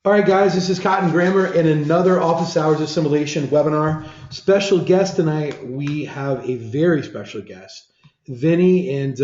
All right, guys, this is Cotton Grammar in another Office Hours Assimilation webinar. Special guest tonight, we have a very special guest, Vinny, and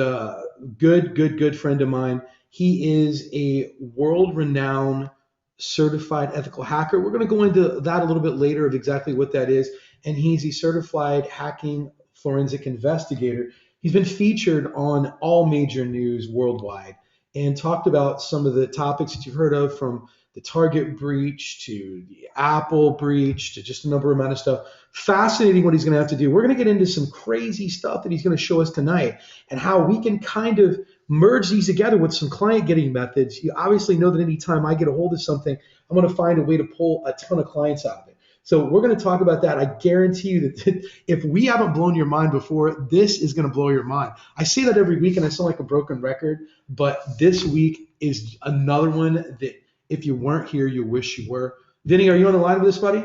good friend of mine. He is a world-renowned certified ethical hacker. We're going to go into that a little bit later of exactly what that is. And he's a certified hacking forensic investigator. He's been featured on all major news worldwide and talked about some of the topics that you've heard of, from the Target breach to the Apple breach to just a number amount of stuff. Fascinating what he's going to have to do. We're going to get into some crazy stuff that he's going to show us tonight and how we can kind of merge these together with some client getting methods. You obviously know that anytime I get a hold of something, I'm going to find a way to pull a ton of clients out of it. So we're going to talk about that. I guarantee you that if we haven't blown your mind before, this is going to blow your mind. I say that every week and I sound like a broken record, but this week is another one that if you weren't here, you wish you were. Vinny, are you on the line with us, buddy?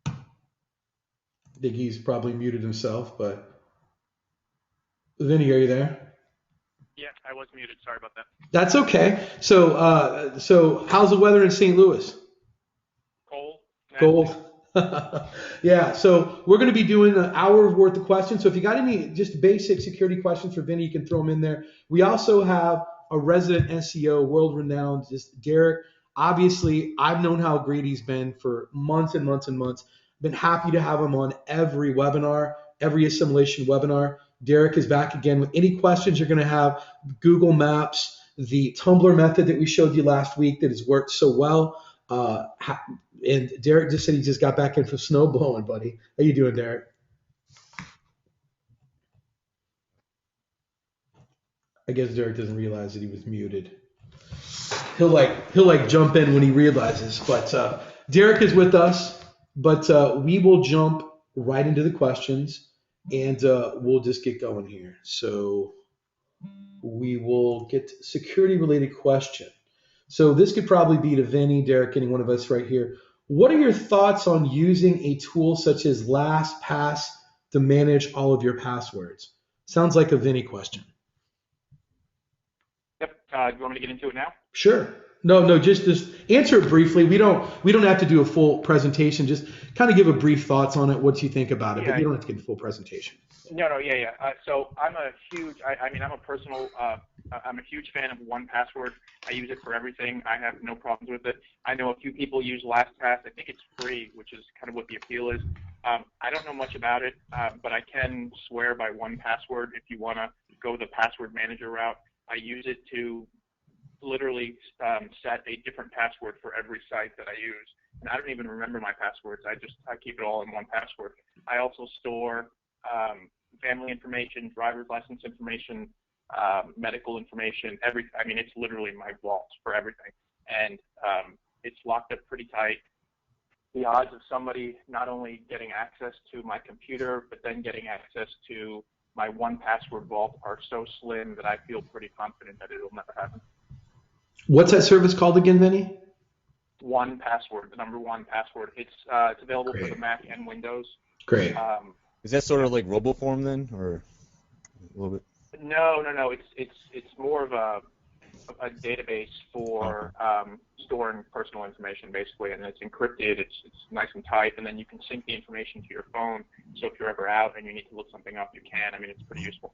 I think he's probably muted himself, but Vinny, are you there? Yeah, I was muted. Sorry about that. That's okay. So how's the weather in St. Louis? Cold. Yeah, so we're going to be doing an hour's worth of questions. So if you got any just basic security questions for Vinny, you can throw them in there. We also have a resident SEO, world-renowned, just Derek. Obviously, I've known how great he's been for months and months and months. Been happy to have him on every webinar, every assimilation webinar. Derek is back again with any questions you're going to have. Google Maps, the Tumblr method that we showed you last week that has worked so well. And Derek just said he just got back in from snow blowing, buddy. How you doing, Derek? I guess Derek doesn't realize that he was muted. He'll like jump in when he realizes. But Derek is with us, but we will jump right into the questions, and we'll just get going here. So we will get security-related question. So this could probably be to Vinny, Derek, any one of us right here. What are your thoughts on using a tool such as LastPass to manage all of your passwords? Sounds like a Vinny question. Yep. Do you want me to get into it now? Sure. No, just answer it briefly. We don't have to do a full presentation. Just kind of give a brief thoughts on it, what you think about it, but you don't have to get a full presentation. Yeah. So I'm a huge, I'm a huge fan of 1Password. I use it for everything. I have no problems with it. I know a few people use LastPass. I think it's free, which is kind of what the appeal is. I don't know much about it, but I can swear by 1Password if you want to go the password manager route. I use it to literally set a different password for every site that I use. And I don't even remember my passwords. I keep it all in 1Password. I also store family information, driver's license information, medical information, it's literally my vault for everything. And it's locked up pretty tight. The odds of somebody not only getting access to my computer, but then getting access to my 1Password vault are so slim that I feel pretty confident that it'll never happen. What's that service called again, Vinny? 1Password, the number 1Password. It's available for the Mac and Windows. Great. Is that sort of like RoboForm then, or a little bit? No. It's more of a database for storing personal information, basically, and it's encrypted. It's nice and tight, and then you can sync the information to your phone. So if you're ever out and you need to look something up, you can. It's pretty useful.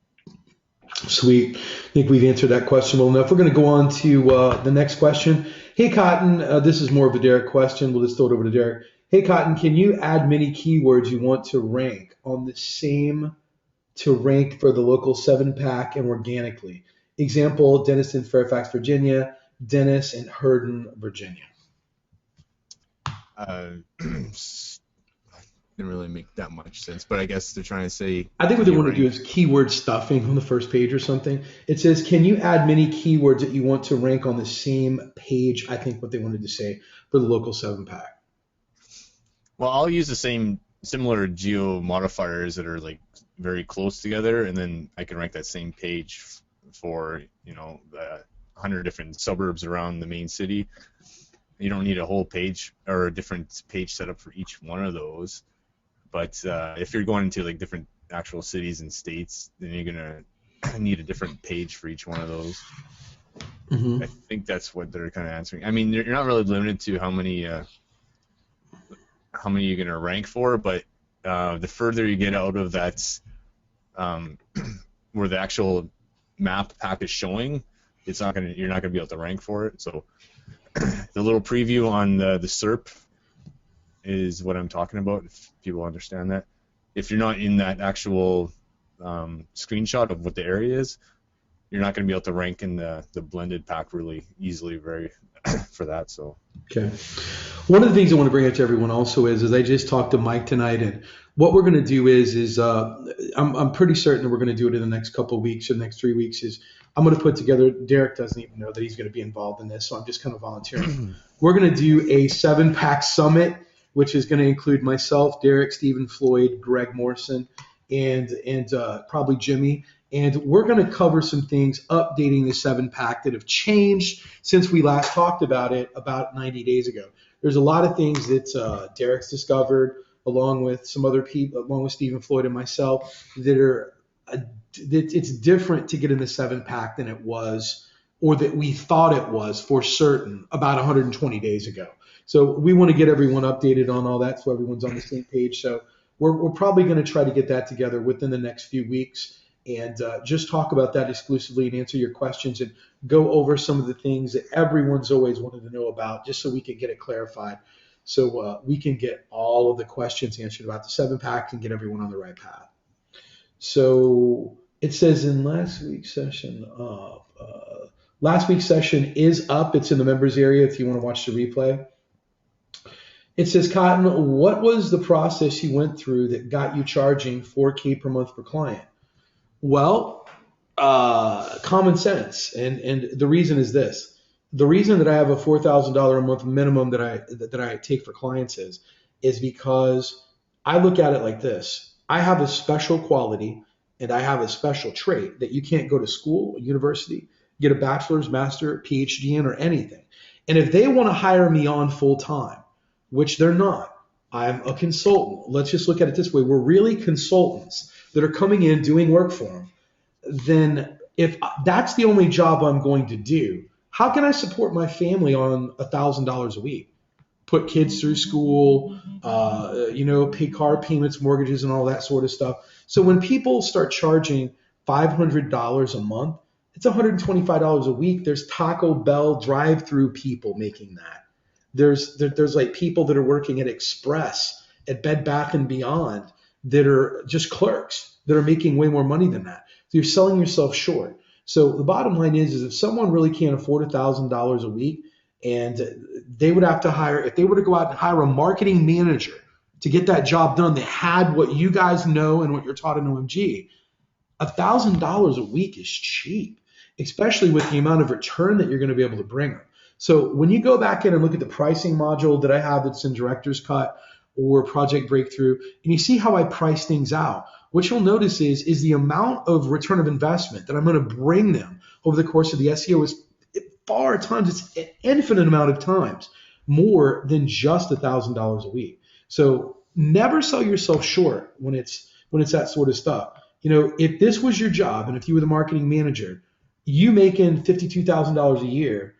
Sweet. I think we've answered that question well enough. We're going to go on to the next question. Hey, Cotton, this is more of a Derek question. We'll just throw it over to Derek. Hey, Cotton, can you add many keywords you want to rank on the same to rank for the local 7-pack and organically? Example, Dennis in Fairfax, Virginia, Dennis in Herndon, Virginia. Didn't really make that much sense, but I guess they're trying to say. I think what they want to do is keyword stuffing on the first page or something. It says, can you add many keywords that you want to rank on the same page? I think what they wanted to say for the local 7-pack. Well, I'll use the same similar geo modifiers that are like very close together, and then I can rank that same page for the 100 different suburbs around the main city. You don't need a whole page or a different page set up for each one of those. But if you're going into like different actual cities and states, then you're gonna need a different page for each one of those. Mm-hmm. I think that's what they're kind of answering. I mean, you're not really limited to how many you're going to rank for, but the further you get out of that, where the actual map pack is showing, you're not going to be able to rank for it. So the little preview on the SERP is what I'm talking about, if people understand that. If you're not in that actual screenshot of what the area is, you're not going to be able to rank in the blended pack really easily for that. So Okay. One of the things I want to bring up to everyone also is I just talked to Mike tonight, and what we're going to do is I'm pretty certain that we're going to do it in the next couple of weeks or the next 3 weeks. Is I'm going to put together. Derek doesn't even know that he's going to be involved in this, so I'm just kind of volunteering. We're going to do a 7-pack summit, which is going to include myself, Derek, Stephen Floyd, Greg Morrison, and probably Jimmy. And we're going to cover some things updating the 7-pack that have changed since we last talked about it about 90 days ago. There's a lot of things that Derek's discovered, along with some other people, along with Stephen Floyd and myself, that are that it's different to get in the 7-pack than it was, or that we thought it was for certain about 120 days ago. So we want to get everyone updated on all that, so everyone's on the same page. So we're probably going to try to get that together within the next few weeks, and just talk about that exclusively and answer your questions and go over some of the things that everyone's always wanted to know about, just so we can get it clarified, so we can get all of the questions answered about the 7-pack and get everyone on the right path. So it says in last week's session is up. It's in the members area if you want to watch the replay. It says, Cotton, what was the process you went through that got you charging $4K per month per client? Well, common sense, and the reason is this: the reason that I have a $4,000 a month minimum that I take for clients is because I look at it like this: I have a special quality and I have a special trait that you can't go to school, university, get a bachelor's, master, PhD in, or anything. And if they want to hire me on full time, which they're not, I'm a consultant. Let's just look at it this way: we're really consultants that are coming in doing work for them. Then if that's the only job I'm going to do, how can I support my family on $1,000 a week? Put kids through school, pay car payments, mortgages, and all that sort of stuff. So when people start charging $500 a month, it's $125 a week. There's Taco Bell drive-through people making that. There's like people that are working at Express, at Bed Bath and Beyond, that are just clerks that are making way more money than that. So you're selling yourself short. So the bottom line is if someone really can't afford $1,000 a week, and they would have to hire, if they were to go out and hire a marketing manager to get that job done, that had what you guys know and what you're taught in OMG, $1,000 a week is cheap, especially with the amount of return that you're going to be able to bring them. So when you go back in and look at the pricing module that I have that's in Director's Cut or Project Breakthrough, and you see how I price things out, what you'll notice is the amount of return of investment that I'm going to bring them over the course of the SEO is far times, it's an infinite amount of times more than just $1,000 a week. So never sell yourself short when it's that sort of stuff. If this was your job and if you were the marketing manager, you making $52,000 a year,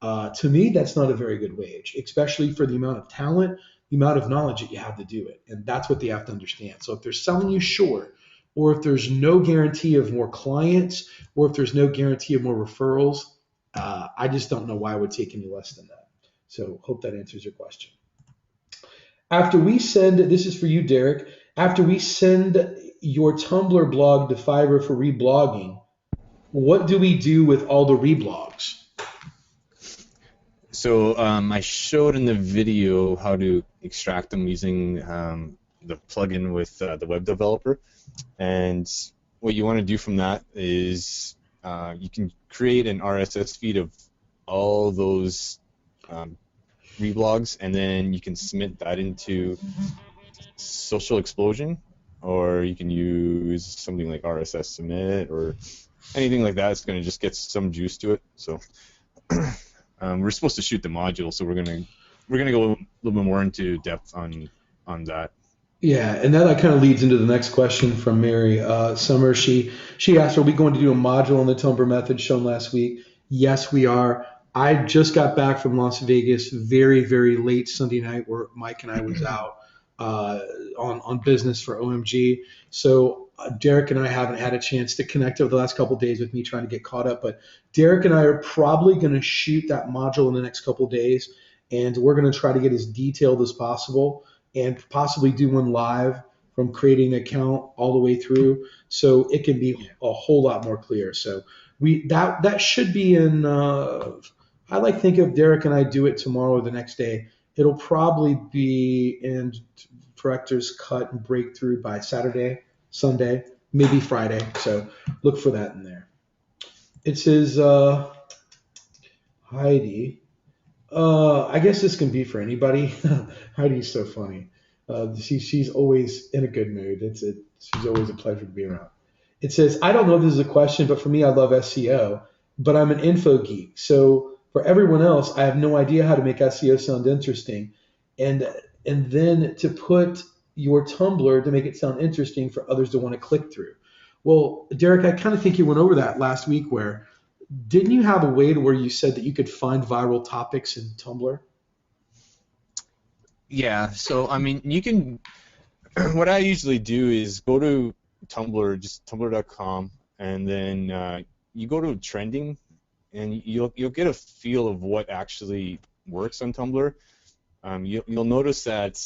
to me, that's not a very good wage, especially for the amount of talent, the amount of knowledge that you have to do it. And that's what they have to understand. So if they're selling you short, or if there's no guarantee of more clients, or if there's no guarantee of more referrals, I just don't know why I would take any less than that. So hope that answers your question. After we send, this is for you, Derek, after we send your Tumblr blog to Fiverr for reblogging, what do we do with all the reblogs? So I showed in the video how to extract them using the plugin with the web developer. And what you want to do from that is you can create an RSS feed of all those reblogs, and then you can submit that into Social Explosion, or you can use something like RSS Submit or anything like that. It's going to just get some juice to it. So we're supposed to shoot the module, so we're gonna go a little bit more into depth on that. Yeah, and that kind of leads into the next question from Mary Summer. She asked, "Are we going to do a module on the Tumblr method shown last week?" Yes, we are. I just got back from Las Vegas very, very late Sunday night where Mike and I was out uh, on business for OMG. So Derek and I haven't had a chance to connect over the last couple of days with me trying to get caught up. But Derek and I are probably going to shoot that module in the next couple of days, and we're going to try to get as detailed as possible and possibly do one live from creating an account all the way through, so it can be a whole lot more clear. So that should be in. I like think if Derek and I do it tomorrow or the next day, it'll probably be in director's cut and breakthrough by Saturday, Sunday, maybe Friday. So look for that in there. It says Heidi. I guess this can be for anybody. Heidi's so funny. She's always in a good mood. She's always a pleasure to be around. It says, I don't know if this is a question, but for me, I love SEO, but I'm an info geek. So for everyone else, I have no idea how to make SEO sound interesting. And and then to put your Tumblr to make it sound interesting for others to want to click through. Well, Derek, I kind of think you went over that last week where didn't you have a way to where you said that you could find viral topics in Tumblr? Yeah, so I mean, you can. What I usually do is go to Tumblr, just tumblr.com, and then you go to trending, and you'll get a feel of what actually works on Tumblr. You'll notice that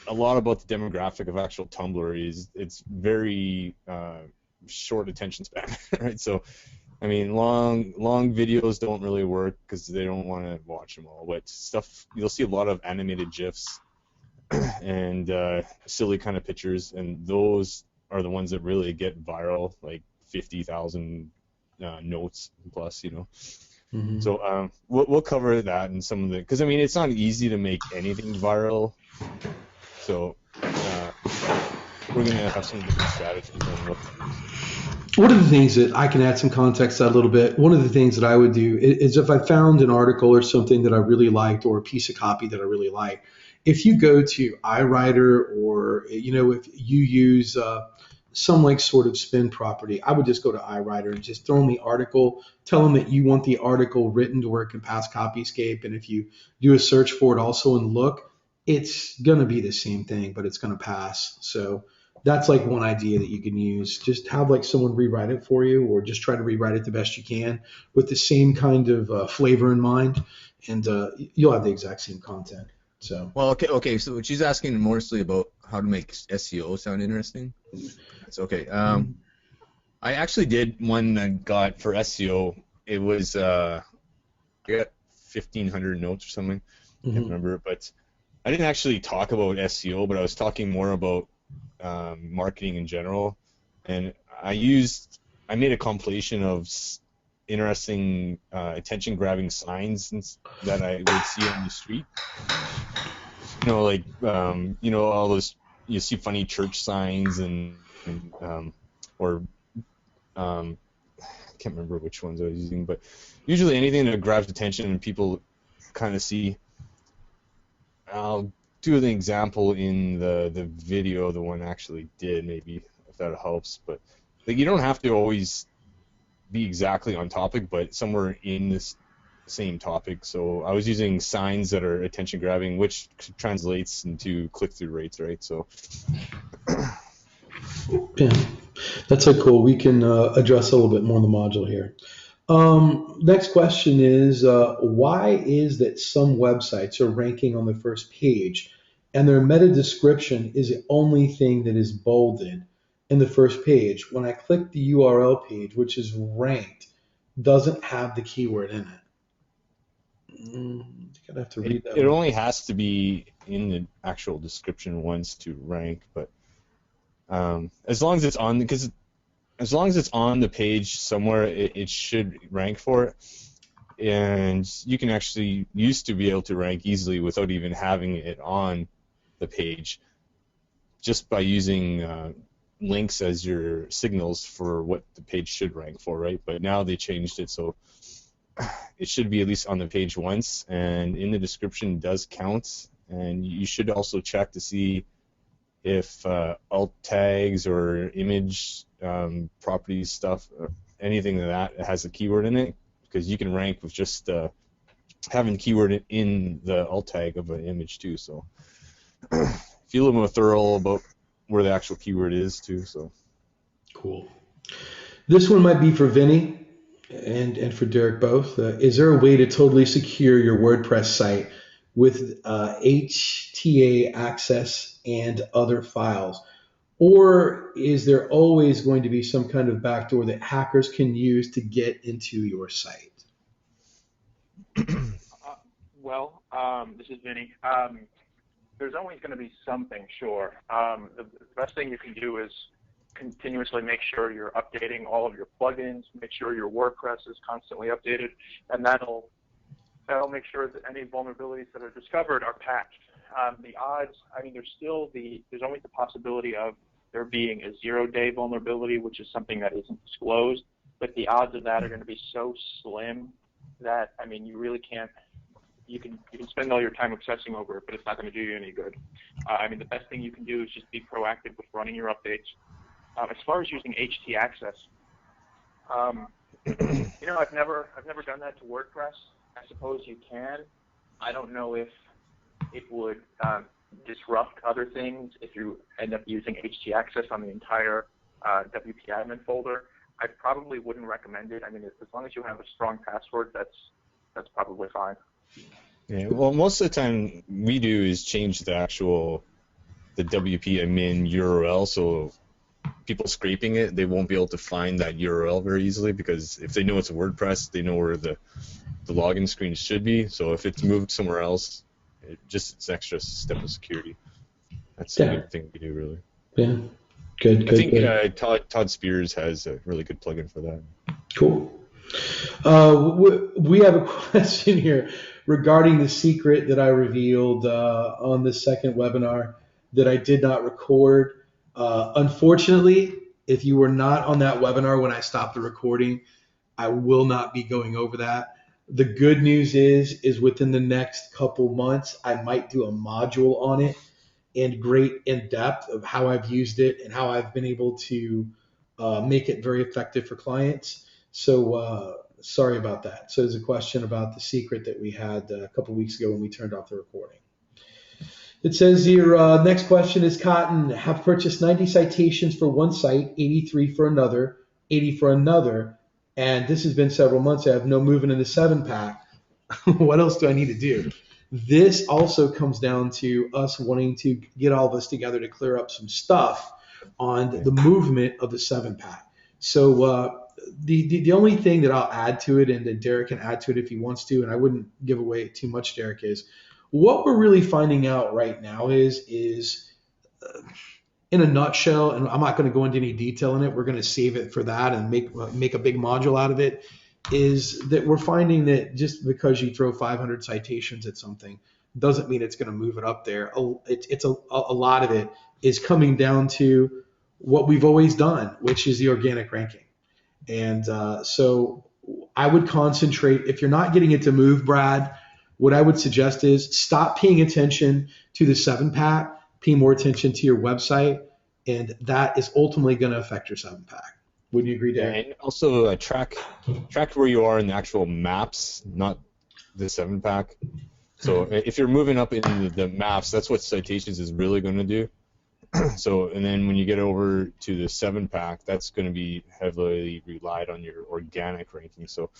a lot about the demographic of actual Tumblr is it's very short attention span, right? So, I mean, long videos don't really work because they don't want to watch them all. But stuff you'll see a lot of animated GIFs and silly kind of pictures, and those are the ones that really get viral, like 50,000 notes plus, you know. Mm-hmm. So we'll cover that in some of the, because I mean it's not easy to make anything viral, so we're gonna have some different strategies on what to use. One of the things that I can add some context to that a little bit, one of the things that I would do is if I found an article or something that I really liked or a piece of copy that I really like, if you go to iWriter or, if you use some like sort of spin property, I would just go to iWriter and just throw in the article, tell them that you want the article written to where it can pass Copyscape. And if you do a search for it also and look, it's going to be the same thing, but it's going to pass. So that's like one idea that you can use. Just have like someone rewrite it for you, or just try to rewrite it the best you can with the same kind of flavor in mind, and you'll have the exact same content. So, Well, okay. So she's asking mostly about how to make SEO sound interesting. That's okay. I actually did one I got for SEO. It was I got 1,500 notes or something. I can't remember, but I didn't actually talk about SEO, but I was talking more about marketing in general, and I made a compilation of interesting attention-grabbing signs that I would see on the street. Like all those, you see funny church signs or I can't remember which ones I was using, but usually anything that grabs attention and people kind of see. I'll do an example in the video the one actually did, maybe, if that helps. But you don't have to always be exactly on topic, but somewhere in this same topic. So I was using signs that are attention grabbing, which translates into click-through rates, right? So yeah, that's so cool. We can address a little bit more in the module here. Next question is, why is that some websites are ranking on the first page and their meta description is the only thing that is bolded in the first page? When I click the URL page, which is ranked, doesn't have the keyword in it. I'd have to read that. It only has to be in the actual description once to rank, but as long as it's on, because as long as it's on the page somewhere, it should rank for it. And you can actually used to be able to rank easily without even having it on the page, just by using links as your signals for what the page should rank for, right? But now they changed it, so it should be at least on the page once, and in the description does count. And you should also check to see if alt tags or image properties stuff, or anything that has a keyword in it, because you can rank with just having the keyword in the alt tag of an image too. So if you're a little more thorough about where the actual keyword is too. So Cool. This one might be for Vinny and for Derek both. Is there a way to totally secure your WordPress site with HTA access and other files? Or is there always going to be some kind of backdoor that hackers can use to get into your site? This is Vinny. There's always going to be something, sure. The best thing you can do is continuously make sure you're updating all of your plugins, make sure your WordPress is constantly updated, and that'll make sure that any vulnerabilities that are discovered are patched. The odds, there's always the possibility of there being a 0-day vulnerability, which is something that isn't disclosed, but the odds of that are going to be so slim that, you really can't. You can spend all your time obsessing over it, but it's not going to do you any good. The best thing you can do is just be proactive with running your updates. As far as using HT access, I've never done that to WordPress. I suppose you can. I don't know if it would disrupt other things if you end up using HT access on the entire WP admin folder. I probably wouldn't recommend it. As long as you have a strong password, that's probably fine. yeah, well, most of the time we do is change the WP admin URL, so people scraping it, they won't be able to find that URL very easily, because if they know it's a WordPress, they know where the login screen should be. So if it's moved somewhere else, it's an extra step of security. That's the good thing we do, really. Yeah, good. I think Todd Spears has a really good plugin for that. Cool. We have a question here regarding the secret that I revealed on the second webinar that I did not record. Unfortunately, if you were not on that webinar when I stopped the recording, I will not be going over that. The good news is within the next couple months, I might do a module on it and great in depth of how I've used it and how I've been able to make it very effective for clients. So sorry about that. So there's a question about the secret that we had a couple weeks ago when we turned off the recording. It says here, next question is Cotton. Have purchased 90 citations for one site, 83 for another, 80 for another, and this has been several months. I have no movement in the 7-pack. What else do I need to do? This also comes down to us wanting to get all of us together to clear up some stuff on the movement of the 7-pack. So the only thing that I'll add to it, and that Derek can add to it if he wants to, and I wouldn't give away too much, Derek, is what we're really finding out right now is in a nutshell, and I'm not going to go into any detail in it, we're going to save it for that and make a big module out of it, is that we're finding that just because you throw 500 citations at something doesn't mean it's going to move it up there. It's a lot of it is coming down to what we've always done, which is the organic ranking. And so I would concentrate, if you're not getting it to move, Brad, what I would suggest is stop paying attention to the 7-pack, pay more attention to your website, and that is ultimately going to affect your 7-pack. Wouldn't you agree, Derek? And also track where you are in the actual maps, not the 7-pack. So if you're moving up in the maps, that's what citations is really going to do. So, and then when you get over to the 7-pack, that's going to be heavily relied on your organic ranking. So,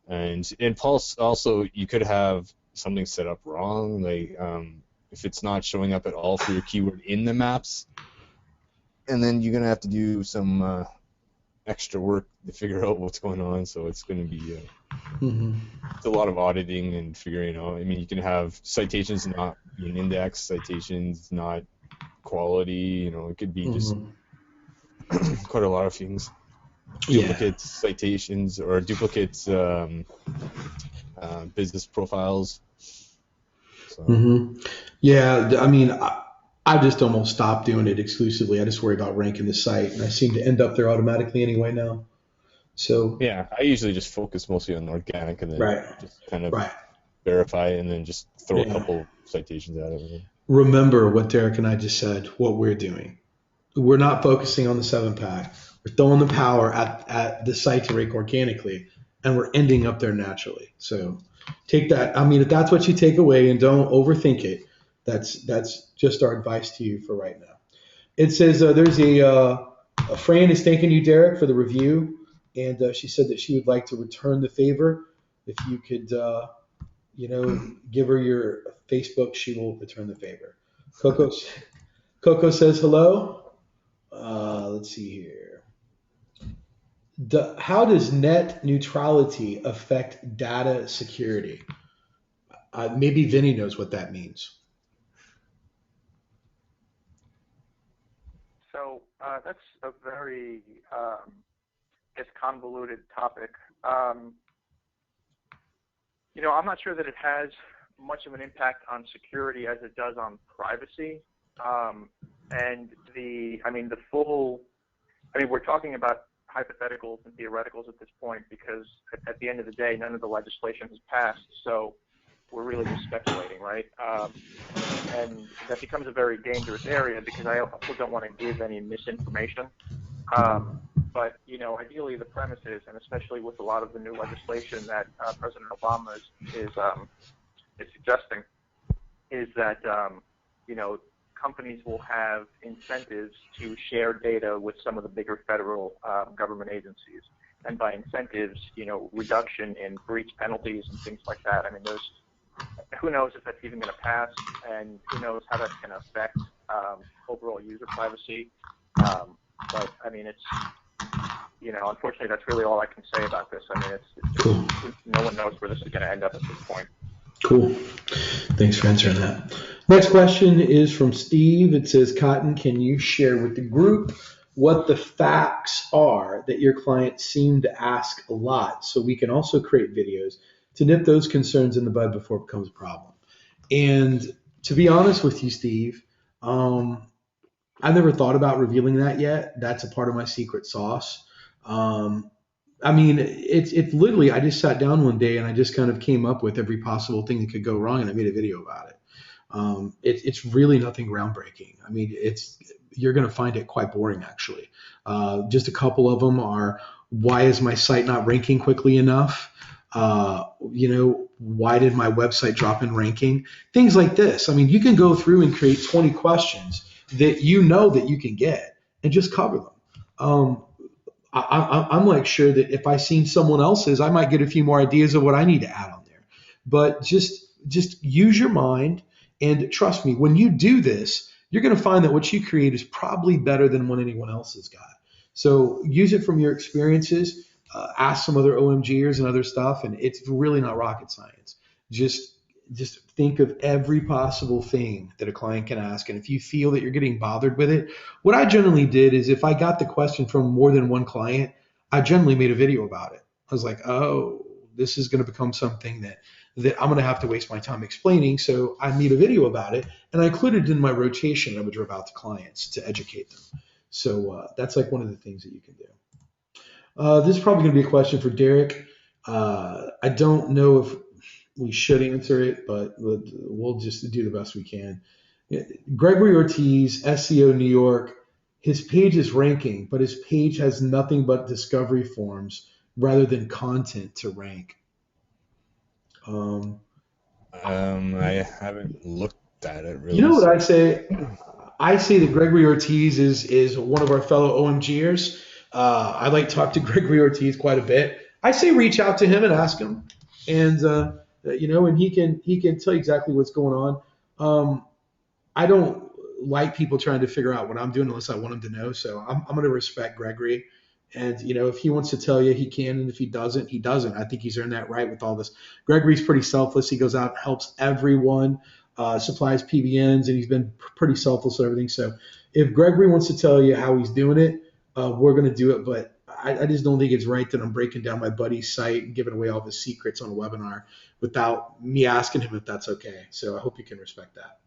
and Pulse also, you could have something set up wrong, like if it's not showing up at all for your keyword in the maps, and then you're going to have to do some extra work to figure out what's going on. So it's going to be it's a lot of auditing and figuring out. You can have citations not being indexed, citations not quality, it could be just quite a lot of things. Duplicate citations or duplicate business profiles. So. Yeah, I just almost stopped doing it exclusively. I just worry about ranking the site, and I seem to end up there automatically anyway now. So yeah, I usually just focus mostly on organic and then just kind of verify and then just throw a couple citations at it. Remember what Derek and I just said, what we're doing. We're not focusing on the 7-pack. We're throwing the power at the site to rank organically. and we're ending up there naturally. So take that. I mean, if that's what you take away, and don't overthink it, that's just our advice to you for right now. It says there's a Fran is thanking you, Derek, for the review, and she said that she would like to return the favor. If you could, give her your Facebook, she will return the favor. Coco says hello. Let's see here. How does net neutrality affect data security? Maybe Vinny knows what that means. So that's a very, convoluted topic. I'm not sure that it has much of an impact on security as it does on privacy. We're talking about hypotheticals and theoreticals at this point because at the end of the day, none of the legislation has passed. So we're really just speculating, right? And that becomes a very dangerous area because I also don't want to give any misinformation. But ideally the premise is, and especially with a lot of the new legislation that President Obama is suggesting, is that companies will have incentives to share data with some of the bigger federal government agencies, and by incentives, reduction in breach penalties and things like that. I mean, who knows if that's even going to pass, and who knows how that's going to affect overall user privacy. But I mean, it's unfortunately, that's really all I can say about this. I mean, Cool. No one knows where this is going to end up at this point. Cool. Thanks for answering that. Next question is from Steve. It says, Cotton, can you share with the group what the facts are that your clients seem to ask a lot, so we can also create videos to nip those concerns in the bud before it becomes a problem? And to be honest with you, Steve, I never thought about revealing that yet. That's a part of my secret sauce. It's literally, I just sat down one day and I just kind of came up with every possible thing that could go wrong, and I made a video about it. It's really nothing groundbreaking. I mean, you're going to find it quite boring, actually. Just a couple of them are, why is my site not ranking quickly enough? Why did my website drop in ranking? Things like this. I mean, you can go through and create 20 questions that that you can get and just cover them. I'm like sure that if I seen someone else's, I might get a few more ideas of what I need to add on there. But just use your mind, and trust me, when you do this, you're going to find that what you create is probably better than what anyone else has got. So use it from your experiences. Ask some other OMGers and other stuff, and it's really not rocket science. Just think of every possible thing that a client can ask, and if you feel that you're getting bothered with it, what I generally did is, if I got the question from more than one client, I generally made a video about it. I was like, oh, this is going to become something that I'm going to have to waste my time explaining, so I made a video about it, and I included it in my rotation I would drip out to clients to educate them. So that's like one of the things that you can do. This is probably going to be a question for Derek. I don't know if we should answer it, but we'll just do the best we can. Gregory Ortiz, SEO New York, his page is ranking, but his page has nothing but discovery forms rather than content to rank. I haven't looked at it really. You know what I say? I say that Gregory Ortiz is one of our fellow OMGers. I like to talk to Gregory Ortiz quite a bit. I say reach out to him and ask him, and and he can tell you exactly what's going on. I don't like people trying to figure out what I'm doing unless I want them to know. So I'm going to respect Gregory, and if he wants to tell you, he can, and if he doesn't, he doesn't. I think he's earned that right with all this. Gregory's pretty selfless. He goes out and helps everyone, supplies PBNs, and he's been pretty selfless with everything. So if Gregory wants to tell you how he's doing it, we're going to do it. But I just don't think it's right that I'm breaking down my buddy's site and giving away all his secrets on a webinar without me asking him if that's okay. So I hope you can respect that.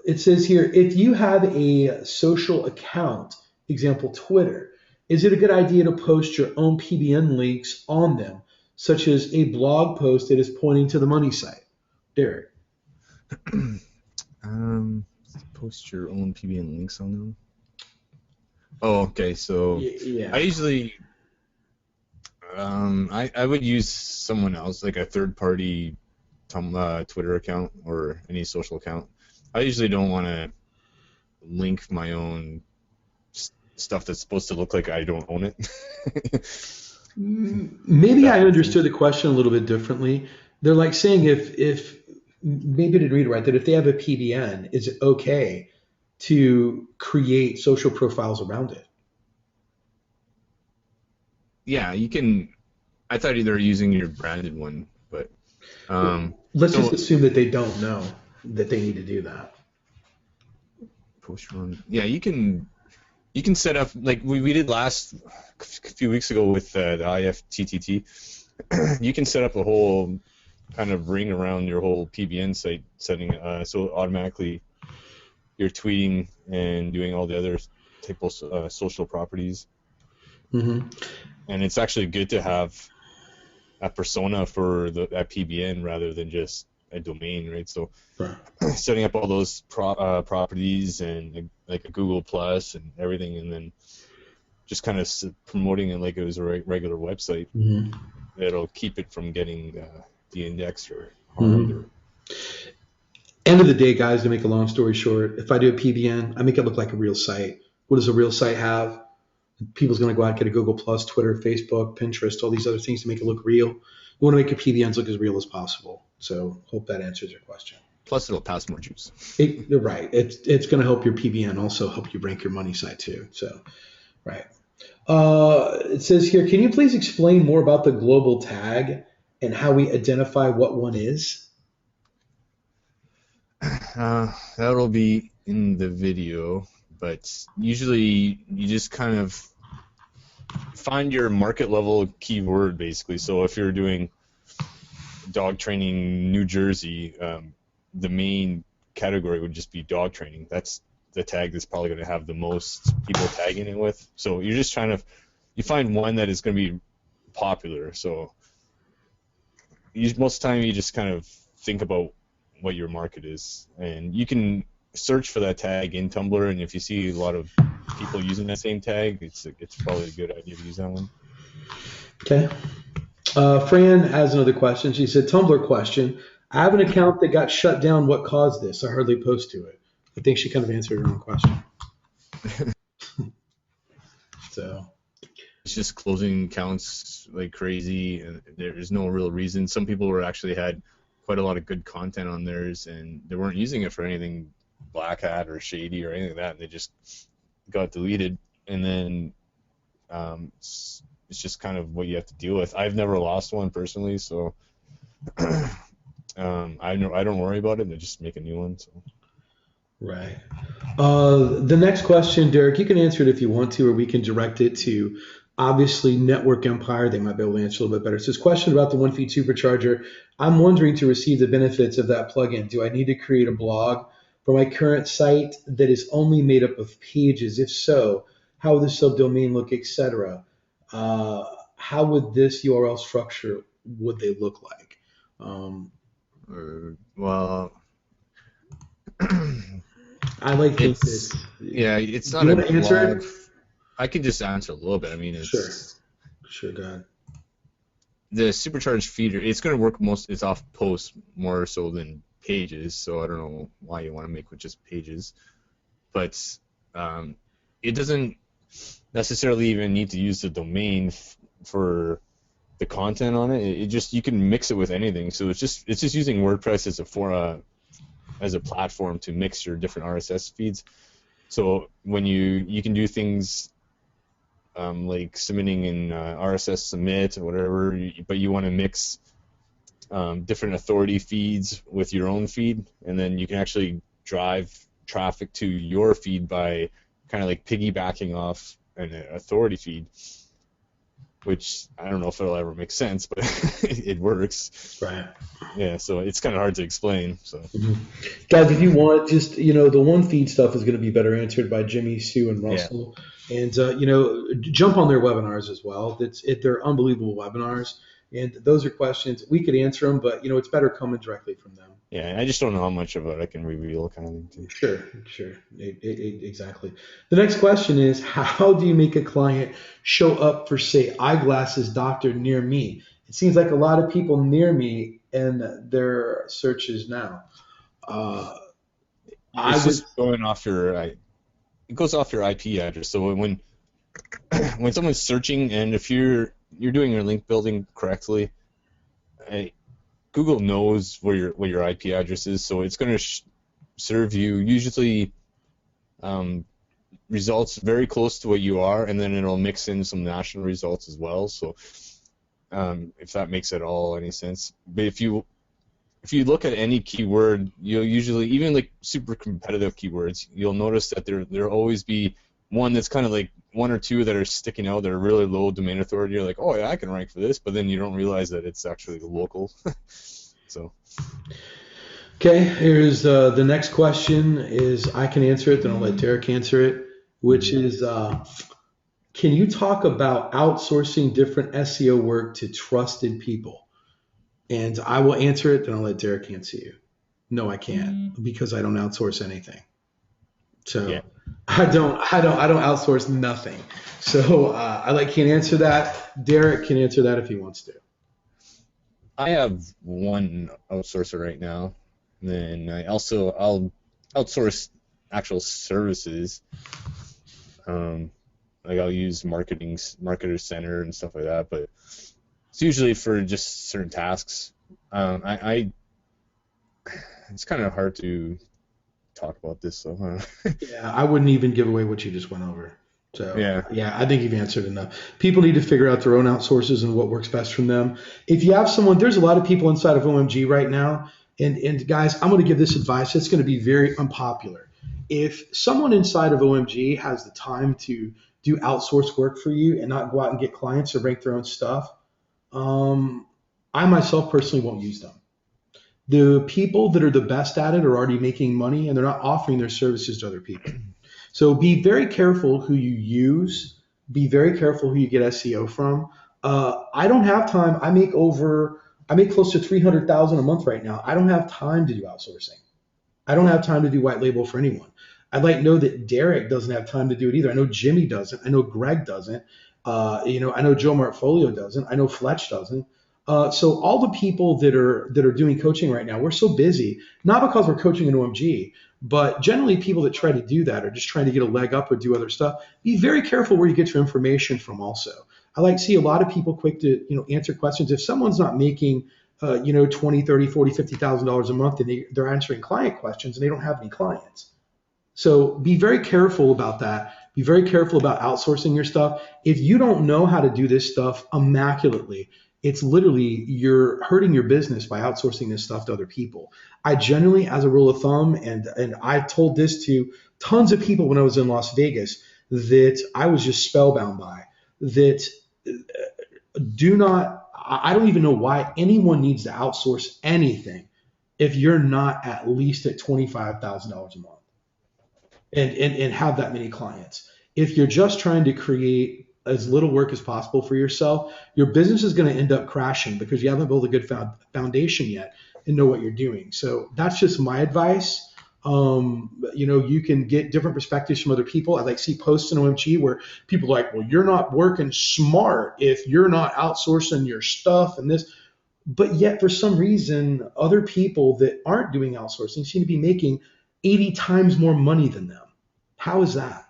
It says here, if you have a social account, example Twitter, is it a good idea to post your own PBN links on them, such as a blog post that is pointing to the money site? Derek. Post your own PBN links on them. Oh, okay. So yeah. I usually I would use someone else, like a third-party Twitter account or any social account. I usually don't want to link my own stuff that's supposed to look like I don't own it. Maybe I understood the question a little bit differently. They're like saying if maybe I didn't read it right, that if they have a PBN, is it okay to create social profiles around it? Yeah, you can. I thought they were using your branded one, but Let's so just assume that they don't know that they need to do that. post run. Yeah, you can set up like we did a few weeks ago with the IFTTT. You can set up a whole kind of ring around your whole PBN site setting, so automatically you're tweeting and doing all the other type of social properties. Mm-hmm. And it's actually good to have a persona for that PBN rather than just a domain, right? So Right. setting up all those properties and like a Google Plus and everything, and then just kind of promoting it like it was a regular website. Mm-hmm. It'll keep it from getting de-indexed or harmed. Mm-hmm. End of the day, guys, to make a long story short, if I do a PBN, I make it look like a real site. What does a real site have? People's going to go out and get a Google Plus, Twitter, Facebook, Pinterest, all these other things to make it look real. You want to make your PBNs look as real as possible. So hope that answers your question. Plus, it'll pass more juice. You're right. It's going to help your PBN, also help you rank your money site too. So, right. It says here, can you please explain more about the global tag and how we identify what one is? That'll be in the video, but usually you just kind of find your market level keyword basically. So if you're doing dog training New Jersey, the main category would just be dog training. That's the tag that's probably going to have the most people tagging it with. So you're just trying to, you find one that is going to be popular. So most of the time you just kind of think about what your market is, and you can search for that tag in Tumblr, and if you see a lot of people using that same tag, it's probably a good idea to use that one. Okay. Fran has another question. She said, Tumblr question. I have an account that got shut down. What caused this? I hardly post to it. I think she kind of answered her own question. So it's just closing accounts like crazy, and there's no real reason. Some people were actually had quite a lot of good content on theirs, and they weren't using it for anything black hat or shady or anything like that, and they just got deleted. And then it's just kind of what you have to deal with. I've never lost one personally, so I don't worry about it. I just make a new one. So. Right. The next question, Derek, you can answer it if you want to, or we can direct it to obviously Network Empire. They might be able to answer a little bit better. It says, question about the OneFeed Supercharger. I'm wondering, to receive the benefits of that plugin, do I need to create a blog for my current site that is only made up of pages? If so, how would the subdomain look, etc.? How would this URL structure, would they look like? Well, I like to think it's that. yeah, it's not Do you a want to answer blog. it? I can just answer a little bit. I mean, it's Sure, go ahead. the supercharged feeder. It's going to work it's off posts more so than pages. So I don't know why you want to make with just pages, but it doesn't necessarily even need to use the domain for the content on it. It just, you can mix it with anything. So it's just using WordPress as a platform to mix your different RSS feeds. So when you can do things like submitting in RSS submit or whatever, but you want to mix different authority feeds with your own feed, and then you can actually drive traffic to your feed by kind of like piggybacking off an authority feed, which I don't know if it'll ever make sense, but it works. Right. Yeah, so it's kind of hard to explain. So, Guys, if you want, just, the OneFeed stuff is going to be better answered by Jimmy, Sue, and Russell. Yeah. And, jump on their webinars as well. They're unbelievable webinars. And those are questions we could answer them, but it's better coming directly from them. Yeah, I just don't know how much of it I can reveal, kind of thing too. Sure. Exactly. The next question is, how do you make a client show up for, say, eyeglasses doctor near me? It seems like a lot of people near me in their searches now. It's just going off it goes off your IP address. So when when someone's searching, and if you're doing your link building correctly, Google knows where your IP address is, so it's going to serve you usually results very close to what you are, and then it'll mix in some national results as well. So if that makes at all any sense. But if you look at any keyword, you'll usually, even like super competitive keywords, you'll notice that there'll always be one that's kind of like one or two that are sticking out that are really low domain authority. You're like, oh yeah, I can rank for this, but then you don't realize that it's actually local. So. Okay, here's the next question is, I can answer it, then I'll let Derek answer it, which is, can you talk about outsourcing different SEO work to trusted people? And I will answer it, then I'll let Derek answer you. No, I can't, because I don't outsource anything. So yeah. I don't outsource nothing. So I can't answer that. Derek can answer that if he wants to. I have one outsourcer right now. And then I'll outsource actual services. Like I'll use Marketer Center and stuff like that, but it's usually for just certain tasks. It's kind of hard to talk about this, so. Yeah, I wouldn't even give away what you just went over. So yeah, I think you've answered enough. People need to figure out their own outsources and what works best from them. If you have someone, there's a lot of people inside of OMG right now, and guys, I'm going to give this advice. It's going to be very unpopular. If someone inside of OMG has the time to do outsourced work for you and not go out and get clients or rank their own stuff, I myself personally won't use them. The people that are the best at it are already making money, and they're not offering their services to other people. So be very careful who you use. Be very careful who you get SEO from. I don't have time. I make close to $300,000 a month right now. I don't have time to do outsourcing. I don't have time to do white label for anyone. I'd like to know that Derek doesn't have time to do it either. I know Jimmy doesn't. I know Greg doesn't. I know Joe Martfolio doesn't. I know Fletch doesn't. So all the people that are doing coaching right now, we're so busy, not because we're coaching an OMG, but generally people that try to do that are just trying to get a leg up or do other stuff. Be very careful where you get your information from also. I like to see a lot of people quick to answer questions. If someone's not making $20, $30, $40, $50,000 a month, and they're answering client questions and they don't have any clients. So be very careful about that. Be very careful about outsourcing your stuff. If you don't know how to do this stuff immaculately, it's literally you're hurting your business by outsourcing this stuff to other people. I generally, as a rule of thumb, and I told this to tons of people when I was in Las Vegas, that I was just spellbound by, that I don't even know why anyone needs to outsource anything if you're not at least at $25,000 a month and have that many clients. If you're just trying to create as little work as possible for yourself, your business is going to end up crashing because you haven't built a good foundation yet and know what you're doing. So that's just my advice. You can get different perspectives from other people. I see posts in OMG where people are like, well, you're not working smart if you're not outsourcing your stuff and this. But yet for some reason, other people that aren't doing outsourcing seem to be making 80 times more money than them. How is that?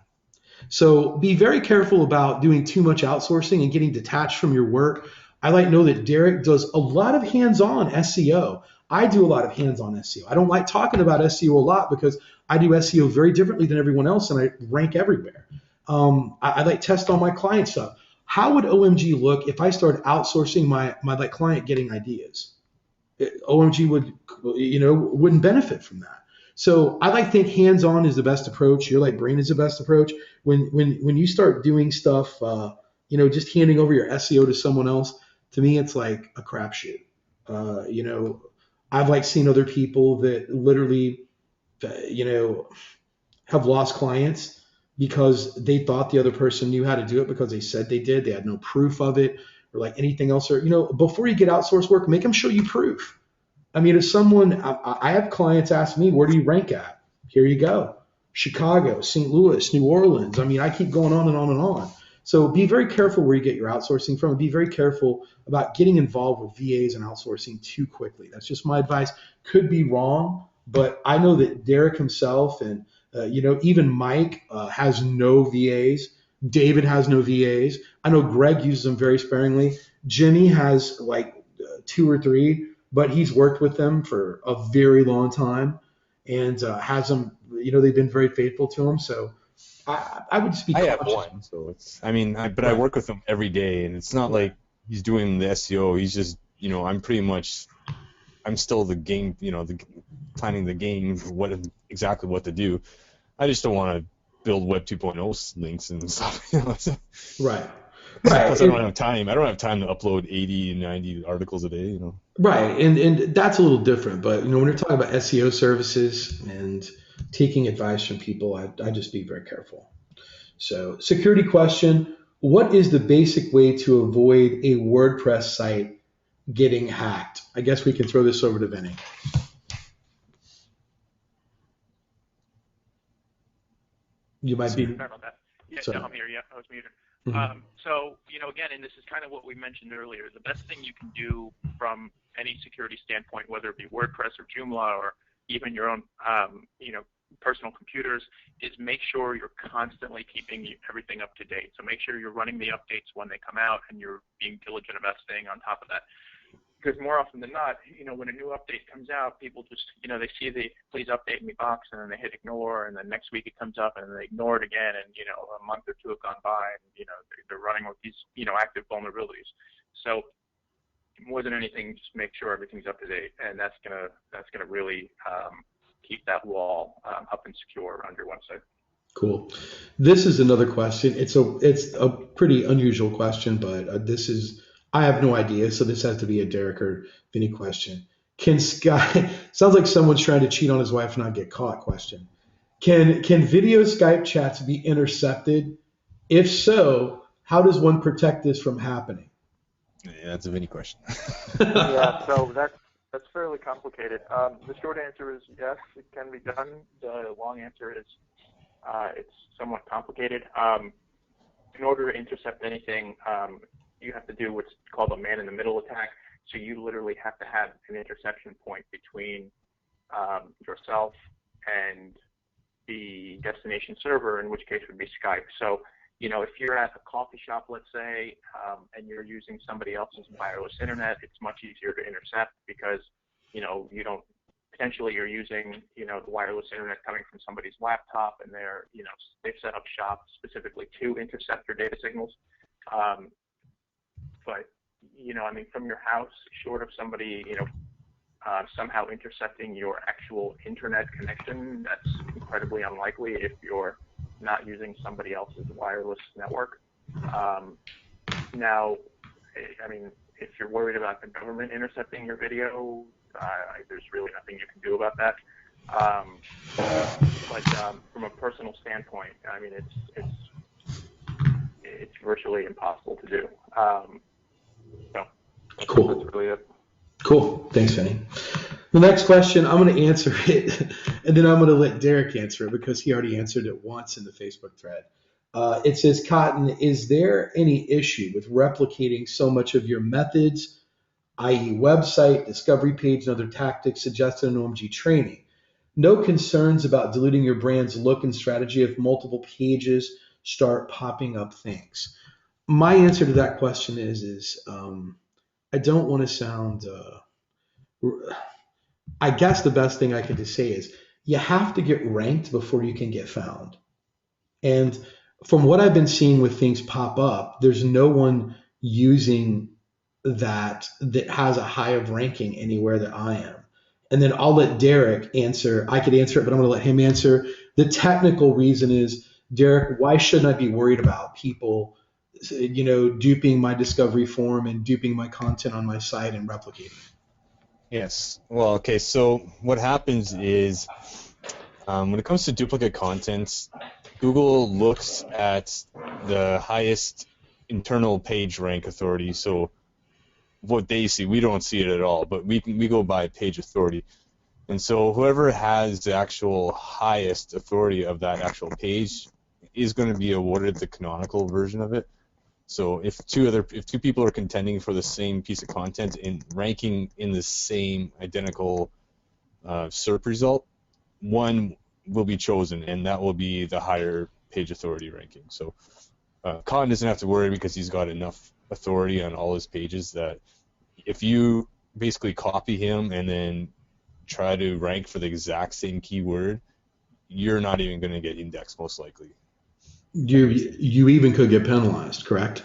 So be very careful about doing too much outsourcing and getting detached from your work. I know that Derek does a lot of hands-on SEO. I do a lot of hands-on SEO. I don't like talking about SEO a lot because I do SEO very differently than everyone else, and I rank everywhere. I test all my client stuff. How would OMG look if I started outsourcing my client getting ideas? OMG wouldn't benefit from that. So I think hands-on is the best approach. Your brain is the best approach. When you start doing stuff, just handing over your SEO to someone else, to me, it's like a crapshoot. I've seen other people that literally, have lost clients because they thought the other person knew how to do it because they said they did. They had no proof of it. or like anything else, or before you get outsourced work, make them show you proof. I mean, if I have clients ask me, where do you rank at? Here you go. Chicago, St. Louis, New Orleans. I mean, I keep going on and on and on. So be very careful where you get your outsourcing from, and be very careful about getting involved with VAs and outsourcing too quickly. That's just my advice. Could be wrong, but I know that Derek himself and even Mike has no VAs. David has no VAs. I know Greg uses them very sparingly. Jimmy has like 2 or 3, but he's worked with them for a very long time and has them. They've been very faithful to him. So I would just be cautious. I have one, so it's. I mean, I work with him every day, and it's not like he's doing the SEO. He's just, I'm still the game, planning the game, exactly what to do. I just don't want to build Web 2.0 links and stuff. Right. Plus, I don't have time. I don't have time to upload 80 and 90 articles a day. Right, and that's a little different. But when you're talking about SEO services and taking advice from people, I just be very careful. So, security question: what is the basic way to avoid a WordPress site getting hacked? I guess we can throw this over to Vinny. You might be. Sorry about that. Yeah, Sorry. no, I'm here. Yeah, I was muted. Mm-hmm. So, again, and this is kind of what we mentioned earlier, the best thing you can do from any security standpoint, whether it be WordPress or Joomla or even your own, personal computers, is make sure you're constantly keeping everything up to date. So make sure you're running the updates when they come out and you're being diligent about staying on top of that. Because more often than not, when a new update comes out, people just, they see the please update me box and then they hit ignore, and then next week it comes up and then they ignore it again, and, a month or two have gone by and, they're running with these, active vulnerabilities. So more than anything, just make sure everything's up to date, and that's gonna really keep that wall up and secure on your website. Cool. This is another question. It's a pretty unusual question, but I have no idea, so this has to be a Derek or Vinny question. Can Skype, sounds like someone's trying to cheat on his wife and not get caught question. Can video Skype chats be intercepted? If so, how does one protect this from happening? Yeah, that's a Vinny question. Yeah, so that's fairly complicated. The short answer is yes, it can be done. The long answer is it's somewhat complicated. In order to intercept anything, you have to do what's called a man-in-the-middle attack. So you literally have to have an interception point between yourself and the destination server, in which case would be Skype. So, if you're at a coffee shop, let's say, and you're using somebody else's wireless internet, it's much easier to intercept because, potentially you're using, the wireless internet coming from somebody's laptop, and they've set up shop specifically to intercept your data signals. But, from your house, short of somebody, somehow intercepting your actual internet connection, that's incredibly unlikely if you're not using somebody else's wireless network. Now, if you're worried about the government intercepting your video, there's really nothing you can do about that. But from a personal standpoint, it's virtually impossible to do. So Cool. That's really it. Cool. Thanks, Vinny. The next question, I'm going to answer it, and then I'm going to let Derek answer it because he already answered it once in the Facebook thread. It says, Cotton, is there any issue with replicating so much of your methods, i.e. website, discovery page, and other tactics suggested in OMG training? No concerns about diluting your brand's look and strategy if multiple pages start popping up things? My answer to that question is I don't want to sound... I guess the best thing I can just say is you have to get ranked before you can get found. And from what I've been seeing with things pop up, there's no one using that has a high of ranking anywhere that I am. And then I'll let Derek answer. I could answer it, but I'm going to let him answer. The technical reason is, Derek, why shouldn't I be worried about people, duping my discovery form and duping my content on my site and replicating it? Yes. Well, okay. So what happens is when it comes to duplicate content, Google looks at the highest internal page rank authority. So what they see, we don't see it at all, but we go by page authority. And so whoever has the actual highest authority of that actual page is going to be awarded the canonical version of it. So if two people are contending for the same piece of content and ranking in the same identical SERP result, one will be chosen, and that will be the higher page authority ranking. So Cotton doesn't have to worry because he's got enough authority on all his pages that if you basically copy him and then try to rank for the exact same keyword, you're not even going to get indexed most likely. You even could get penalized, correct?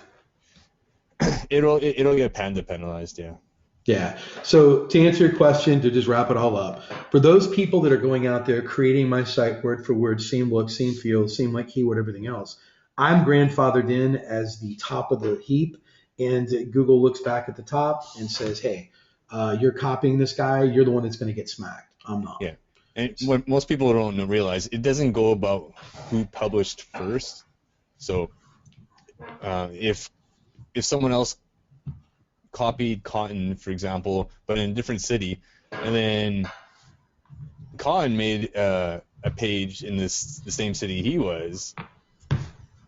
It'll get panda penalized, yeah. Yeah. So to answer your question, to just wrap it all up, for those people that are going out there creating my site word for word, same look, same feel, same like keyword, everything else, I'm grandfathered in as the top of the heap, and Google looks back at the top and says, hey, you're copying this guy, you're the one that's going to get smacked. I'm not. Yeah. And what most people don't realize, it doesn't go about who published first. So if someone else copied Cotton, for example, but in a different city, and then Cotton made a page in the same city he was,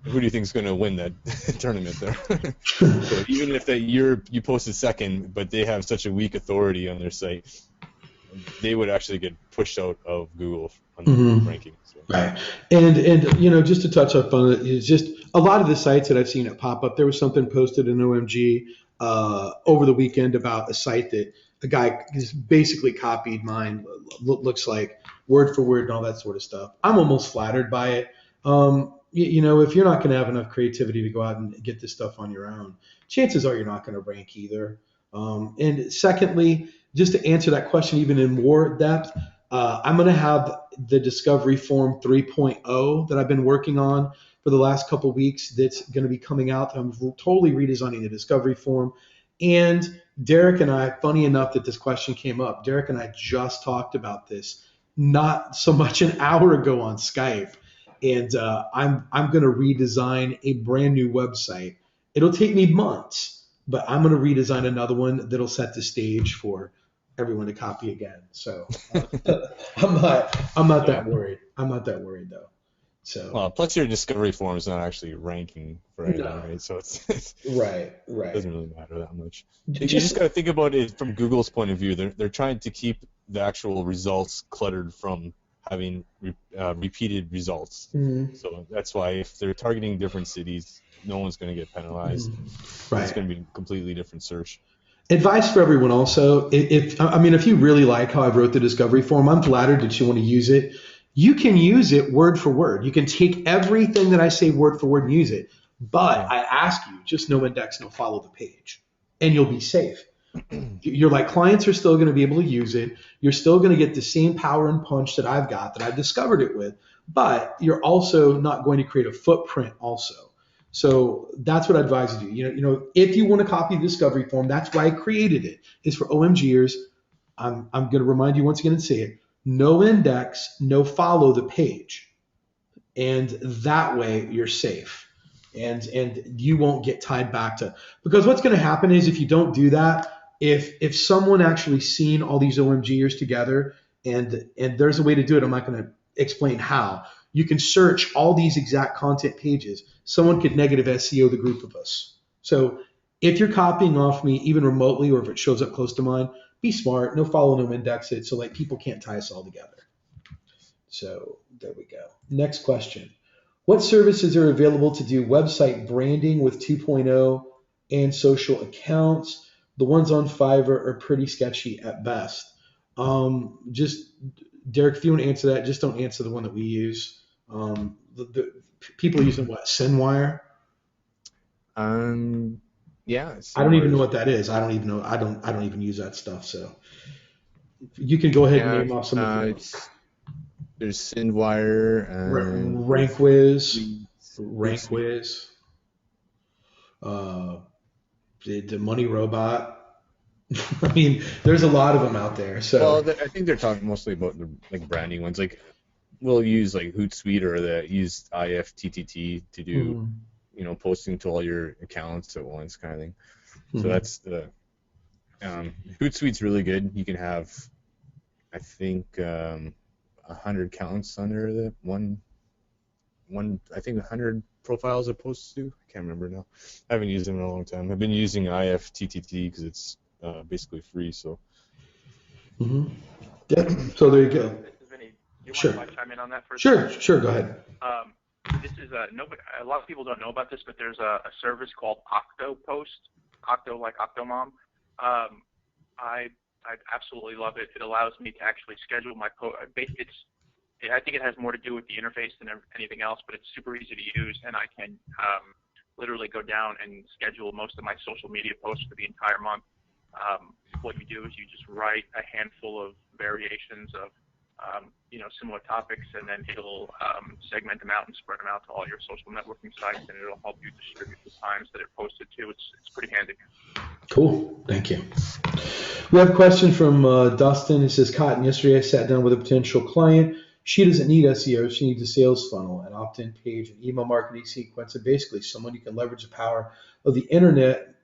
who do you think is going to win that tournament there? So even if you posted second, but they have such a weak authority on their site, they would actually get pushed out of Google on the ranking. So. Right. And just to touch up on it, it's just a lot of the sites that I've seen it pop up. There was something posted in OMG over the weekend about a site that a guy basically copied mine, looks like word for word and all that sort of stuff. I'm almost flattered by it. If you're not going to have enough creativity to go out and get this stuff on your own, chances are you're not going to rank either. And secondly, just to answer that question even in more depth, I'm going to have the Discovery Form 3.0 that I've been working on for the last couple weeks that's going to be coming out. I'm totally redesigning the Discovery Form. And Derek and I, funny enough that this question came up, Derek and I just talked about this not so much an hour ago on Skype. And I'm going to redesign a brand new website. It'll take me months, but I'm going to redesign another one that'll set the stage for everyone to copy again. So I'm not that worried. I'm not that worried though. So well, plus your Discovery Form is not actually ranking for anything, right? So it's right. It doesn't really matter that much. You just got to think about it from Google's point of view. They're trying to keep the actual results cluttered from having repeated results. Mm-hmm. So that's why if they're targeting different cities, no one's going to get penalized. Right. It's going to be a completely different search. Advice for everyone also, if you really like how I wrote the Discovery Form, I'm flattered that you want to use it. You can use it word for word. You can take everything that I say word for word and use it. But I ask you, just no index, no follow the page, and you'll be safe. Your clients are still going to be able to use it. You're still going to get the same power and punch that I've got, that I've discovered it with, but you're also not going to create a footprint also. So that's what I advise you to do. If you want to copy the Discovery Form, that's why I created it. It's for OMGers. I'm going to remind you once again and say it. No index, no follow the page. And that way you're safe. And you won't get tied back to, because what's going to happen is if you don't do that, if someone actually seen all these OMGers together, and there's a way to do it, I'm not going to explain how. You can search all these exact content pages. Someone could negative SEO the group of us. So if you're copying off me even remotely, or if it shows up close to mine, be smart. No follow, no index it, so people can't tie us all together. So there we go. Next question. What services are available to do website branding with 2.0 and social accounts? The ones on Fiverr are pretty sketchy at best. Just Derek, if you want to answer that, just don't answer the one that we use. The people using what? Sendwire? Yeah. I don't even know what that is. I don't even know. I don't even use that stuff. So you can go ahead and name off some of them. There's Sendwire and Rankwiz, the Money Robot. I mean, there's a lot of them out there. So well, I think they're talking mostly about the branding ones. We'll use Hootsuite, or use IFTTT to do posting to all your accounts at once kind of thing. Mhm. So that's the Hootsuite's really good. You can have, I think, 100 accounts under the one. I think 100 profiles are posted to. I can't remember now. I haven't used them in a long time. I've been using IFTTT because it's basically free. So Mhm. Yeah. So there you go. This is Vinny. Do you Sure. mind if I chime in on that first? Sure. Go ahead. This is nobody. A lot of people don't know about this, but there's a service called Octopost. Octo like Octomom. I absolutely love it. It allows me to actually schedule my post. I think it has more to do with the interface than anything else, but it's super easy to use, and I can literally go down and schedule most of my social media posts for the entire month. What you do is you just write a handful of variations of similar topics, and then it'll segment them out and spread them out to all your social networking sites, and it'll help you distribute the times that it posted to. It's pretty handy. Cool. Thank you. We have a question from Dustin. It says, Cotton, yesterday I sat down with a potential client. She doesn't need SEO. She needs a sales funnel, an opt-in page, an email marketing sequence, and basically someone who can leverage the power of the internet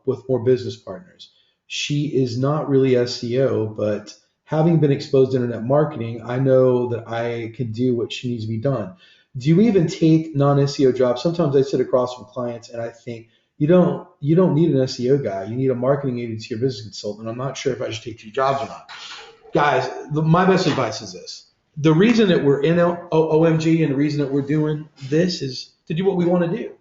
with more business partners. She is not really SEO, but having been exposed to internet marketing, I know that I can do what she needs to be done. Do you even take non-SEO jobs? Sometimes I sit across from clients and I think, you don't need an SEO guy. You need a marketing agency or business consultant. I'm not sure if I should take 2 jobs or not. Guys, my best advice is this. The reason that we're in OMG and the reason that we're doing this is to do what we want to do.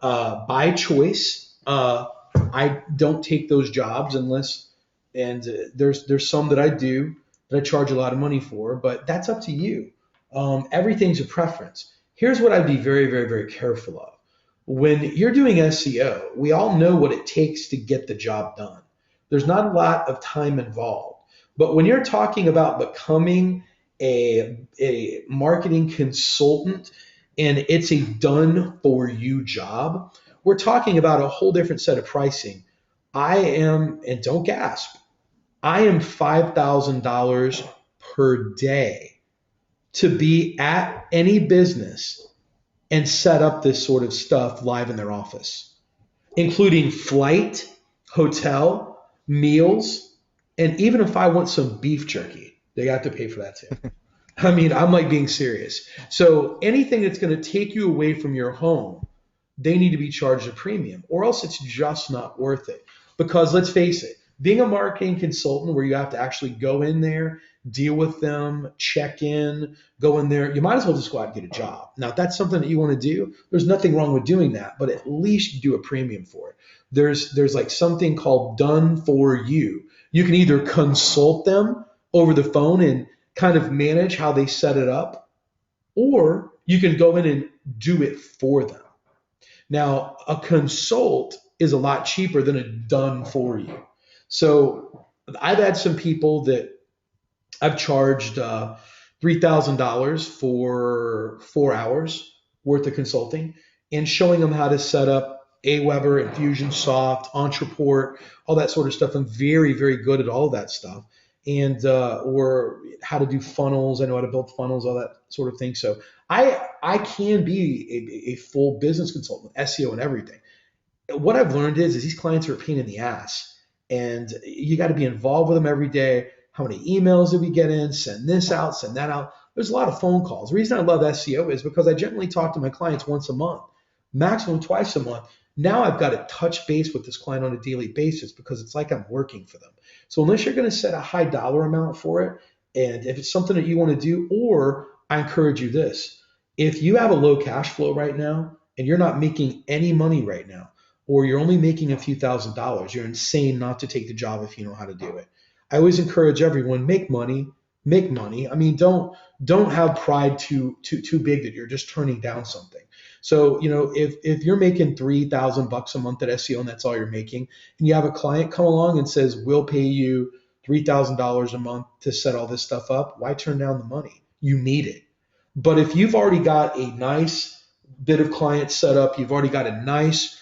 By choice, I don't take those jobs unless, and there's some that I do that I charge a lot of money for, but that's up to you. Everything's a preference. Here's what I'd be very, very, very careful of. When you're doing SEO, we all know what it takes to get the job done. There's not a lot of time involved. But when you're talking about becoming a marketing consultant and it's a done for you job, we're talking about a whole different set of pricing. I am, and don't gasp, I am $5,000 per day to be at any business and set up this sort of stuff live in their office, including flight, hotel, meals, and even if I want some beef jerky, they have to pay for that too. I mean, I'm like being serious. So anything that's going to take you away from your home, they need to be charged a premium, or else it's just not worth it. Because let's face it, being a marketing consultant where you have to actually go in there, deal with them, check in, go in there, you might as well just go out and get a job. Now, if that's something that you want to do, there's nothing wrong with doing that, but at least you do a premium for it. There's like something called done for you. You can either consult them over the phone and kind of manage how they set it up, or you can go in and do it for them. Now, a consult is a lot cheaper than a done for you. So I've had some people that I've charged $3,000 for 4 hours worth of consulting and showing them how to set up Aweber, Infusionsoft, Entreport, all that sort of stuff. I'm very, very good at all of that stuff. And or how to do funnels. I know how to build funnels, all that sort of thing. So I can be a full business consultant, SEO and everything. What I've learned is these clients are a pain in the ass, and you got to be involved with them every day. How many emails did we get in? Send this out, send that out. There's a lot of phone calls. The reason I love SEO is because I generally talk to my clients once a month, maximum twice a month. Now I've got to touch base with this client on a daily basis because it's like I'm working for them. So unless you're going to set a high dollar amount for it, and if it's something that you want to do, or I encourage you this, if you have a low cash flow right now and you're not making any money right now, or you're only making a few $1,000s, you're insane not to take the job if you know how to do it. I always encourage everyone, make money, make money. I mean, don't have pride too big that you're just turning down something. So, if you're making $3,000 a month at SEO and that's all you're making, and you have a client come along and says, we'll pay you $3,000 a month to set all this stuff up, why turn down the money? You need it. But if you've already got a nice bit of clients set up, you've already got a nice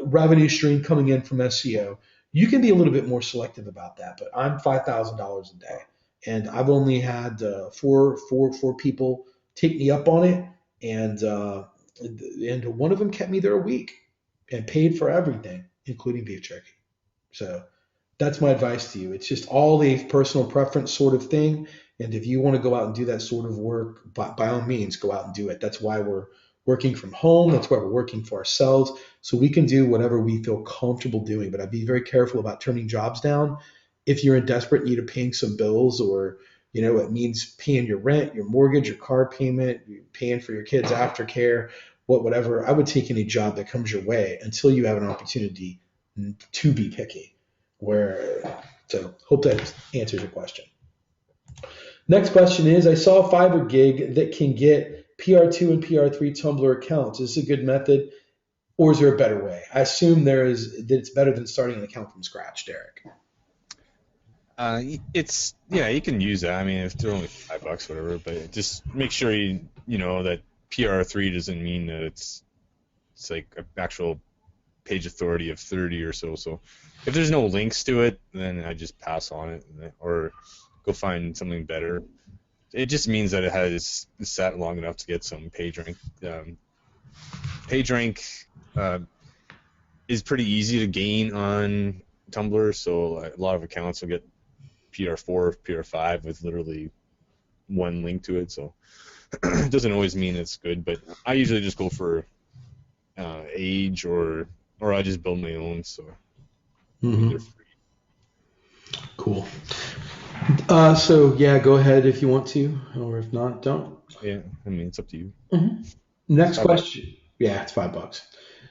revenue stream coming in from SEO, you can be a little bit more selective about that. But I'm $5,000 a day, and I've only had four people take me up on it, and and one of them kept me there a week and paid for everything, including beef jerky. So that's my advice to you. It's just all a personal preference sort of thing. And if you want to go out and do that sort of work, by all means, go out and do it. That's why we're working from home. That's why we're working for ourselves. So we can do whatever we feel comfortable doing. But I'd be very careful about turning jobs down if you're in desperate need of paying some bills, or it means paying your rent, your mortgage, your car payment, paying for your kids' aftercare, whatever. I would take any job that comes your way until you have an opportunity to be picky. So hope that answers your question. Next question is, I saw a Fiverr gig that can get PR2 and PR3 Tumblr accounts. Is this a good method, or is there a better way? I assume that it's better than starting an account from scratch, Derek. You can use that. I mean, if they're only $5, whatever, but just make sure you know that PR3 doesn't mean that it's like an actual page authority of 30 or so. So if there's no links to it, then I just pass on it, or go find something better. It just means that it has sat long enough to get some page rank. Page rank is pretty easy to gain on Tumblr, so a lot of accounts will get PR4, PR5 with literally one link to it. So it doesn't always mean it's good, but I usually just go for age, or I just build my own. So they're free. Cool. So yeah, go ahead if you want to, or if not, don't. Yeah, I mean, it's up to you. Mm-hmm. Next question. Yeah, it's $5.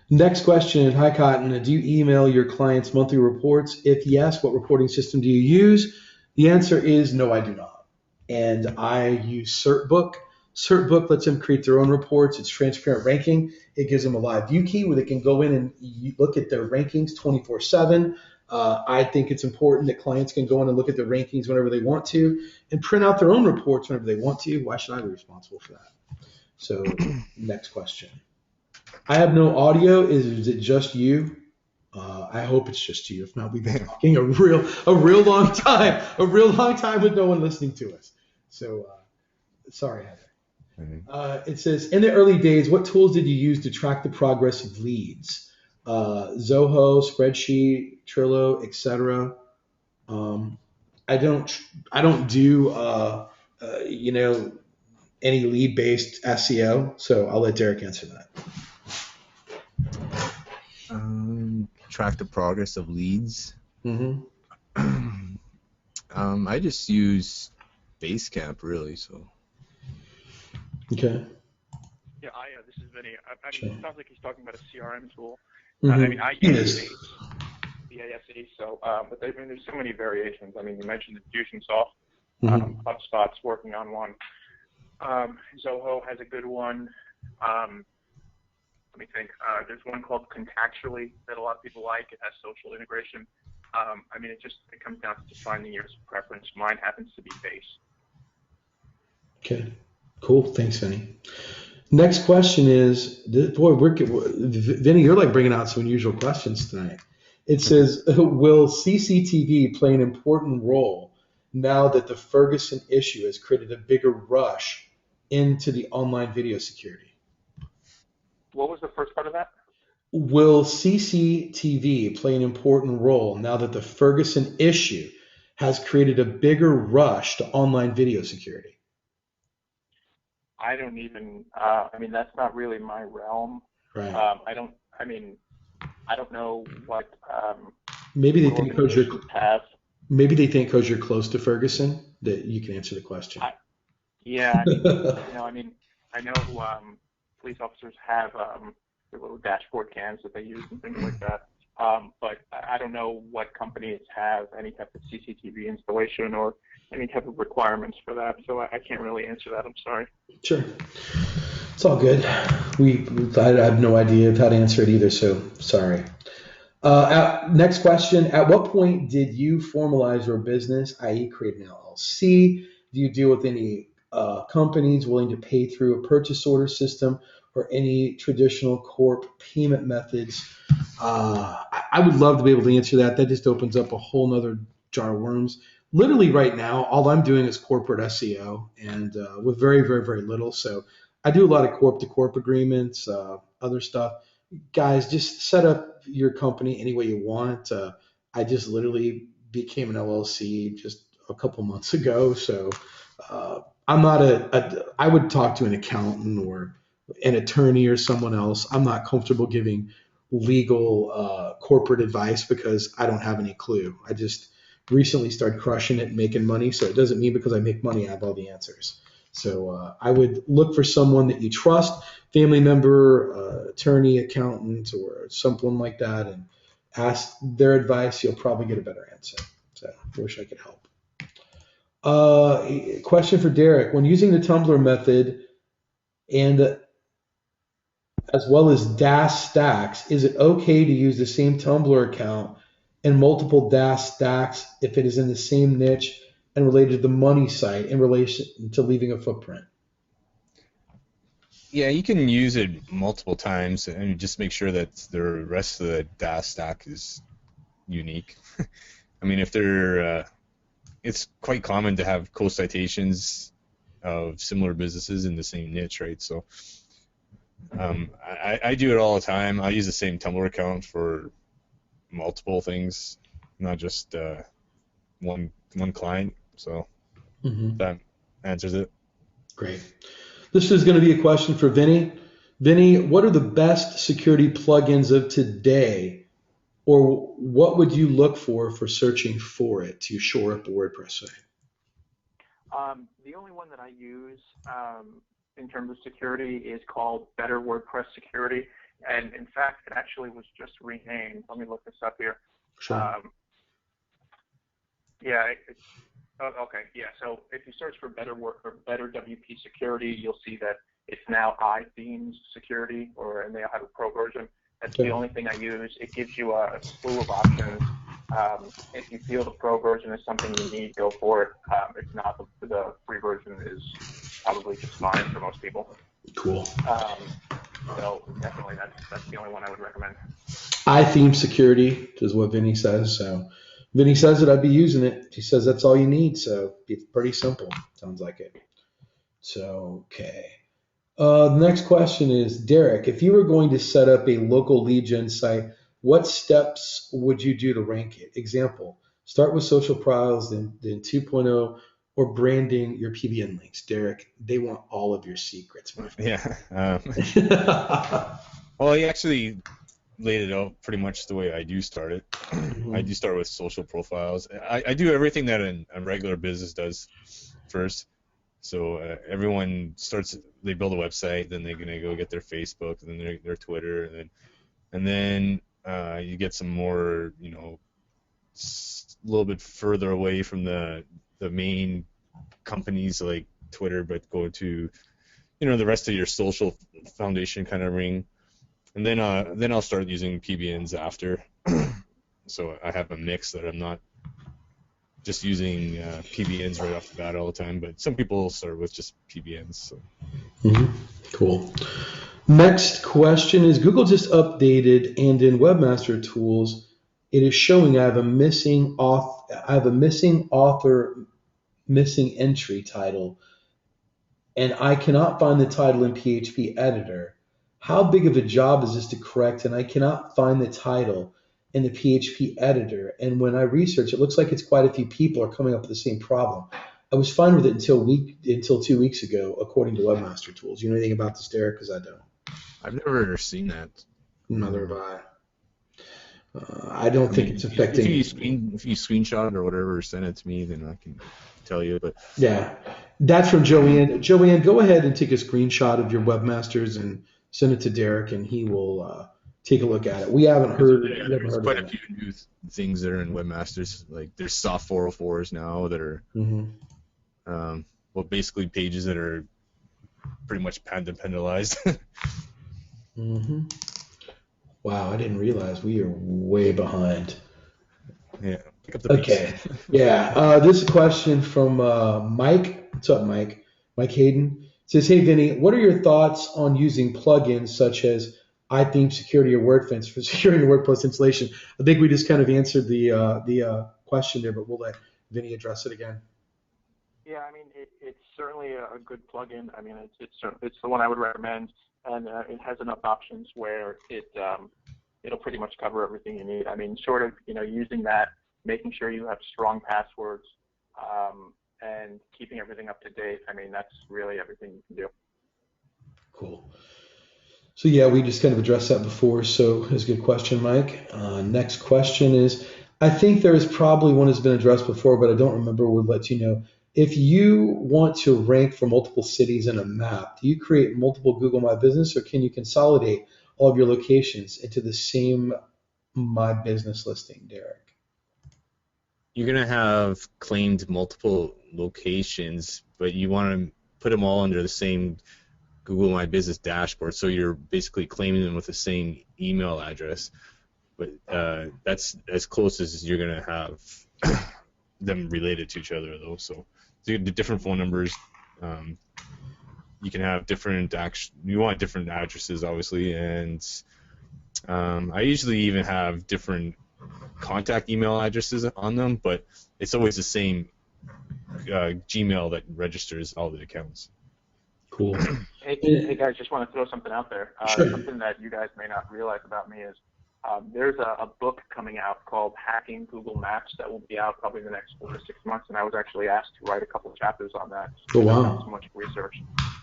Next question. Hi, Cotton. Do you email your clients monthly reports? If yes, what reporting system do you use? The answer is no, I do not. And I use CertBook. CertBook lets them create their own reports. It's transparent ranking. It gives them a live view key where they can go in and look at their rankings 24/7. I think it's important that clients can go in and look at their rankings whenever they want to and print out their own reports whenever they want to. Why should I be responsible for that? So next question. I have no audio. Is it just you? I hope it's just you. If not, we've been talking a real long time with no one listening to us. So sorry, Heather. It says, in the early days, what tools did you use to track the progress of leads? Zoho, spreadsheet, Trello, etc. I don't do any lead-based SEO, so I'll let Derek answer that. Track the progress of leads. Mm-hmm. I just use Basecamp, really. So. Okay. Yeah, this is Vinny. Sure. It sounds like he's talking about a CRM tool. Mm-hmm. I use BASE, so, but there's so many variations. I mean, you mentioned Infusionsoft. HubSpot's working on one. Zoho has a good one. Let me think. There's one called Contactually that a lot of people like. It has social integration. It comes down to just finding your preference. Mine happens to be Base. Okay. Cool. Thanks, Vinny. Next question is, Vinny, you're like bringing out some unusual questions tonight. It says, will CCTV play an important role now that the Ferguson issue has created a bigger rush into the online video security? What was the first part of that? Will CCTV play an important role now that the Ferguson issue has created a bigger rush to online video security? I don't even, that's not really my realm. Right. I don't know what maybe they think because have. Maybe they think because you're close to Ferguson that you can answer the question. I know police officers have their little dashboard cams that they use and things like that. But I don't know what companies have any type of CCTV installation or any type of requirements for that. So I can't really answer that. I'm sorry. Sure. It's all good. I have no idea how to answer it either, so sorry. Next question. At what point did you formalize your business, i.e. create an LLC? Do you deal with any companies willing to pay through a purchase order system or any traditional corp payment methods? I would love to be able to answer that. That just opens up a whole nother jar of worms. Literally right now, all I'm doing is corporate SEO and with very, very, very little. So I do a lot of corp to corp agreements, other stuff. Guys, just set up your company any way you want. I just literally became an LLC just a couple months ago, so I'm not I would talk to an accountant or an attorney or someone else. I'm not comfortable giving legal corporate advice because I don't have any clue. I just recently started crushing it and making money, so it doesn't mean because I make money I have all the answers. So I would look for someone that you trust, family member, attorney, accountant, or someone like that, and ask their advice. You'll probably get a better answer. So I wish I could help. Question for Derek. When using the Tumblr method and as well as DAS stacks, is it okay to use the same Tumblr account and multiple DAS stacks if it is in the same niche and related to the money site in relation to leaving a footprint? Yeah, you can use it multiple times and just make sure that the rest of the DAS stack is unique. I mean, if they're, it's quite common to have co-citations of similar businesses in the same niche, right? So I do it all the time. I use the same Tumblr account for multiple things, not just one client. So that answers it. Great. This is going to be a question for Vinny. Vinny, what are the best security plugins of today, or what would you look for searching for it to shore up a WordPress site? The only one that I use in terms of security is called Better WordPress Security, and in fact, it actually was just renamed. Let me look this up here. Sure. Okay. Yeah. So if you search for Better WP Security, you'll see that it's now iThemes Security, and they have a pro version. That's the only thing I use. It gives you a slew of options. If you feel the pro version is something you need, go for it. If not, the free version is probably just fine for most people. Cool. So definitely, that's the only one I would recommend. iTheme Security is what Vinny says. So Vinny says that I'd be using it. He says that's all you need. So it's pretty simple. Sounds like it. So, okay. The next question is, Derek, if you were going to set up a local lead gen site, what steps would you do to rank it? Example, start with social profiles, then 2.0, or branding your PBN links. Derek, they want all of your secrets, my friend. Yeah. Well, he actually laid it out pretty much the way I do start it. I do start with social profiles. I do everything that a regular business does first. So everyone starts, they build a website, then they're gonna go get their Facebook, and then their Twitter, and then you get some more, a little bit further away from the main companies like Twitter, but go to, the rest of your social foundation kind of ring, and then I'll start using PBNs after. So I have a mix that I'm not just using PBNs right off the bat all the time, but some people start with just PBNs. So. Cool. Next question is, Google just updated, and in Webmaster Tools, it is showing I have a missing author, missing entry title, and I cannot find the title in PHP Editor. How big of a job is this to correct? And I cannot find the title in the PHP Editor. And when I research, it looks like it's quite a few people are coming up with the same problem. I was fine with it until 2 weeks ago, according to Webmaster Tools. You know anything about this, Derek? Because I don't. I've never seen that. Neither have I. I don't think it's affecting. If you screenshot it or whatever, or send it to me, then I can tell you. But yeah, that's from Joanne. Joanne, go ahead and take a screenshot of your webmasters and send it to Derek, and he will take a look at it. We haven't heard. There's quite a few new things that are in webmasters. Like there's soft 404s now that are, basically pages that are pretty much penalized. Wow, I didn't realize we are way behind. Yeah. Pick up the Okay. Yeah. This is a question from Mike. What's up, Mike? Mike Hayden. It says, hey, Vinny, what are your thoughts on using plugins such as iTheme Security or WordFence for securing your WordPress installation? I think we just kind of answered the question there, but we'll let Vinny address it again. Yeah, I mean, it's certainly a good plugin. I mean, it's the one I would recommend, and it has enough options where it'll pretty much cover everything you need. I mean, short of using that, making sure you have strong passwords, and keeping everything up to date. I mean, that's really everything you can do. Cool. So yeah, we just kind of addressed that before. So it's a good question, Mike. Next question is, I think there is probably one that's been addressed before, but I don't remember. We'll let you know. If you want to rank for multiple cities in a map, do you create multiple Google My Business, or can you consolidate all of your locations into the same My Business listing, Derek? You're gonna have claimed multiple locations, but you want to put them all under the same Google My Business dashboard, so you're basically claiming them with the same email address. But that's as close as you're gonna have them related to each other, though. So the different phone numbers, you can have different you want different addresses, obviously, and I usually even have different contact email addresses on them, but it's always the same Gmail that registers all the accounts. Cool. Hey guys, just want to throw something out there. Sure. Something that you guys may not realize about me is there's a book coming out called Hacking Google Maps that will be out probably in the next 4 to 6 months, and I was actually asked to write a couple of chapters on that. Oh, wow. I've done so much research.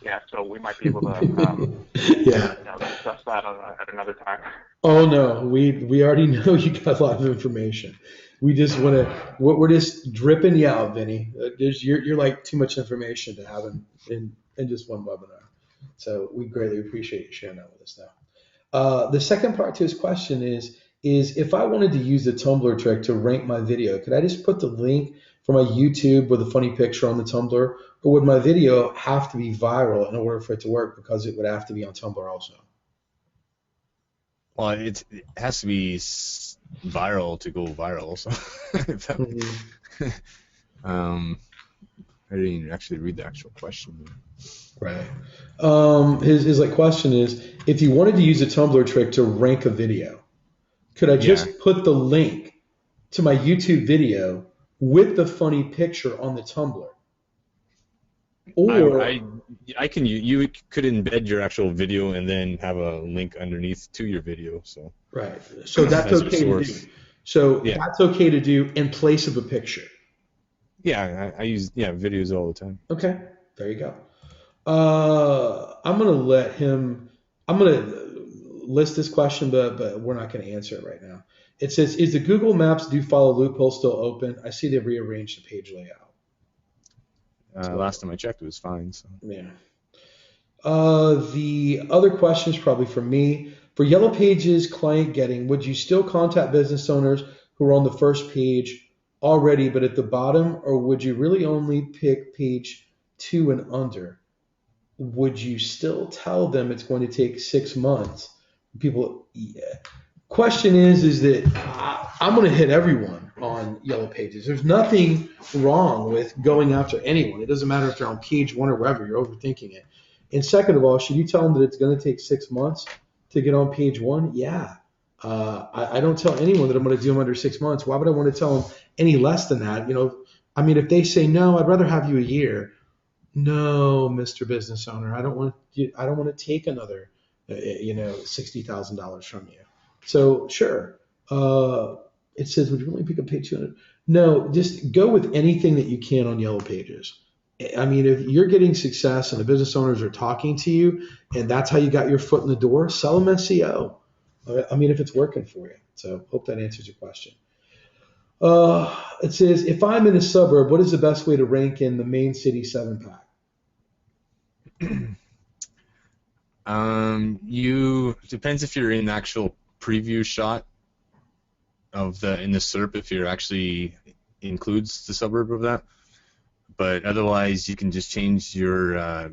Yeah, so we might be able to Yeah. discuss that at another time. Oh no, we already know you got a lot of information. We just want to. We're just dripping you out, Vinny. You're like too much information to have in just one webinar. So we greatly appreciate you sharing that with us now. The second part to his question is if I wanted to use the Tumblr trick to rank my video, could I just put the link for my YouTube with a funny picture on the Tumblr, or would my video have to be viral in order for it to work, because it would have to be on Tumblr also? Well, it has to be viral to go viral. So I didn't even actually read the actual question. Right. His like question is, if you wanted to use a Tumblr trick to rank a video, could I just put the link to my YouTube video with the funny picture on the Tumblr? Or I can you could embed your actual video and then have a link underneath to your video. So right. So that's okay to do. So that's okay to do in place of a picture. Yeah, I use videos all the time. Okay. There you go. I'm gonna list this question, but we're not going to answer it right now. It says, is the Google Maps do follow loophole still open? I see they've rearranged the page layout. Last time I checked, it was fine. So. Yeah. The other question is probably for me. For Yellow Pages client getting, would you still contact business owners who are on the first page already, but at the bottom, or would you really only pick page 2 and under? Would you still tell them it's going to take 6 months? People, question is that I'm going to hit everyone on Yellow Pages. There's nothing wrong with going after anyone. It doesn't matter if they're on page 1 or wherever. You're overthinking it. And second of all, should you tell them that it's going to take 6 months to get on page 1? Yeah. I don't tell anyone that I'm going to do them under 6 months. Why would I want to tell them any less than that? If they say no, I'd rather have you a year. No, Mr. Business Owner, I don't want to take another, $60,000 from you. So sure. It says, would you really pick up page 200? No, just go with anything that you can on Yellow Pages. I mean, if you're getting success and the business owners are talking to you and that's how you got your foot in the door, sell them SEO. I mean, if it's working for you. So hope that answers your question. It says, if I'm in a suburb, what is the best way to rank in the main city 7-pack? Depends if you're in the actual preview shot in the SERP, if you're actually includes the suburb of that. But otherwise, you can just change your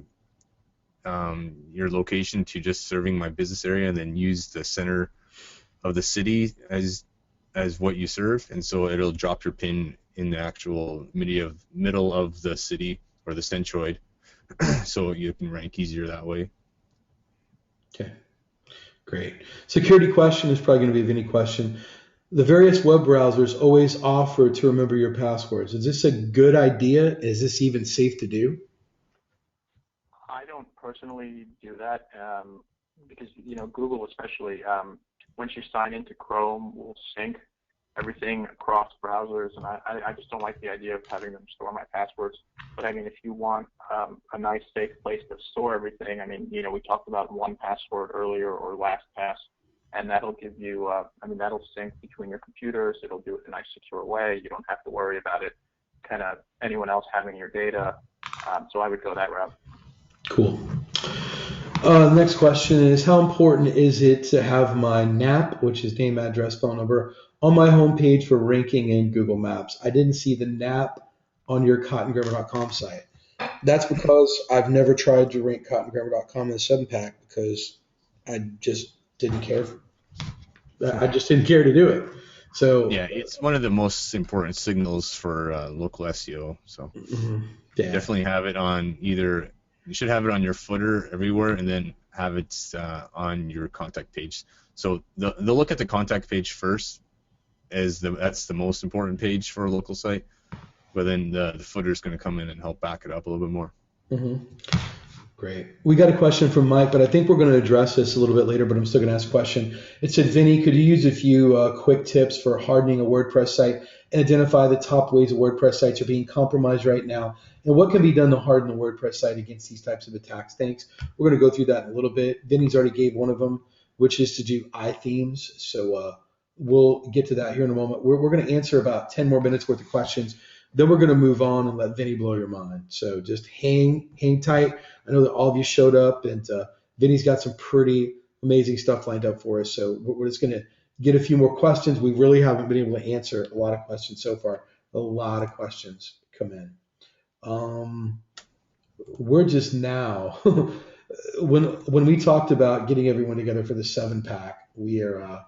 location to just serving my business area, and then use the center of the city as what you serve, and so it'll drop your pin in the actual middle of the city or the centroid, so you can rank easier that way. Okay, great. Security question is probably going to be a Vinny question. The various web browsers always offer to remember your passwords. Is this a good idea? Is this even safe to do? I don't personally do that because Google especially once you sign into Chrome will sync everything across browsers, and I just don't like the idea of having them store my passwords. But I mean, if you want a nice safe place to store everything, I mean, we talked about 1Password earlier or LastPass, and that'll give you, that'll sync between your computers. It'll do it in a nice, secure way. You don't have to worry about it, kind of anyone else having your data. So I would go that route. Cool. Next question is, how important is it to have my NAP, which is name, address, phone number, on my homepage for ranking in Google Maps? I didn't see the NAP on your cottongrammar.com site. That's because I've never tried to rank cottongrammar.com in the 7-pack because I just didn't care. I just didn't care to do it. So yeah, it's one of the most important signals for local SEO. So definitely have it on either. You should have it on your footer everywhere, and then have it on your contact page. So the look at the contact page first, that's the most important page for a local site. But then the footer is going to come in and help back it up a little bit more. Great. We got a question from Mike, but I think we're going to address this a little bit later, but I'm still going to ask a question. It said, Vinny, could you use a few quick tips for hardening a WordPress site and identify the top ways WordPress sites are being compromised right now, and what can be done to harden a WordPress site against these types of attacks? Thanks. We're going to go through that in a little bit. Vinny's already gave one of them, which is to do iThemes. So we'll get to that here in a moment. We're going to answer about 10 more minutes worth of questions. Then we're going to move on and let Vinny blow your mind. So just hang tight. I know that all of you showed up, and Vinny's got some pretty amazing stuff lined up for us. So we're just going to get a few more questions. We really haven't been able to answer a lot of questions so far. A lot of questions come in. We're just now, when we talked about getting everyone together for the 7-pack, we are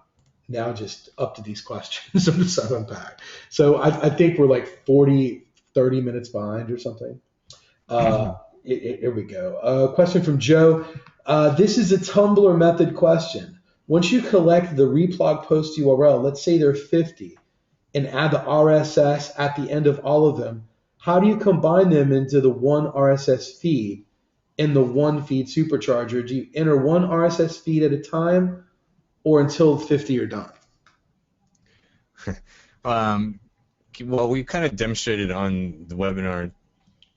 now just up to these questions of the 7-pack. So I think we're like 30 minutes behind or something. Here we go. Question from Joe. This is a Tumblr method question. Once you collect the reblog post URL, let's say there are 50, and add the RSS at the end of all of them, how do you combine them into the one RSS feed in the one feed supercharger? Do you enter one RSS feed at a time, or until 50 are done? Well, we kind of demonstrated on the webinar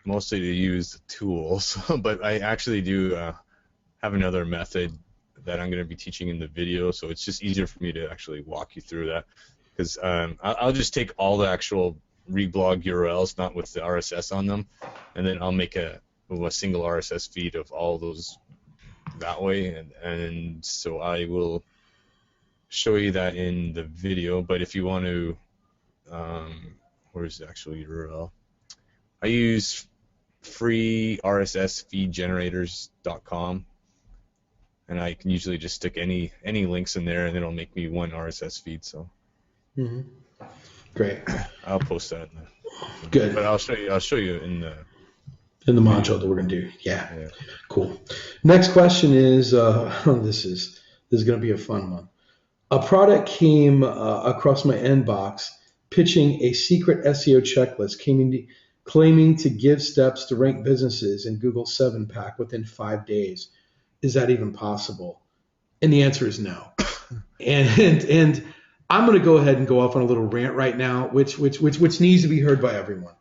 mostly to use tools, but I actually do have another method that I'm going to be teaching in the video, so it's just easier for me to actually walk you through that, because I'll just take all the actual reblog URLs, not with the RSS on them, and then I'll make a single RSS feed of all those that way, and so I will show you that in the video. But if you want to, where's the actual URL? I use free RSSFeedgenerators.com, and I can usually just stick any links in there, and it'll make me one RSS feed. So great. I'll post that. Good. But I'll show you in the module that we're gonna do. Yeah. Cool. Next question is this is gonna be a fun one. A product came across my inbox pitching a secret SEO checklist, claiming to give steps to rank businesses in Google 7-pack within 5 days. Is that even possible? And the answer is no. And I'm going to go ahead and go off on a little rant right now, which needs to be heard by everyone.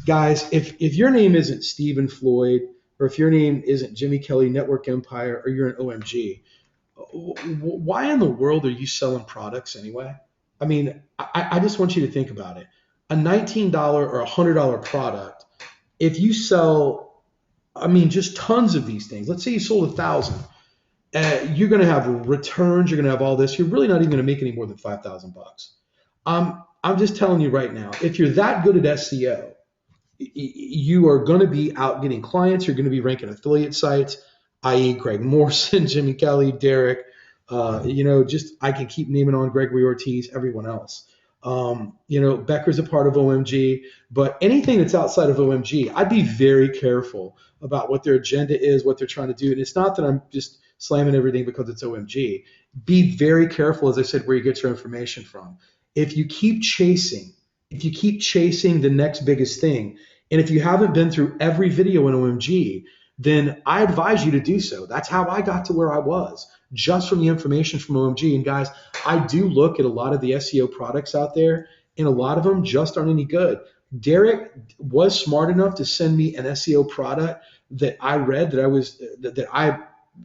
Guys, if your name isn't Stephen Floyd, or if your name isn't Jimmy Kelly, Network Empire, or you're an OMG, why in the world are you selling products anyway? I mean, I just want you to think about it. A $19 or $100 product, if you sell, just tons of these things. Let's say you sold 1,000. You're going to have returns. You're going to have all this. You're really not even going to make any more than $5,000. I'm just telling you right now, if you're that good at SEO, you are going to be out getting clients. You're going to be ranking affiliate sites, i.e. Greg Morrison, Jimmy Kelly, Derek, I can keep naming on Gregory Ortiz, everyone else. Becker's a part of OMG, but anything that's outside of OMG, I'd be very careful about what their agenda is, what they're trying to do. And it's not that I'm just slamming everything because it's OMG. Be very careful, as I said, where you get your information from. if you keep chasing the next biggest thing, and if you haven't been through every video in OMG, then I advise you to do so. That's how I got to where I was, just from the information from OMG. And guys, I do look at a lot of the SEO products out there, and a lot of them just aren't any good. Derek was smart enough to send me an SEO product that I read, that I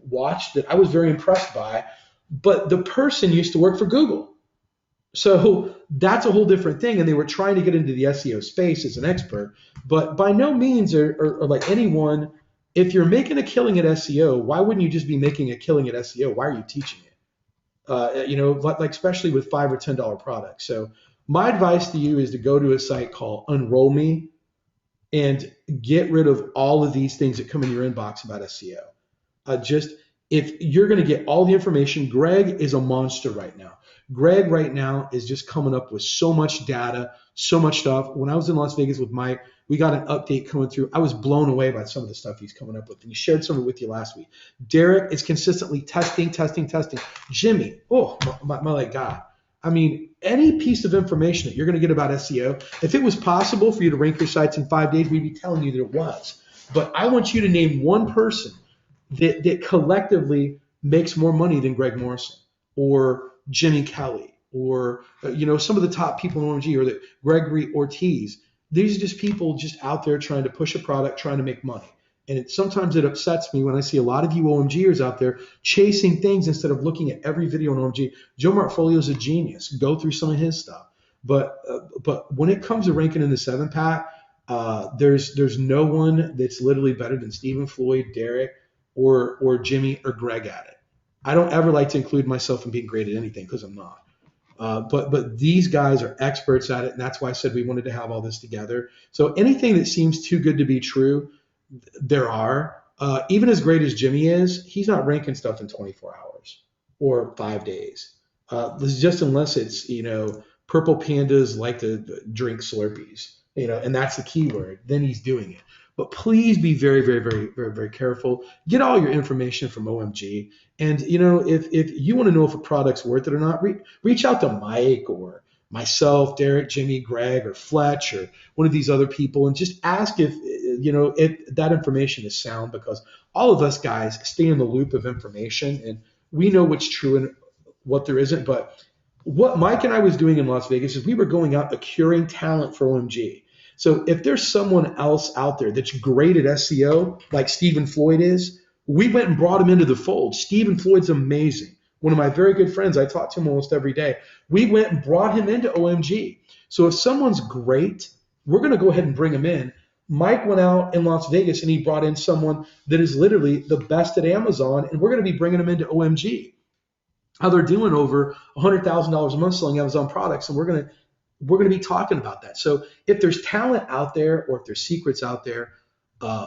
watched, that I was very impressed by, but the person used to work for Google. So that's a whole different thing. And they were trying to get into the SEO space as an expert, but by no means are like anyone. If you're making a killing at SEO, why wouldn't you just be making a killing at SEO? Why are you teaching it? Like especially with $5 or $10 products. So my advice to you is to go to a site called Unroll Me and get rid of all of these things that come in your inbox about SEO. If you're going to get all the information, Greg is a monster right now. Greg right now is just coming up with so much data, so much stuff. When I was in Las Vegas with Mike, we got an update coming through. I was blown away by some of the stuff he's coming up with, and he shared some of it with you last week. Derek is consistently testing. Jimmy, my like God. I mean, any piece of information that you're going to get about SEO, if it was possible for you to rank your sites in 5 days, we'd be telling you that it was. But I want you to name one person that collectively makes more money than Greg Morrison or Jimmy Kelly or some of the top people in OMG, or that Gregory Ortiz. These are just people just out there trying to push a product, trying to make money. And sometimes it upsets me when I see a lot of you OMGers out there chasing things instead of looking at every video on OMG. Joe Martfolio is a genius. Go through some of his stuff. But when it comes to ranking in the 7-pack, there's no one that's literally better than Stephen Floyd, Derek, or Jimmy or Greg at it. I don't ever like to include myself in being great at anything because I'm not. But these guys are experts at it, and that's why I said we wanted to have all this together. So anything that seems too good to be true, there are. Even as great as Jimmy is, he's not ranking stuff in 24 hours or 5 days. Just unless it's, purple pandas like to drink Slurpees, and that's the key word, then he's doing it. But please be very, very, very, very, very careful. Get all your information from OMG. And, if you want to know if a product's worth it or not, reach out to Mike or myself, Derek, Jimmy, Greg, or Fletch, or one of these other people, and just ask if that information is sound, because all of us guys stay in the loop of information, and we know what's true and what there isn't. But what Mike and I was doing in Las Vegas is we were going out acquiring talent for OMG. So if there's someone else out there that's great at SEO, like Stephen Floyd is, we went and brought him into the fold. Stephen Floyd's amazing. One of my very good friends. I talk to him almost every day. We went and brought him into OMG. So if someone's great, we're going to go ahead and bring him in. Mike went out in Las Vegas and he brought in someone that is literally the best at Amazon, and we're going to be bringing him into OMG. How they're doing over $100,000 a month selling Amazon products, and we're going to be talking about that. So if there's talent out there, or if there's secrets out there,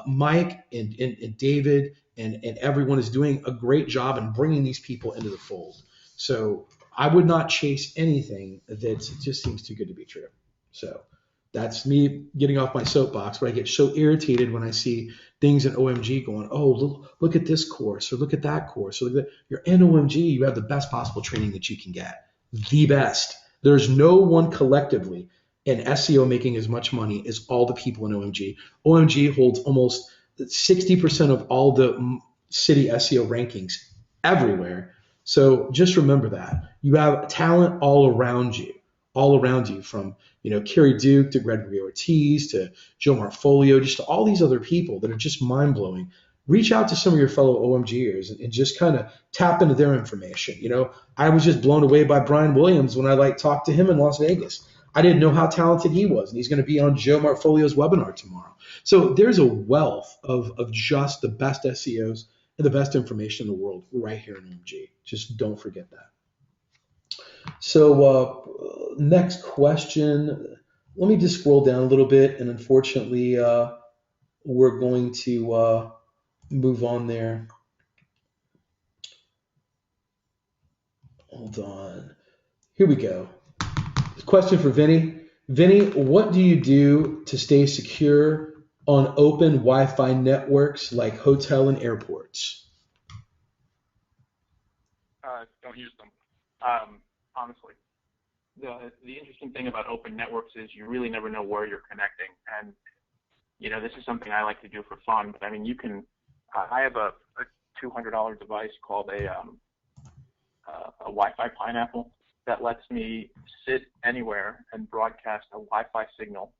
Mike and David and everyone is doing a great job in bringing these people into the fold. So I would not chase anything that just seems too good to be true. So that's me getting off my soapbox, but I get so irritated when I see things in OMG going, oh, look at this course, or look at that course. Or look at that. You're in OMG, you have the best possible training that you can get. The best. There's no one collectively in SEO making as much money as all the people in OMG. OMG holds almost 60% of all the city SEO rankings everywhere. So just remember that. You have talent all around you from, Kerry Duke to Gregory Ortiz to Joe Martfolio, just to all these other people that are just mind-blowing. Reach out to some of your fellow OMGers and just kind of tap into their information. I was just blown away by Brian Williams when I talked to him in Las Vegas. I didn't know how talented he was, and he's going to be on Joe Martfolio's webinar tomorrow. So there's a wealth of just the best SEOs and the best information in the world right here in OMG. Just don't forget that. So next question. Let me just scroll down a little bit, and unfortunately, we're going to move on there. Hold on. Here we go. Question for Vinny. Vinny, what do you do to stay secure on open Wi-Fi networks like hotel and airports? Don't use them, honestly. the interesting thing about open networks is you really never know where you're connecting. And, this is something I like to do for fun, but I mean, you can, I have a $200 device called a Wi-Fi Pineapple that lets me sit anywhere and broadcast a Wi-Fi signal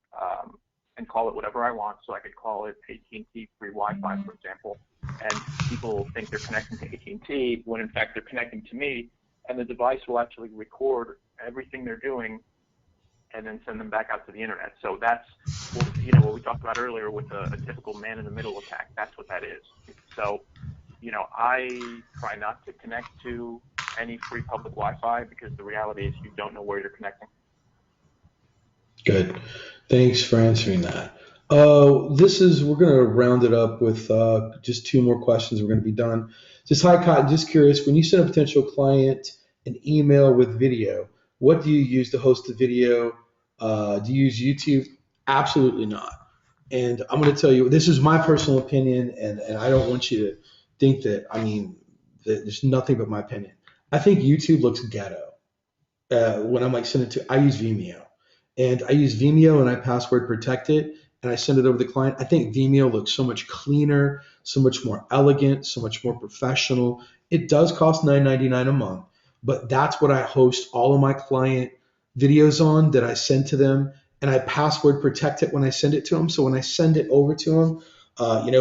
and call it whatever I want. So I could call it AT&T free Wi-Fi, for example, and people think they're connecting to AT&T when in fact they're connecting to me, and the device will actually record everything they're doing and then send them back out to the internet. So that's what we talked about earlier with a typical man-in-the-middle attack. That's what that is. So, I try not to connect to any free public Wi-Fi because the reality is you don't know where you're connecting. Good. Thanks for answering that. We're going to round it up with just two more questions. We're going to be done. Just hi, Cotton. Just curious, when you send a potential client an email with video, what do you use to host the video? Do you use YouTube? Absolutely not. And I'm going to tell you, this is my personal opinion, and I don't want you to think that, that there's nothing but my opinion. I think YouTube looks ghetto. When I'm I use Vimeo. And I use Vimeo and I password protect it and I send it over to the client. I think Vimeo looks so much cleaner, so much more elegant, so much more professional. It does cost $9.99 a month, but that's what I host all of my client videos on that I send to them, and I password protect it when I send it to them. So when I send it over to them,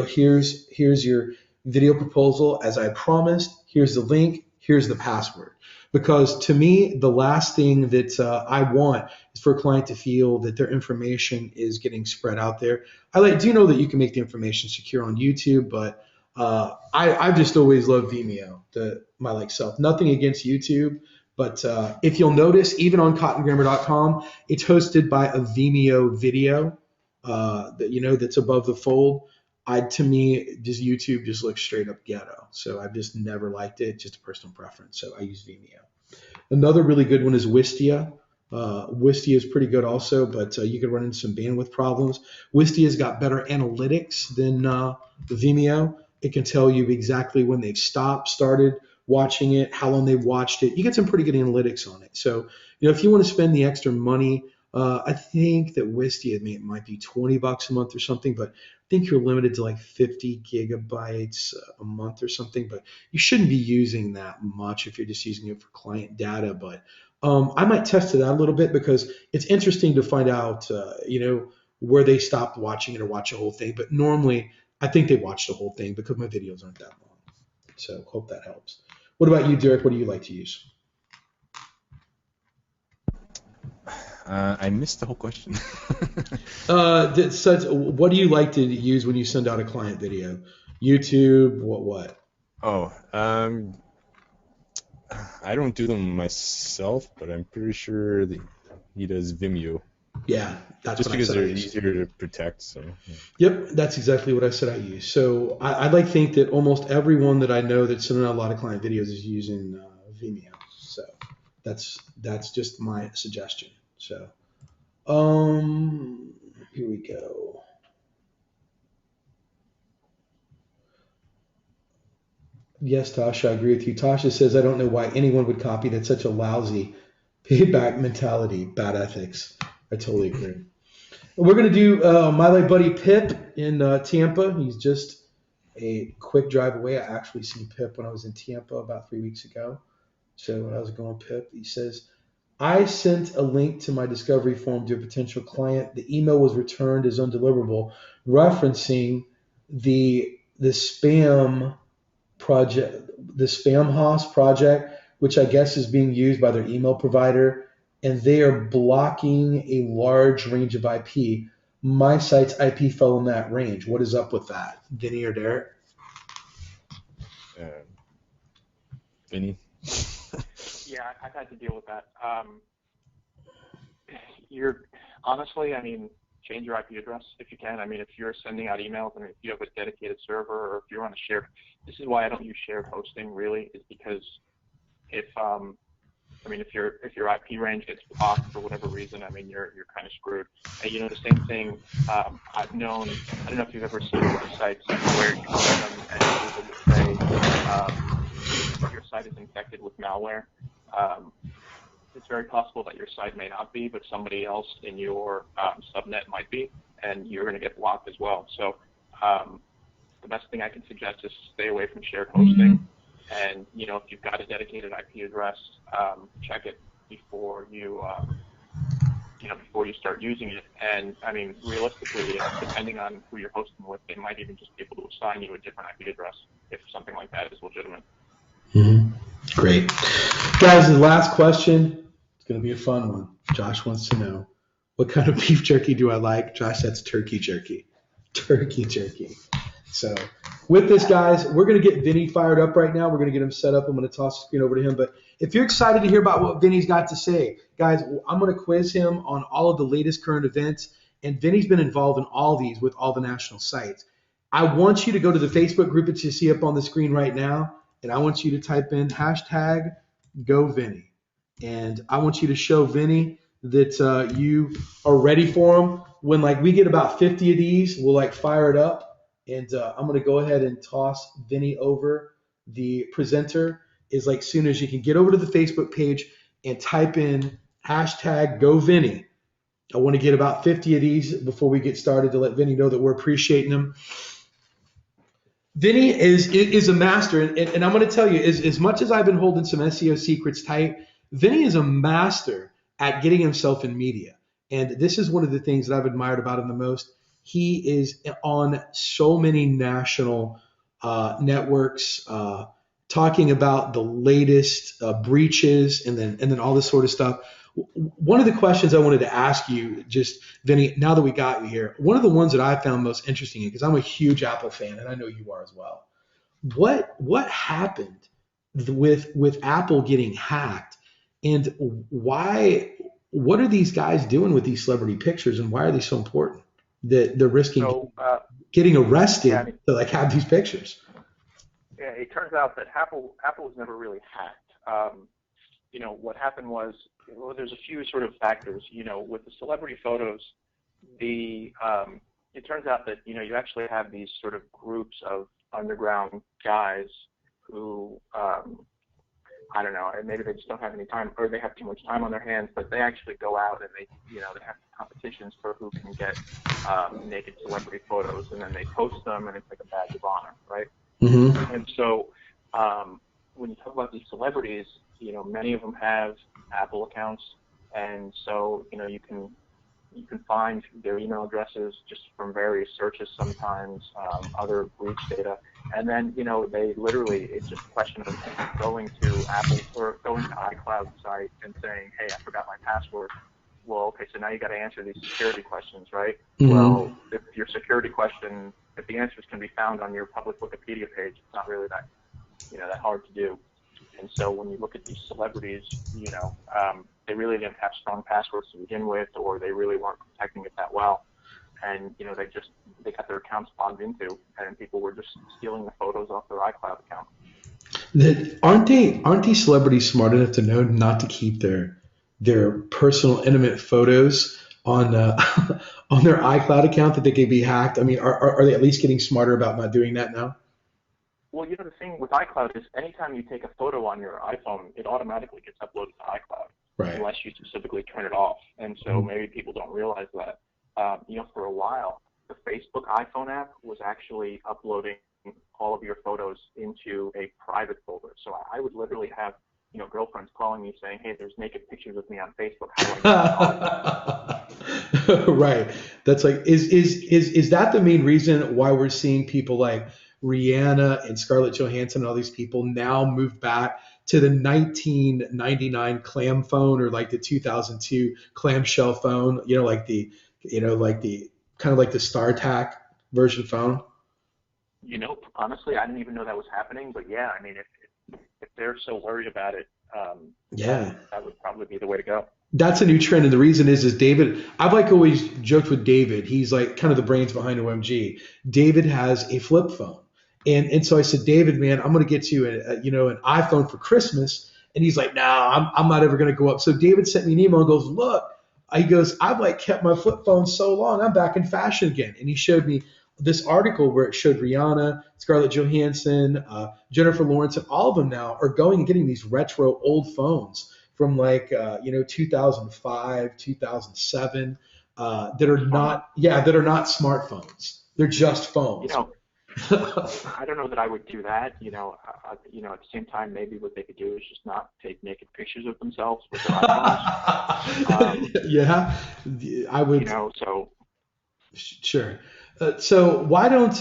here's your video proposal as I promised. Here's the link. Here's the password. Because to me, the last thing that I want is for a client to feel that their information is getting spread out there. I do know that you can make the information secure on YouTube, but I've just always loved Vimeo, my self. Nothing against YouTube, but if you'll notice, even on cottongrammar.com, it's hosted by a Vimeo video that's above the fold. To me, just YouTube just looks straight up ghetto. So I've just never liked it, just a personal preference. So I use Vimeo. Another really good one is Wistia. Wistia is pretty good also, but you could run into some bandwidth problems. Wistia's got better analytics than Vimeo. It can tell you exactly when they've started watching it, how long they've watched it. You get some pretty good analytics on it. So, if you want to spend the extra money, I think that Wistia might be $20 a month or something, but I think you're limited to 50 gigabytes a month or something, but you shouldn't be using that much if you're just using it for client data. But I might test it out a little bit because it's interesting to find out, where they stopped watching it or watch the whole thing. But normally, I think they watch the whole thing because my videos aren't that long. So hope that helps. What about you, Derek? What do you like to use? I missed the whole question. What do you like to use when you send out a client video? YouTube, what? Oh, I don't do them myself, but I'm pretty sure that he does Vimeo. Yeah, that's just what because I said they're easier to protect. So. Yeah. Yep, that's exactly what I said I use. So I'd like to think that almost everyone that I know that's sending out a lot of client videos is using Vimeo. So that's just my suggestion. So here we go. Yes, Tasha, I agree with you. Tasha says, I don't know why anyone would copy that's such a lousy payback mentality, bad ethics. I totally agree. We're going to do my life buddy Pip in Tampa. He's just a quick drive away. I actually seen Pip when I was in Tampa about 3 weeks ago. So how's it going, Pip? He says, I sent a link to my discovery form to a potential client. The email was returned as undeliverable, referencing the spam project, the Spamhaus project, which I guess is being used by their email provider, and they are blocking a large range of IP. My site's IP fell in that range. What is up with that, Vinny or Derek? Vinny? Yeah, I've had to deal with that. Honestly, change your IP address if you can. If you're sending out emails and if you have a dedicated server or if you're on a shared, this is why I don't use shared hosting really, is because if your IP range gets blocked for whatever reason, you're kind of screwed. And, the same thing I've known. I don't know if you've ever seen websites where you can them and Google will say your site is infected with malware. it's very possible that your site may not be, but somebody else in your subnet might be, and you're going to get blocked as well. So the best thing I can suggest is stay away from shared hosting. And, you know, if you've got a dedicated IP address, check it before you, before you start using it. And, I mean, realistically, depending on who you're hosting with, they might even just be able to assign you a different IP address if something like that is legitimate. Mm-hmm. Great. Guys, the last question, it's going to be a fun one. Josh wants to know, what kind of beef jerky do I like? Josh, that's turkey jerky. Turkey jerky. So with this, guys, we're going to get Vinny fired up right now. We're going to get him set up. I'm going to toss the screen over to him. But if you're excited to hear about what Vinny's got to say, guys, I'm going to quiz him on all of the latest current events. And Vinny's been involved in all these with all the national sites. I want you to go to the Facebook group that you see up on the screen right now. And I want you to type in hashtag #GoVinny. And I want you to show Vinny that you are ready for him. When we get about 50 of these, we'll fire it up. And I'm going to go ahead and toss Vinny over. The presenter is soon as you can get over to the Facebook page and type in hashtag #GoVinny. I want to get about 50 of these before we get started to let Vinny know that we're appreciating him. Vinny is a master, and I'm going to tell you, as much as I've been holding some SEO secrets tight, Vinny is a master at getting himself in media. And this is one of the things that I've admired about him the most. He is on so many national networks talking about the latest breaches and then all this sort of stuff. One of the questions I wanted to ask you, just Vinny, now that we got you here, one of the ones that I found most interesting, because I'm a huge Apple fan and I know you are as well. What happened with Apple getting hacked, and why? What are these guys doing with these celebrity pictures, and why are they so important that they're risking getting arrested to have these pictures? Yeah, it turns out that Apple was never really hacked. What happened was, there's a few sort of factors. With the celebrity photos, it turns out that you actually have these sort of groups of underground guys who I don't know, maybe they just don't have any time, or they have too much time on their hands, but they actually go out and they have competitions for who can get naked celebrity photos, and then they post them, and it's like a badge of honor, right? Mm-hmm. And so when you talk about these celebrities, many of them have Apple accounts, and so you can find their email addresses just from various searches sometimes, other breach data. And then, they literally, it's just a question of going to Apple or going to iCloud site and saying, hey, I forgot my password. Well, okay, so now you got to answer these security questions, right? Mm-hmm. Well, if your security question, if the answers can be found on your public Wikipedia page, it's not really that, that hard to do. And so when you look at these celebrities, they really didn't have strong passwords to begin with, or they really weren't protecting it that well. And, they got their accounts logged into, and people were just stealing the photos off their iCloud account. Aren't these celebrities smart enough to know not to keep their personal, intimate photos on on their iCloud account, that they could be hacked? I mean, are they at least getting smarter about not doing that now? Well, the thing with iCloud is anytime you take a photo on your iPhone, it automatically gets uploaded to iCloud, right, unless you specifically turn it off. And so maybe people don't realize that. For a while, the Facebook iPhone app was actually uploading all of your photos into a private folder. So I would literally have, girlfriends calling me saying, hey, there's naked pictures of me on Facebook. How do I get Right. That's is that the main reason why we're seeing people like Rihanna and Scarlett Johansson and all these people now move back to the 1999 clam phone, or the 2002 clamshell phone, like the kind of like the StarTAC version phone? Honestly, I didn't even know that was happening, but yeah, I mean, if they're so worried about it, that would probably be the way to go. That's a new trend, and the reason is David. I've always joked with David. He's kind of the brains behind OMG. David has a flip phone, and so I said, David, man, I'm going to get you an iPhone for Christmas, and he's like, no, I'm not ever going to go up. So David sent me an email and goes, look, he goes, I've kept my flip phone so long, I'm back in fashion again, and he showed me this article where it showed Rihanna, Scarlett Johansson, Jennifer Lawrence, and all of them now are going and getting these retro old phones from like 2005, 2007 that are not smartphones. They're just You phones. know, I don't know that I would do that. At the same time, maybe what they could do is just not take naked pictures of themselves with their iPhones. Yeah, I would. So Sure. So why don't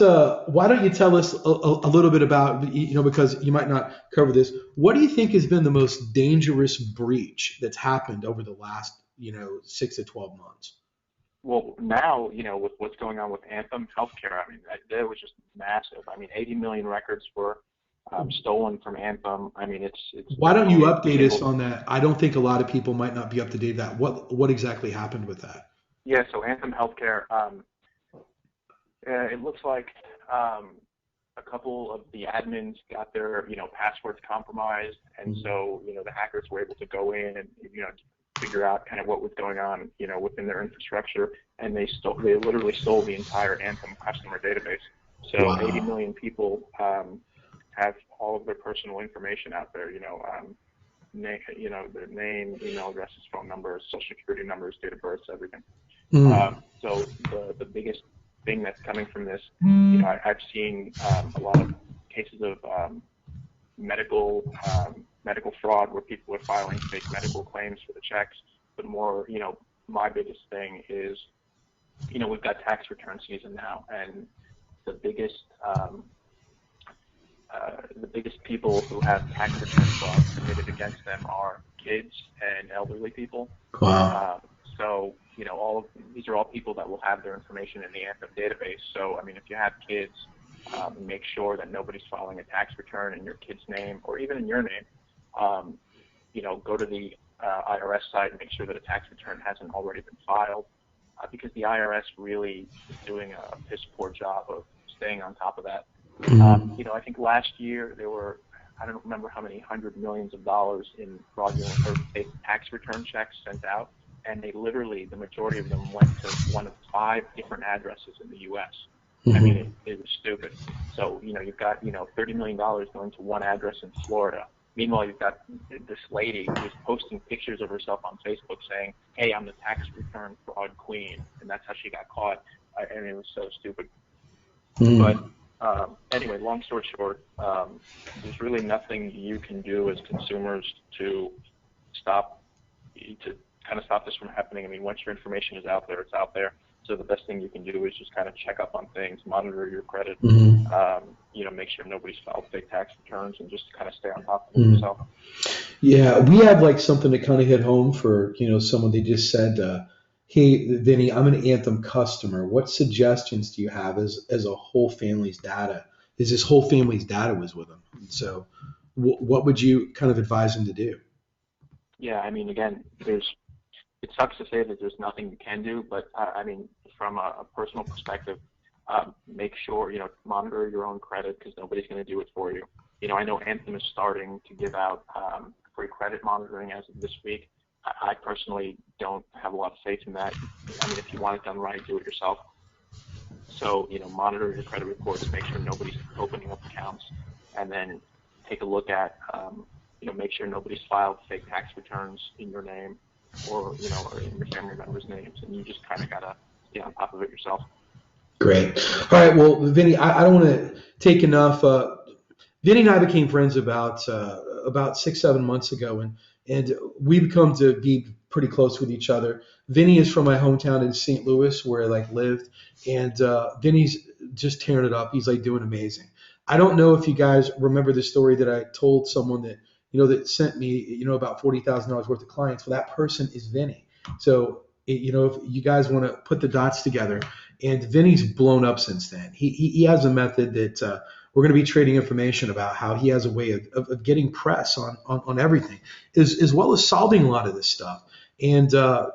you tell us a little bit about, because you might not cover this. What do you think has been the most dangerous breach that's happened over the last 6 to 12 months? well, now, with what's going on with Anthem Healthcare, I mean, that was just massive. I mean, 80 million records were stolen from Anthem. I mean, it's Why don't you definitely update us single. on that? I don't think a lot of people might not be up to date with that. What exactly happened with that? Yeah, so Anthem Healthcare, it looks like a couple of the admins got their, passwords compromised, and so, the hackers were able to go in and, figure out kind of what was going on, within their infrastructure, and they literally stole the entire Anthem customer database. So Wow. 80 million people have all of their personal information out there, their name, email addresses, phone numbers, social security numbers, date of births, everything. So the biggest thing that's coming from this, I've seen a lot of cases of medical fraud where people are filing fake medical claims for the checks. But more, my biggest thing is, we've got tax return season now, and the biggest people who have tax return fraud committed against them are kids and elderly people. Wow. So, these are all people that will have their information in the Anthem database. So, I mean, if you have kids, make sure that nobody's filing a tax return in your kid's name or even in your name. Go to the IRS site and make sure that a tax return hasn't already been filed, because the IRS really is doing a piss poor job of staying on top of that. I think last year there were, I don't remember how many hundred millions of dollars in fraudulent or fake tax return checks sent out, and the majority of them went to one of 5 different addresses in the U.S. I mean, it was stupid. So, you've got, $30 million going to one address in Florida. Meanwhile, you've got this lady who's posting pictures of herself on Facebook saying, hey, I'm the tax return fraud queen, and that's how she got caught. And it was so stupid. But anyway, long story short, there's really nothing you can do as consumers to kind of stop this from happening. I mean, once your information is out there, it's out there. So the best thing you can do is just kind of check up on things, monitor your credit, make sure nobody's filed fake tax returns, and just kind of stay on top of it yourself. Yeah, we have like something to kind of hit home for, someone. They just said, hey, Vinny, I'm an Anthem customer. What suggestions do you have as a whole family's data? Is this whole family's data was with them? So what would you kind of advise them to do? Yeah, I mean, again, it sucks to say that there's nothing you can do, but I mean, from a personal perspective, make sure, monitor your own credit, because nobody's going to do it for you. I know Anthem is starting to give out free credit monitoring as of this week. I personally don't have a lot of faith in that. I mean, if you want it done right, do it yourself. So, monitor your credit reports, make sure nobody's opening up accounts, and then take a look at, make sure nobody's filed fake tax returns in your name or in your family members' names, and you just kind of got to stay on top of it yourself. Great. All right. Well, Vinny, I don't want to take enough. Vinny and I became friends about 6, 7 months ago, and we've come to be pretty close with each other. Vinny is from my hometown in St. Louis, where I lived, and Vinny's just tearing it up. He's like doing amazing. I don't know if you guys remember the story that I told someone that that sent me about $40,000 worth of clients. Well, that person is Vinny. So if you guys want to put the dots together, and Vinny's blown up since then. He has a method that we're going to be trading information about, how he has a way of getting press on everything, as well as solving a lot of this stuff. And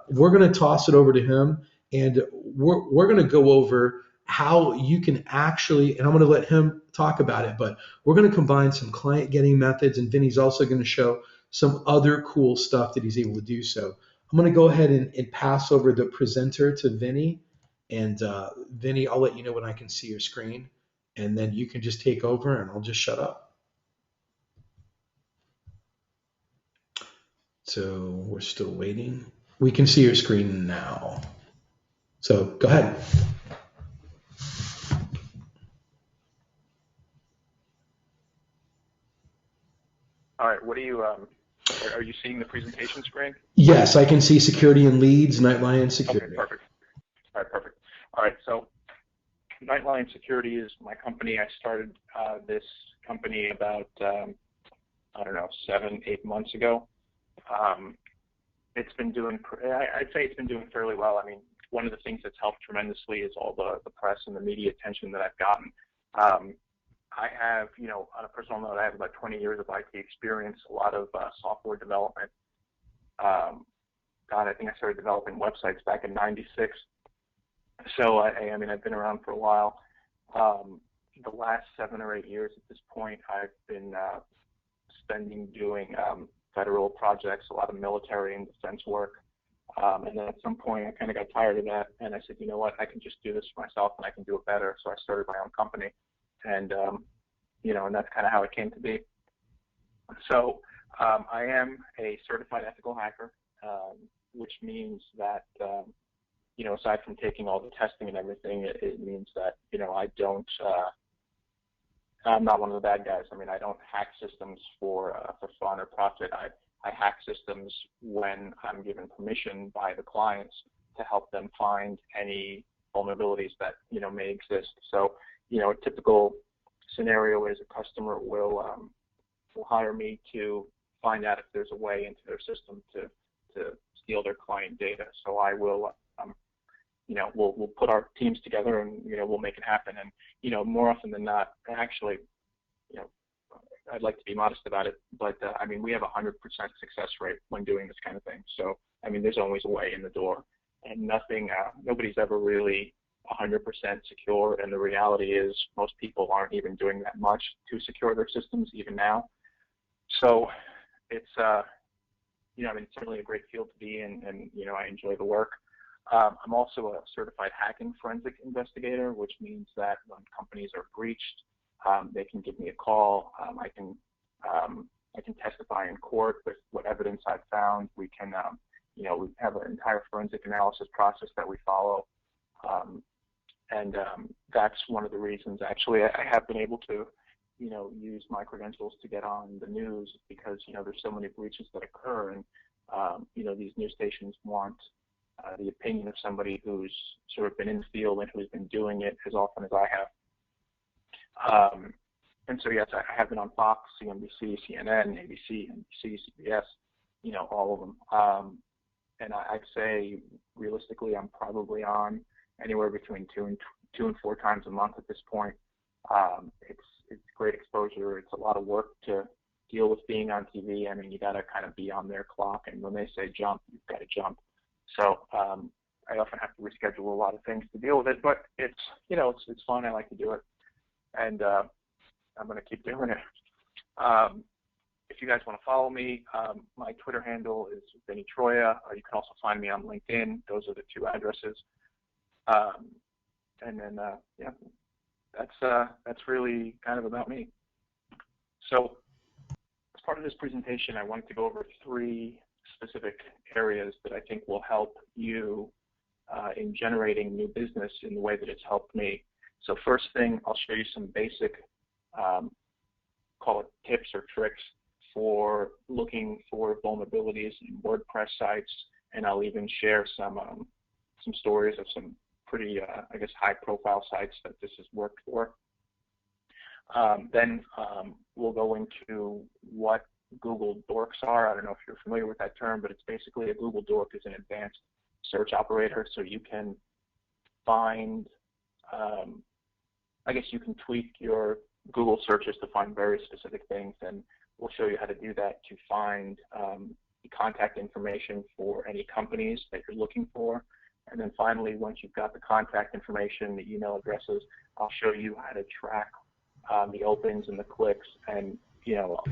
we're going to toss it over to him, and we're going to go over how you can actually, and I'm going to let him talk about it, but we're going to combine some client getting methods, and Vinny's also going to show some other cool stuff that he's able to do. So I'm going to go ahead and pass over the presenter to Vinny. And Vinny, I'll let you know when I can see your screen, and then you can just take over and I'll just shut up. So we're still waiting. We can see your screen now. So go ahead. All right. What are you seeing the presentation screen? Yes, I can see security and leads, Nightline Security. Okay, perfect. All right, perfect. All right, so Nightline Security is my company. I started this company about, 7, 8 months ago. It's been doing, I'd say it's been doing fairly well. I mean, one of the things that's helped tremendously is all the press and the media attention that I've gotten. I have, on a personal note, I have about 20 years of IT experience, a lot of software development. I think I started developing websites back in '96. So, I mean, I've been around for a while. The last 7 or 8 years at this point, I've been spending doing federal projects, a lot of military and defense work. And then at some point, I kind of got tired of that, and I said, you know what, I can just do this for myself, and I can do it better. So I started my own company, and and that's kind of how it came to be. So I am a certified ethical hacker, which means that aside from taking all the testing and everything, it means that I'm not one of the bad guys. I mean, I don't hack systems for fun or profit. I hack systems when I'm given permission by the clients to help them find any vulnerabilities that may exist. So a typical scenario is a customer will hire me to find out if there's a way into their system to steal their client data. So I will we'll put our teams together and we'll make it happen. And more often than not, actually, I'd like to be modest about it, but I mean, we have 100% success rate when doing this kind of thing. So I mean, there's always a way in the door, and nobody's ever really 100% secure. And the reality is, most people aren't even doing that much to secure their systems even now. So it's I mean, it's certainly a great field to be in, and I enjoy the work. I'm also a certified hacking forensic investigator, which means that when companies are breached, they can give me a call. I can testify in court with what evidence I've found. We can, we have an entire forensic analysis process that we follow, and that's one of the reasons. Actually, I have been able to, use my credentials to get on the news because there's so many breaches that occur, and these news stations want the opinion of somebody who's sort of been in the field and who's been doing it as often as I have. And so, yes, I have been on Fox, CNBC, CNN, ABC, NBC, CBS, all of them. And I'd say, realistically, I'm probably on anywhere between two and 4 times a month at this point. It's great exposure. It's a lot of work to deal with being on TV. I mean, you got to kind of be on their clock, and when they say jump, you've got to jump. So I often have to reschedule a lot of things to deal with it, but it's fun. I like to do it, and I'm going to keep doing it. If you guys want to follow me, my Twitter handle is Vinny Troia. You can also find me on LinkedIn. Those are the 2 addresses. And then that's really kind of about me. So as part of this presentation, I wanted to go over 3 specific areas that I think will help you in generating new business in the way that it's helped me. So first thing, I'll show you some basic, call it tips or tricks for looking for vulnerabilities in WordPress sites, and I'll even share some stories of some pretty, high-profile sites that this has worked for. Then we'll go into what Google dorks are. I don't know if you're familiar with that term, but it's basically a Google dork is an advanced search operator. So you can find, you can tweak your Google searches to find very specific things, and we'll show you how to do that to find the contact information for any companies that you're looking for. And then finally, once you've got the contact information, the email addresses, I'll show you how to track the opens and the clicks. And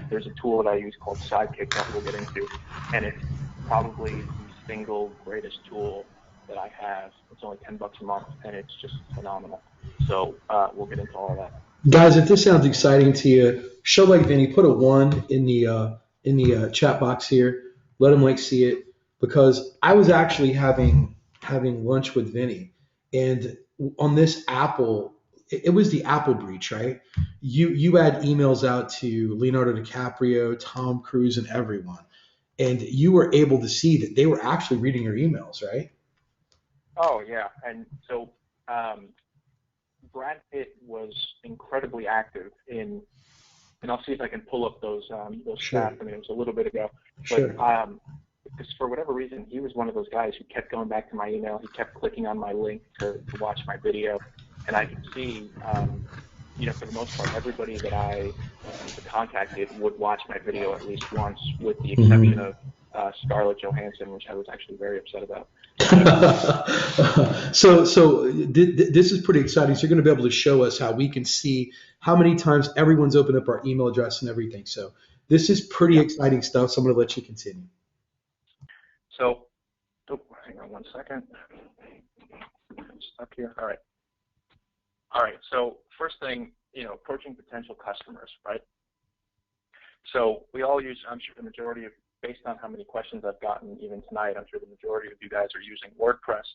there's a tool that I use called Sidekick that we'll get into, and it's probably the single greatest tool that I have. It's only $10 a month, and it's just phenomenal. So we'll get into all of that. Guys, if this sounds exciting to you, show like Vinny. Put a 1 in the chat box here. let them like see it, because I was actually having lunch with Vinny, and on this Apple, it was the Apple breach, right? You had emails out to Leonardo DiCaprio, Tom Cruise, and everyone, and you were able to see that they were actually reading your emails, right? Oh yeah, and so Brad Pitt was incredibly active in, and I'll see if I can pull up those Sure, stats. I mean, it was a little bit ago, but sure. because for whatever reason, he was one of those guys who kept going back to my email. He kept clicking on my link to watch my video, and I could see, for the most part, everybody that I contacted would watch my video at least once, with the exception Mhm. of Scarlett Johansson, which I was actually very upset about. This is pretty exciting. So you're going to be able to show us how we can see how many times everyone's opened up our email address and everything. So this is pretty Yeah. exciting stuff. So I'm going to let you continue. So, hang on one second. I'm stuck here. All right. All right. So first thing, approaching potential customers, right? So we all use, I'm sure the majority of, based on how many questions I've gotten even tonight, I'm sure the majority of you guys are using WordPress.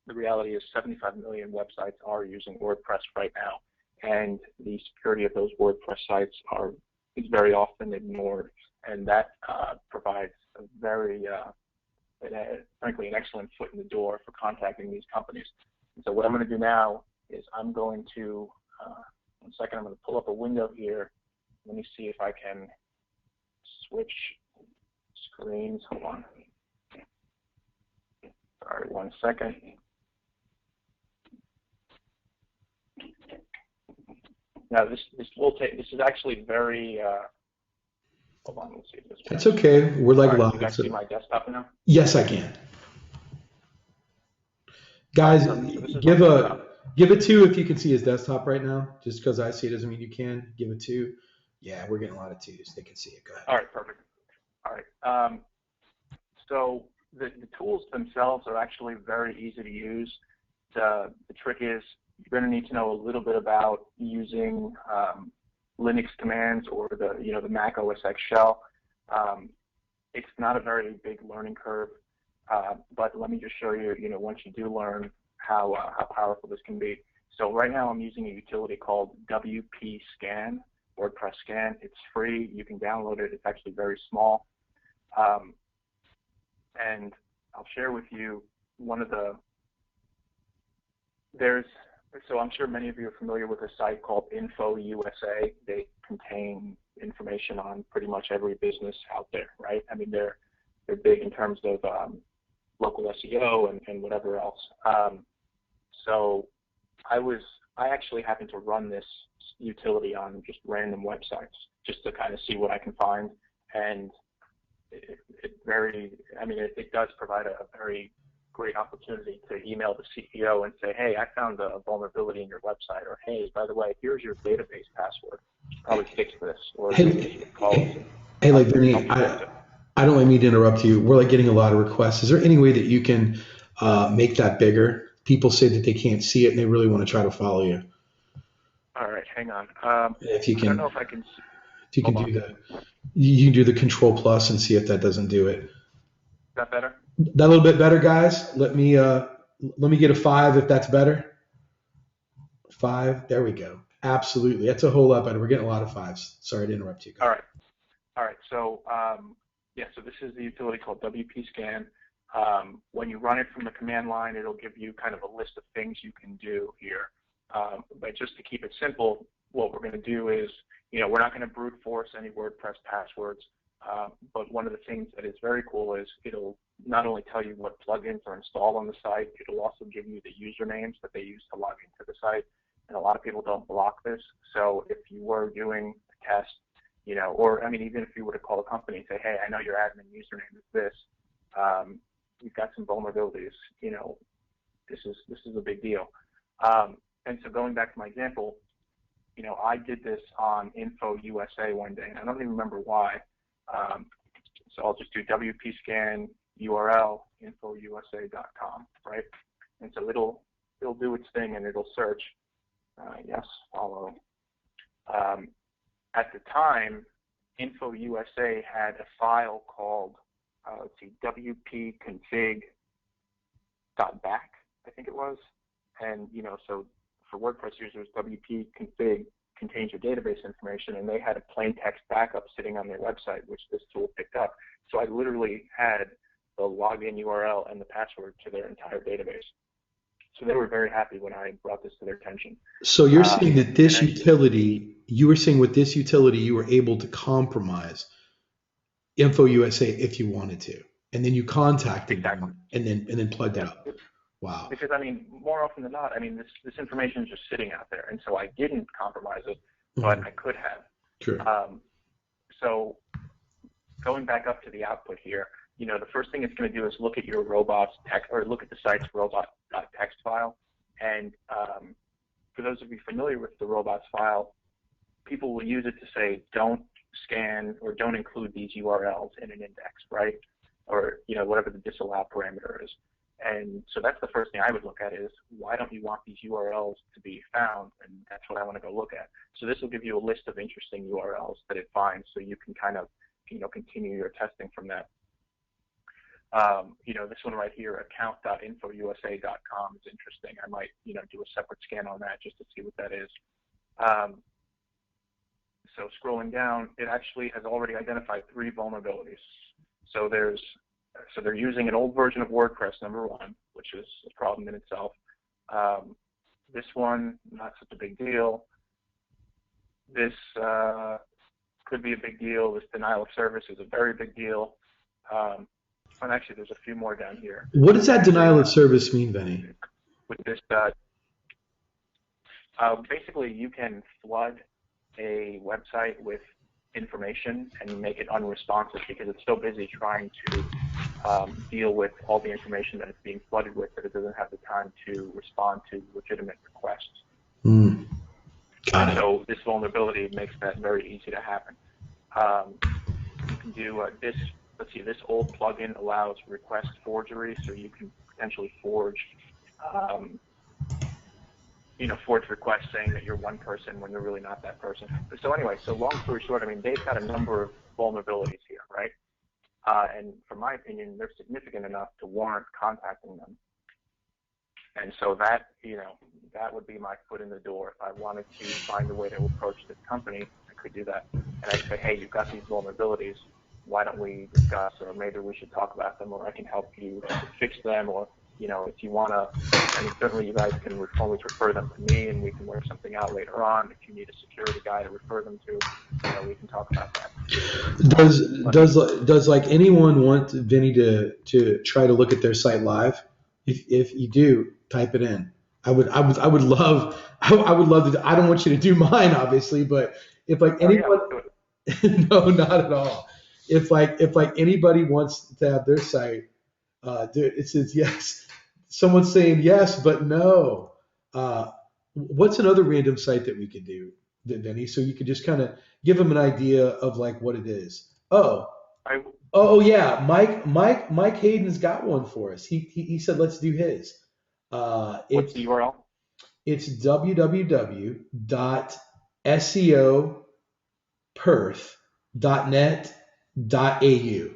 The reality is 75 million websites are using WordPress right now, and the security of those WordPress sites is very often ignored, and that provides a very, frankly, an excellent foot in the door for contacting these companies. And so what I'm going to do now is I'm going to, one second, I'm going to pull up a window here. Let me see if I can switch screens. Hold on. Sorry, one second. Now this will take. This is actually very. Hold on. Let's see if this That's works. okay. We're like All right. You live. guys see So my desktop now? yes, I can. All right. Guys, Perfect. So this is my desktop. give it two if you can see his desktop right now. Just because I see it doesn't mean you can. Give it two. Yeah, we're getting a lot of twos. They can see it. Go ahead. All right. Perfect. All right. So the tools themselves are actually very easy to use. The trick is you're going to need to know a little bit about using Linux commands or the Mac OS X shell. It's not a very big learning curve, but let me just show you, once you do learn how powerful this can be. So right now I'm using a utility called WP Scan, WordPress Scan. It's free. You can download it. It's actually very small. And I'll share with you so I'm sure many of you are familiar with a site called Info USA. They contain information on pretty much every business out there, right? I mean, they're big in terms of local SEO and whatever else. So I actually happened to run this utility on just random websites just to kind of see what I can find, and it does provide a very great opportunity to email the CEO and say, hey, I found a vulnerability in your website, or hey, by the way, here's your database password. Probably fix this, or maybe you should call us. Hey, like Help Vinny, you fix it. I don't like me to interrupt you. We're like getting a lot of requests. Is there any way that you can make that bigger? People say that they can't see it and they really want to try to follow you. All right, hang on. If you I don't can, know if I can. if you can Hold do on. that, you can do the Control Plus and see if that doesn't do it. Is that better? That a little bit better, guys. Let me get a 5 if that's better. 5. There we go. Absolutely, that's a whole lot better. We're getting a lot of 5s. Sorry to interrupt you, All guys. right. All right. So so this is the utility called WP Scan. When you run it from the command line, it'll give you kind of a list of things you can do here. But just to keep it simple, what we're going to do is, we're not going to brute force any WordPress passwords. But one of the things that is very cool is it'll not only tell you what plugins are installed on the site, it'll also give you the usernames that they use to log into the site. And a lot of people don't block this. So if you were doing a test, even if you were to call a company and say, hey, I know your admin username is this, you've got some vulnerabilities, this is a big deal. And so going back to my example, I did this on Info USA one day, and I don't even remember why. So I'll just do WP Scan URL infousa.com, right? And so it'll do its thing and it'll search. Yes, follow. At the time, Info USA had a file called let's see, wp-config.back, I think it was. And, so for WordPress users, wp-config contains your database information, and they had a plain text backup sitting on their website, which this tool picked up. So I literally had the login URL and the password to their entire database. So they were very happy when I brought this to their attention. So you're saying that this utility, you were saying with this utility, you were able to compromise InfoUSA if you wanted to, and then you contacted them and then plugged it up. Wow. Because more often than not, this information is just sitting out there, and so I didn't compromise it, but I could have. Sure. So going back up to the output here, the first thing it's going to do is look at your robots text, or look at the site's robot.txt file. And for those of you familiar with the robots file, people will use it to say, don't scan or don't include these URLs in an index, right? Or, whatever the disallow parameter is. And so that's the first thing I would look at is, why don't you want these URLs to be found? And that's what I want to go look at. So this will give you a list of interesting URLs that it finds, so you can kind of, continue your testing from that. This one right here, account.infousa.com, is interesting. I might, do a separate scan on that just to see what that is. So scrolling down, it actually has already identified 3 vulnerabilities. So they're using an old version of WordPress, number 1, which is a problem in itself. This one, not such a big deal. This could be a big deal. This denial of service is a very big deal. And actually, there's a few more down here. What does that denial of service mean, Vinny? With this, basically, you can flood a website with information and make it unresponsive because it's so busy trying to deal with all the information that it's being flooded with that it doesn't have the time to respond to legitimate requests. Got it. So this vulnerability makes that very easy to happen. You can do this. Let's see, this old plugin allows request forgery, so you can potentially forge requests saying that you're one person when you're really not that person. So anyway, so long story short, they've got a number of vulnerabilities here, right? And from my opinion, they're significant enough to warrant contacting them. And so that, that would be my foot in the door. If I wanted to find a way to approach this company, I could do that. And I'd say, hey, you've got these vulnerabilities. Why don't we discuss, or maybe we should talk about them, or I can help you fix them, or, if you want to, certainly you guys can always refer them to me, and we can work something out later on. If you need a security guy to refer them to, we can talk about that. Does like anyone want Vinny to try to look at their site live? If you do, type it in. I would love to. I don't want you to do mine, obviously, but if like anyone, no, not at all. If anybody wants to have their site, it says yes. Someone's saying yes, but no. What's another random site that we could do, Vinny? So you could just kind of give them an idea of like what it is. Oh yeah, Mike Hayden's got one for us. He said let's do his. What's the URL? It's www.seoperth.net.au.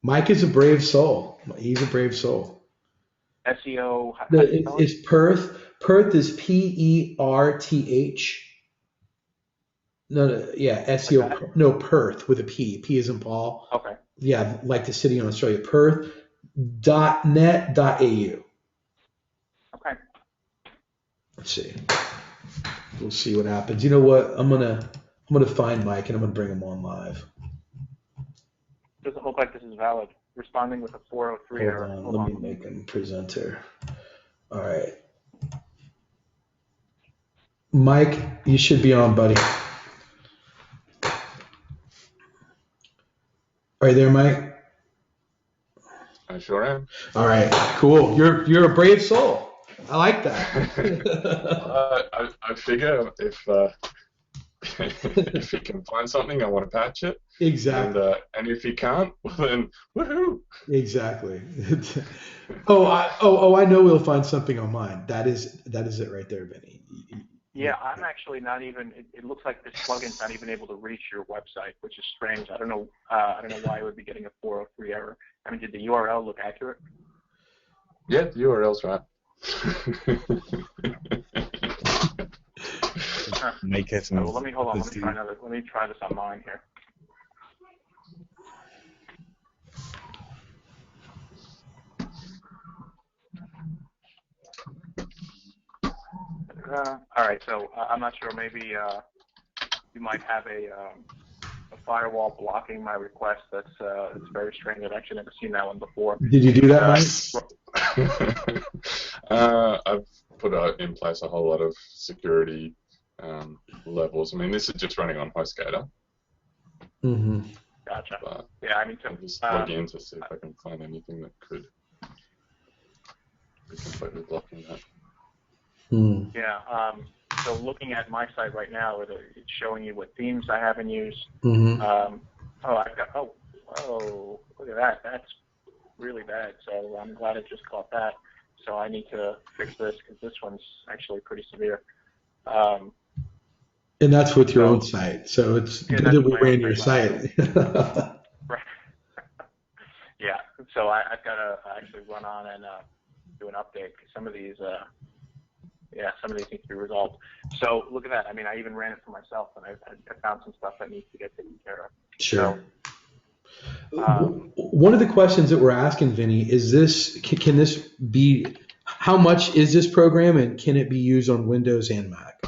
Mike is a brave soul. He's a brave soul. SEO. It's Perth. Perth is PERTH. No, yeah, SEO. Like no, Perth with a P. P is in Paul. Okay. Yeah, like the city in Australia. Perth.net.au. Okay. Let's see. We'll see what happens. You know what? I'm gonna find Mike and I'm gonna bring him on live. Doesn't look like this is valid. Responding with a 403 error. Hold on. Let me make him presenter. All right. Mike, you should be on, buddy. Are you there, Mike? I sure am. All right, cool. You're a brave soul. I like that. I figure if he can find something, I want to patch it. Exactly. And if he can't, well then woohoo. Exactly. I know we'll find something on mine. That is it right there, Vinny. Yeah, I'm actually not even. It looks like this plugin's not even able to reach your website, which is strange. I don't know. I don't know why it would be getting a 403 error. I mean, did the URL look accurate? Yeah, the URL's right. Mike has Well, some. let me hold on. Let me try another. Let me try this on mine here. All right, so I'm not sure. Maybe you might have a firewall blocking my request. That's it's very strange. I've actually never seen that one before. Did you do that, Mike? I've put in place a whole lot of security levels. I mean, this is just running on HostGator. Mm-hmm. Gotcha. But Yeah, I mean, so I'll just log in to see if I can find anything that could be completely blocking that. Hmm. yeah. So looking at my site right now, it's showing you what themes I haven't used. Mm-hmm. Whoa, look at that. That's really bad. So I'm glad it just caught that. So I need to fix this because this one's actually pretty severe. And that's with your own site, so it's Yeah, good that's that we my own ran your site. site. Right. Yeah. So I've got to actually run on and do an update because some of these need to be resolved. So look at that. I mean, I even ran it for myself, and I found some stuff that needs to get taken care of. Sure. So, one of the questions that we're asking, Vinny, is this: can this be? How much is this program, and can it be used on Windows and Mac?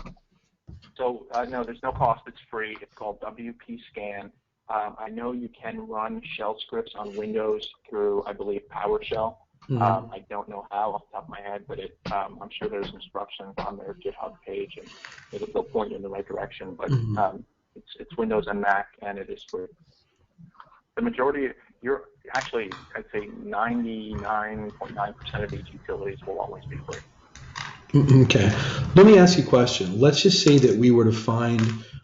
So no, there's no cost. It's free. It's called WP Scan. I know you can run shell scripts on Windows through, I believe, PowerShell. Mm-hmm. I don't know how off the top of my head, but I'm sure there's instructions on their GitHub page, and they'll point you in the right direction. But it's Windows and Mac, and it is free. The majority, I'd say 99.9% of these utilities will always be free. Okay. Let me ask you a question. Let's just say that we were to find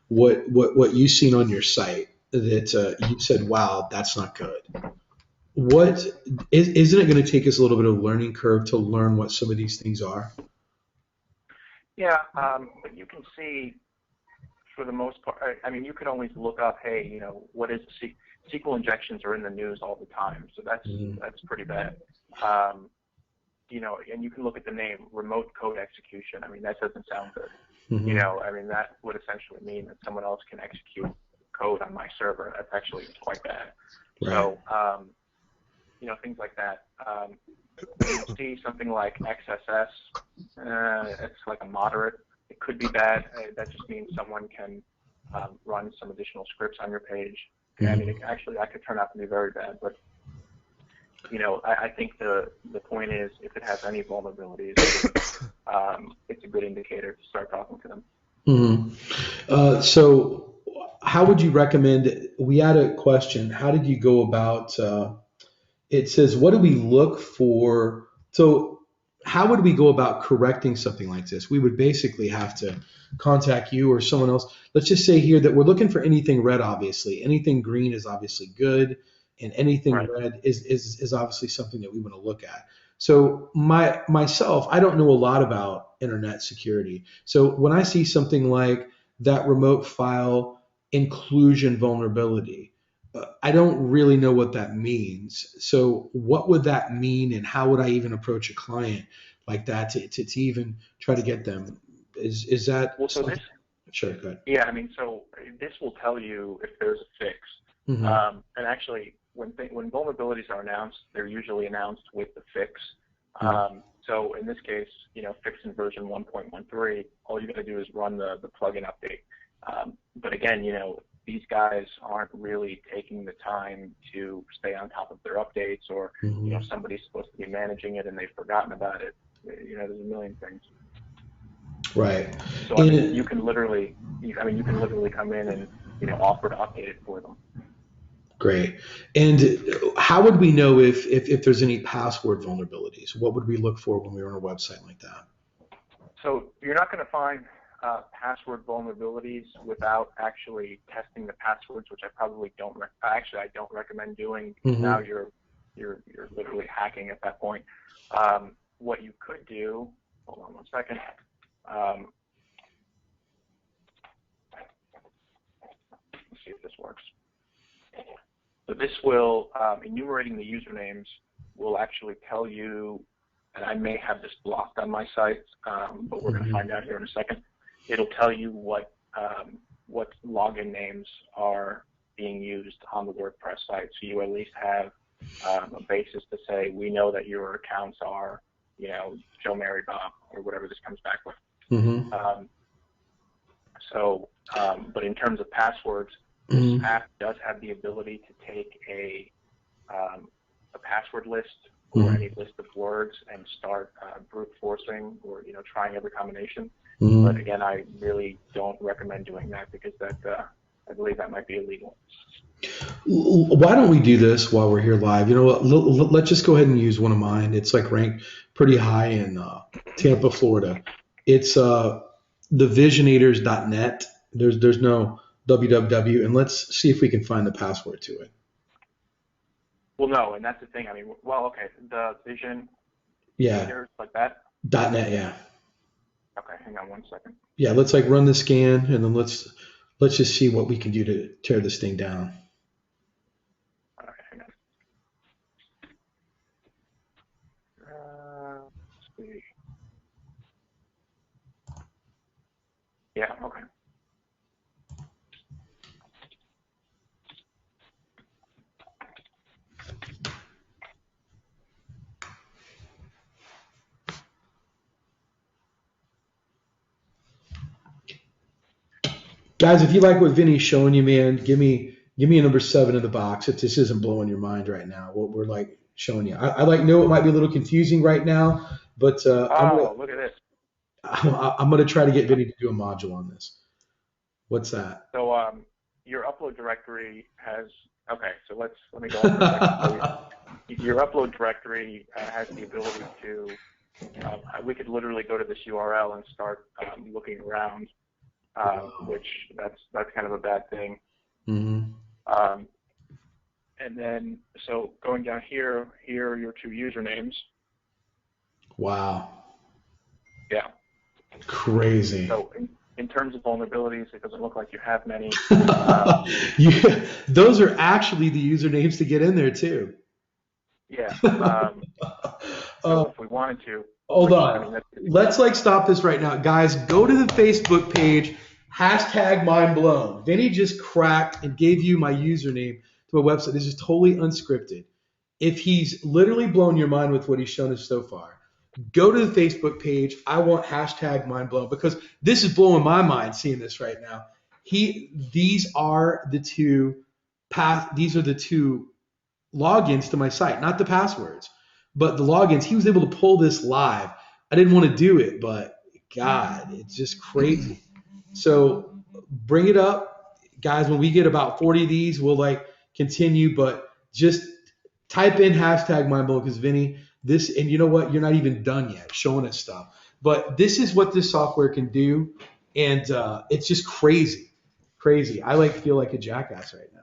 what you've seen on your site that you said, wow, that's not good. Isn't it going to take us a little bit of a learning curve to learn what some of these things are? Yeah, but you can see, for the most part, I mean, you could always look up, hey, what is SQL injections are in the news all the time, so that's pretty bad. And you can look at the name, remote code execution. I mean, that doesn't sound good. Mm-hmm. I mean, that would essentially mean that someone else can execute code on my server. That's actually quite bad. Right. So, things like that. You see something like XSS, it's like a moderate. It could be bad. That just means someone can run some additional scripts on your page. Mm-hmm. I mean, that could turn out to be very bad. But, I think the point is, if it has any vulnerabilities, it's a good indicator to start talking to them. Mm-hmm. So how would you recommend, we had a question, how did you go about, it says, what do we look for? So how would we go about correcting something like this? We would basically have to contact you or someone else. Let's just say here that we're looking for anything red, obviously. Anything green is obviously good, and anything red is obviously something that we want to look at. So myself, I don't know a lot about internet security. So when I see something like that remote file inclusion vulnerability, I don't really know what that means. So what would that mean, and how would I even approach a client like that to even try to get them? Is that well? So something? Sure, go ahead. Yeah, I mean, so this will tell you if there's a fix. Mm-hmm. And actually, when vulnerabilities are announced, they're usually announced with the fix. So in this case, fix in version 1.13, all you got to do is run the plugin update. But again, these guys aren't really taking the time to stay on top of their updates, or somebody's supposed to be managing it and they've forgotten about it. There's a million things. Right. So I mean, you can literally come in and offer to update it for them. Great. And how would we know if there's any password vulnerabilities? What would we look for when we were on a website like that? So you're not going to find password vulnerabilities without actually testing the passwords, which I probably don't. I don't recommend doing. Mm-hmm. Now you're literally hacking at that point. What you could do? Hold on one second. see if this works. So this will, enumerating the usernames will actually tell you, and I may have this blocked on my site, but we're going to find out here in a second. It'll tell you what login names are being used on the WordPress site, so you at least have a basis to say, we know that your accounts are, you know, Joe, Mary, Bob, or whatever this comes back with. But in terms of passwords, this app does have the ability to take a password list or any list of words and start brute forcing or, you know, trying every combination. But again, I really don't recommend doing that because that I believe that might be illegal. Why don't we do this while we're here live? You know what? Let's just go ahead and use one of mine. It's like ranked pretty high in Tampa, Florida. It's thevisionators.net. There's no www, and let's see if we can find the password to it. Well, no, and that's the thing. I mean, well, okay, the Vision, like that. .net, yeah. Okay, hang on 1 second. Yeah, let's like run the scan, and then let's just see what we can do to tear this thing down. All right, hang on. Let's see. Yeah, okay. Guys, if you like what Vinny's showing you, man, give me a number 7 in the box if this isn't blowing your mind right now, what we're like showing you. I like know it might be a little confusing right now, but look at this. I'm gonna try to get Vinny to do a module on this. What's that? So your upload directory has, okay, so let me go on for a second. Your upload directory has the ability to, we could literally go to this URL and start looking around, which that's kind of a bad thing. And then, so going down here are your 2 usernames. Wow. Yeah. Crazy. So in terms of vulnerabilities, it doesn't look like you have many. Yeah, those are actually the usernames to get in there too. Yeah. So if we wanted to. Hold on. Let's like stop this right now. Guys, go to the Facebook page, #mindblown. Vinny just cracked and gave you my username to my website. This is totally unscripted. If he's literally blown your mind with what he's shown us so far, go to the Facebook page. I want #mindblown because this is blowing my mind seeing this right now. These are the 2 logins to my site, not the passwords, but the logins. He was able to pull this live. I didn't want to do it, but God, it's just crazy. So bring it up, guys. When we get about 40 of these, we'll like continue, but just type in #mindblown because Vinny, this, and you know what? You're not even done yet showing us stuff, but this is what this software can do. And it's just crazy. I like feel like a jackass right now.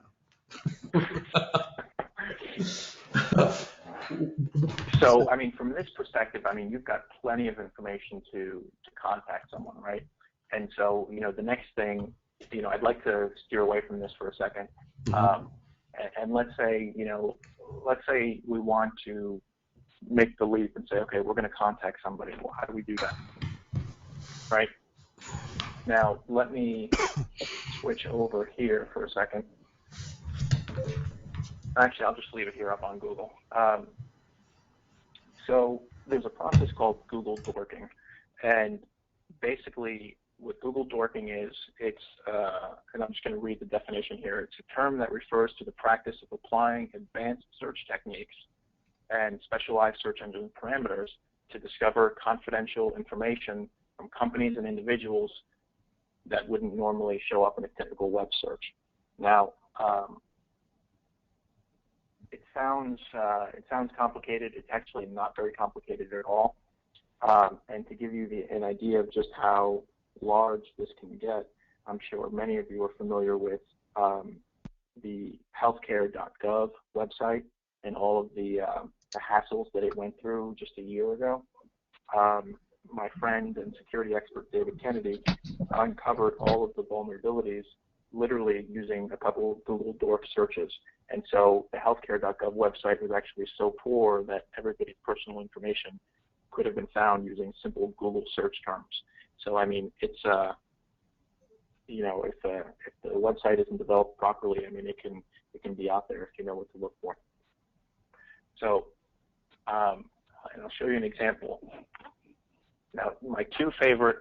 So, I mean, from this perspective, I mean, you've got plenty of information to contact someone, right? And so, you know, the next thing, you know, I'd like to steer away from this for a second. And let's say, you know, we want to make the leap and say, okay, we're going to contact somebody. Well, how do we do that? Right? Now, let me switch over here for a second. Actually, I'll just leave it here up on Google. So there's a process called Google dorking. And basically what Google dorking is, it's, and I'm just going to read the definition here, it's a term that refers to the practice of applying advanced search techniques and specialized search engine parameters to discover confidential information from companies and individuals that wouldn't normally show up in a typical web search. Now, it sounds complicated. It's actually not very complicated at all. And to give you an idea of just how large this can get, I'm sure many of you are familiar with the healthcare.gov website and all of the hassles that it went through just a year ago. My friend and security expert David Kennedy uncovered all of the vulnerabilities literally using a couple Google Dork searches. And so the healthcare.gov website was actually so poor that everybody's personal information could have been found using simple Google search terms. So I mean, it's if the website isn't developed properly, I mean, it can be out there if you know what to look for. So, and I'll show you an example. Now, my two favorite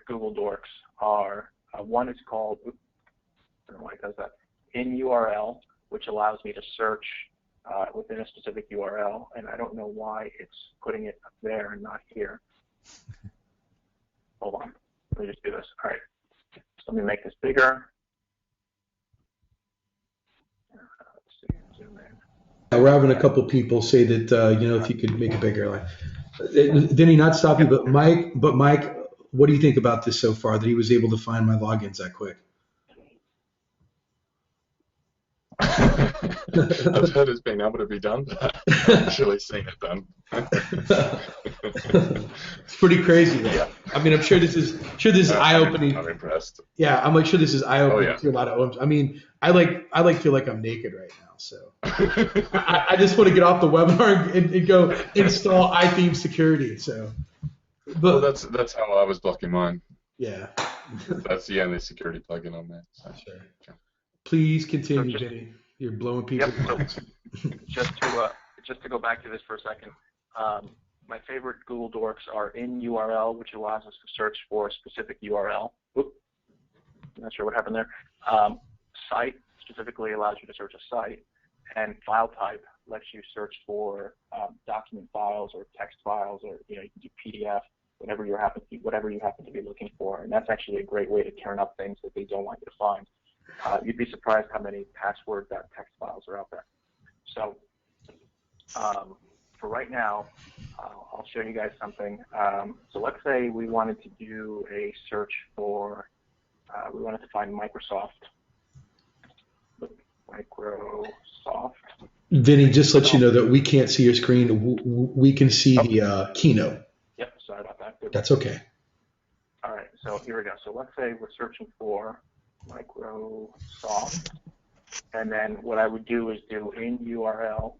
Google Dorks are one is called, I don't know why it does that, in URL, which allows me to search within a specific URL, and I don't know why it's putting it up there and not here. Hold on, let me just do this. All right, so let me make this bigger. Let's see, zoom in. We're having a couple people say that if you could make it bigger. Like, Vinny, not stop you, but Mike, what do you think about this so far? That he was able to find my logins that quick? I've heard it's been able to be done, but I've actually seen it done. It's pretty crazy, though. Yeah. I mean, I'm sure this is eye-opening. I'm impressed. Yeah, I'm sure this is eye-opening Oh, yeah. to a lot of homes. I mean, I feel like I'm naked right now, so I just want to get off the webinar and go install iTheme security. So, Well, that's how I was blocking mine. Yeah. That's the only security plugin on there. So. Sure. Please continue, Vinny. You're blowing people's minds. Just to go back to this for a second, my favorite Google Dorks are in URL, which allows us to search for a specific URL. Oop, not sure what happened there. Site specifically allows you to search a site, and file type lets you search for document files or text files, or you can do PDF, whatever you happen to be looking for, and that's actually a great way to turn up things that they don't want you to find. You'd be surprised how many password.txt files are out there. So for right now, I'll show you guys something. So let's say we wanted to do a search for, we wanted to find Microsoft. Vinny, just let you know that we can't see your screen. We can see the keynote. Yep, sorry about that. That's okay. All right, so here we go. So let's say we're searching for Microsoft, and then what I would do is do in URL :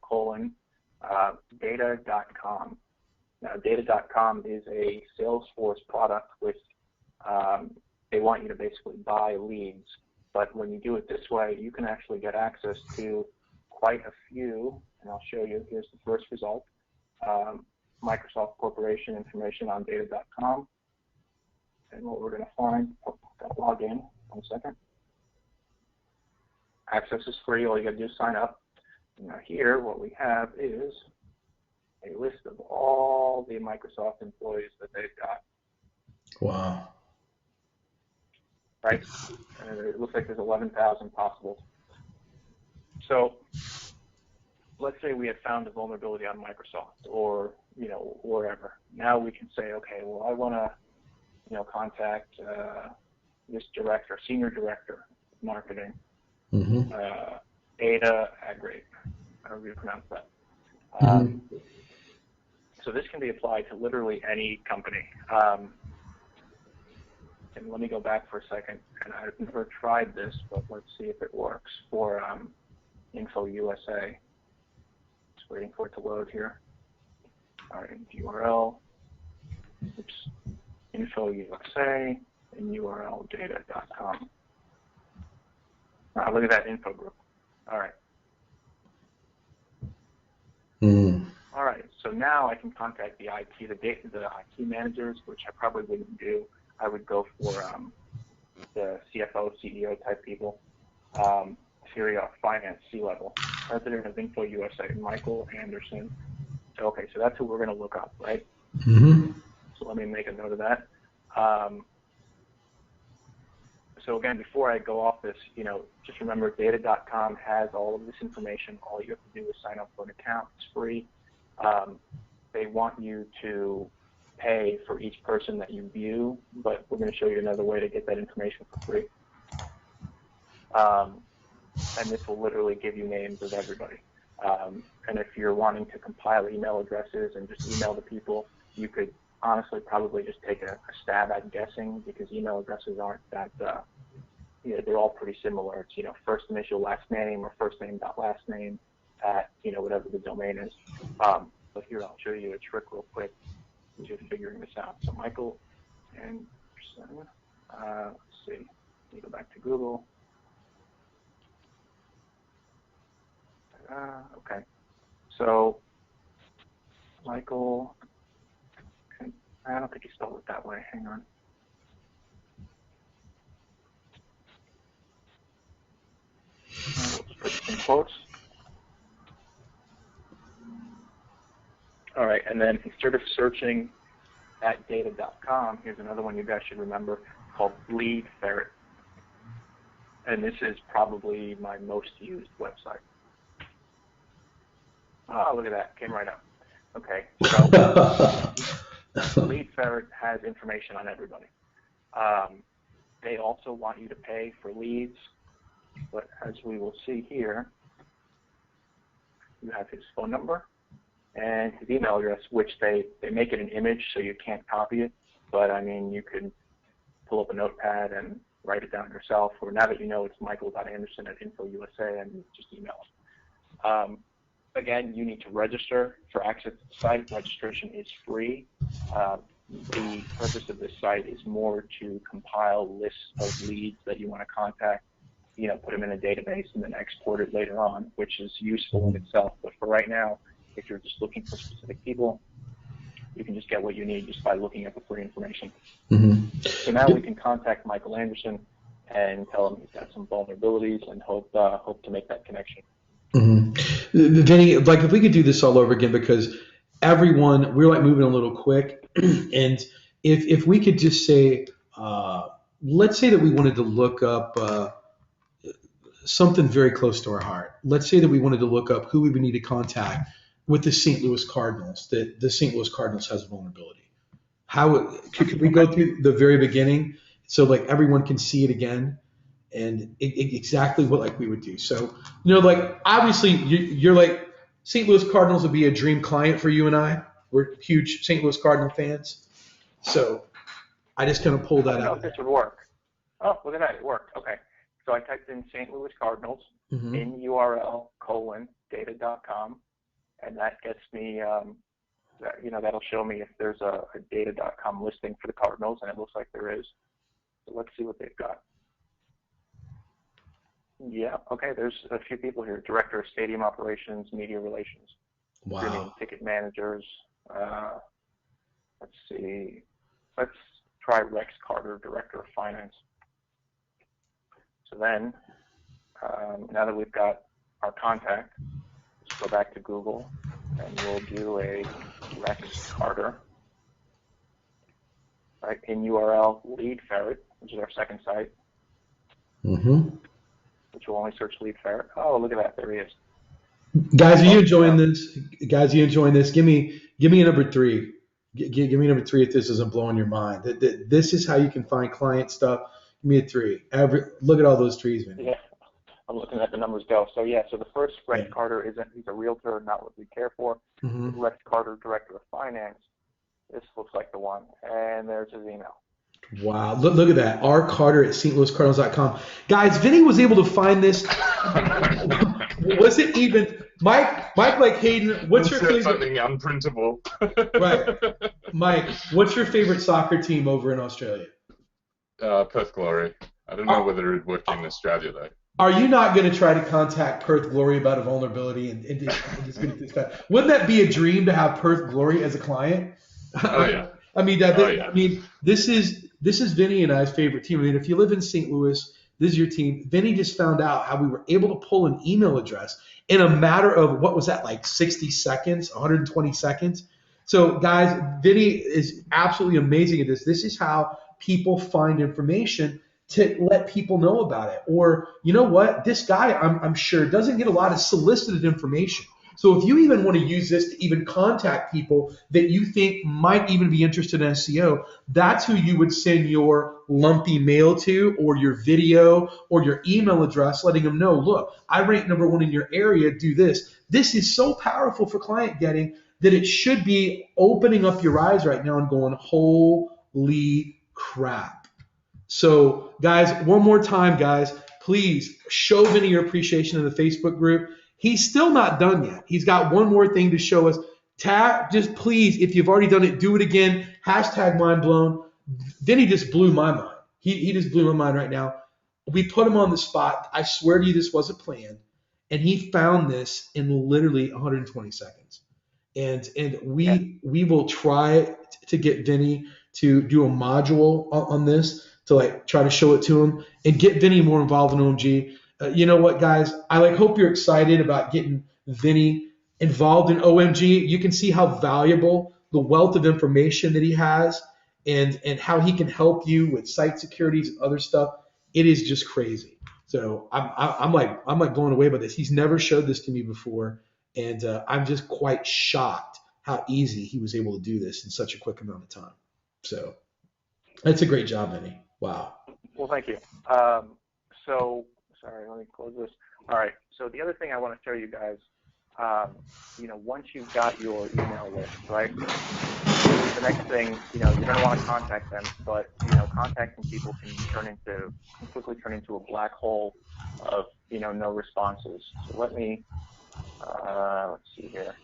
data.com. Now, data.com is a Salesforce product which they want you to basically buy leads. But when you do it this way, you can actually get access to quite a few, and I'll show you. Here's the first result. Microsoft Corporation information on data.com. And what we're going to find, log in, 1 second. Access is free, all you got to do is sign up. Now here, what we have is a list of all the Microsoft employees that they've got. Wow. Right? And it looks like there's 11,000 possible. So let's say we had found a vulnerability on Microsoft or, wherever. Now we can say, okay, well, I want to, contact this director, senior director of marketing, Ada Agrate, however you pronounce that. So this can be applied to literally any company. And let me go back for a second. And I've never tried this, but let's see if it works for Info USA. Just waiting for it to load here. All right, URL. Oops. Info USA and URL data.com. Look at that info group. All right. All right. So now I can contact the IT managers, which I probably wouldn't do. I would go for the CFO, CEO type people. Syria Finance C-level. President of Info USA, Michael Anderson. Okay, so that's who we're going to look up, right? So let me make a note of that. So again, before I go off this, just remember data.com has all of this information. All you have to do is sign up for an account. It's free. They want you to pay for each person that you view, but we're going to show you another way to get that information for free. And this will literally give you names of everybody. And if you're wanting to compile email addresses and just email the people, you could honestly probably just take a stab at guessing, because email addresses aren't that, they're all pretty similar. It's, first initial, last name, or first name dot last name at, whatever the domain is. But here, I'll show you a trick real quick to figuring this out. So Michael Anderson, let's see, let me go back to Google. Okay, so Michael, I don't think he spelled it that way. Hang on. We'll just put this in quotes. All right, and then instead of searching at data.com, here's another one you guys should remember called Lead Ferret. And this is probably my most used website. Oh, look at that. Came right up. Okay, so Lead Ferret has information on everybody. They also want you to pay for leads, but as we will see here, you have his phone number and his email address, which they make it an image so you can't copy it. But I mean, you can pull up a notepad and write it down yourself, or now that you know it's michael.anderson@InfoUSA, and just email it. Again, you need to register for access to the site. Registration is free. The purpose of this site is more to compile lists of leads that you want to contact, put them in a database and then export it later on, which is useful in itself. But for right now, if you're just looking for specific people, you can just get what you need just by looking at the free information. Mm-hmm. So now we can contact Michael Anderson and tell him he's got some vulnerabilities and hope to make that connection. Mm-hmm. Vinny, like if we could do this all over again, because we're like moving a little quick, and if we could just say, let's say that we wanted to look up something very close to our heart. Let's say that we wanted to look up who we would need to contact with the St. Louis Cardinals, that the St. Louis Cardinals has a vulnerability. Could we go through the very beginning so like everyone can see it again, and exactly what like we would do? So, like obviously you're like St. Louis Cardinals would be a dream client for you and I. We're huge St. Louis Cardinal fans. So I just kind of pulled that out. I don't know if this would work. Oh, look at that, it worked. Okay. So I typed in St. Louis Cardinals in URL :data.com, and that gets me, that'll show me if there's a data.com listing for the Cardinals, and it looks like there is. So let's see what they've got. Yeah, okay, there's a few people here. Director of Stadium Operations, Media Relations, Streaming Ticket Managers. Let's see. Let's try Rex Carter, Director of Finance. So then, now that we've got our contact, let's go back to Google, and we'll do a Rex Carter. Right, in URL Lead Ferret, which is our second site. Which will only search Lead Ferret. Oh, look at that! There he is. Guys, are you enjoying this? Guys, are you enjoying this? Give me a number 3. Give me number 3 if this isn't blowing your mind. This is how you can find client stuff. Give me a 3. Look at all those trees, man. Yeah, I'm looking at the numbers go. So yeah, so the first Rex Carter he's a realtor, not what we care for. Rex Carter, Director of Finance. This looks like the one, and there's his email. Wow, look at that. rcarter@stlouiscardinals.com. Guys, Vinny was able to find this. Was it even Mike like Hayden, what's your favorite? Something unprintable. Right. Mike, what's your favorite soccer team over in Australia? Perth Glory. I don't know whether it worked in Australia though. Are you not going to try to contact Perth Glory about a vulnerability and just get this back? Wouldn't that be a dream to have Perth Glory as a client? Oh yeah. I mean, this is Vinny and I's favorite team. I mean, if you live in St. Louis, this is your team. Vinny just found out how we were able to pull an email address in a matter of, what was that, like 60 seconds, 120 seconds? So, guys, Vinny is absolutely amazing at this. This is how people find information to let people know about it. Or, you know what? This guy, I'm sure, doesn't get a lot of solicited information. So if you even want to use this to even contact people that you think might even be interested in SEO, that's who you would send your lumpy mail to, or your video, or your email address, letting them know, look, I rank #1 in your area, do this. This is so powerful for client getting. that it should be opening up your eyes right now and going, holy crap. So, guys, one more time, guys, please show Vinny your appreciation in the Facebook group. He's still not done yet. He's got one more thing to show us. Just please, if you've already done it, do it again. Hashtag mind blown. Vinny just blew my mind. He just blew my mind right now. We put him on the spot. I swear to you, this wasn't planned. And he found this in literally 120 seconds. And we will try to get Vinny to do a module on this, to like try to show it to him and get Vinny more involved in OMG. You know what, guys? I hope you're excited about getting Vinny involved in OMG. You can see how valuable the wealth of information that he has, and how he can help you with site securities and other stuff. It is just crazy. So I'm like blown away by this. He's never showed this to me before, and I'm just quite shocked how easy he was able to do this in such a quick amount of time. So that's a great job, Vinny. Wow. Well, thank you. So, sorry, let me close this. All right. So the other thing I want to show you guys, once you've got your email list, right, the next thing, you're going to want to contact them, but, contacting people can quickly turn into a black hole of, no responses. So let me, let's see here.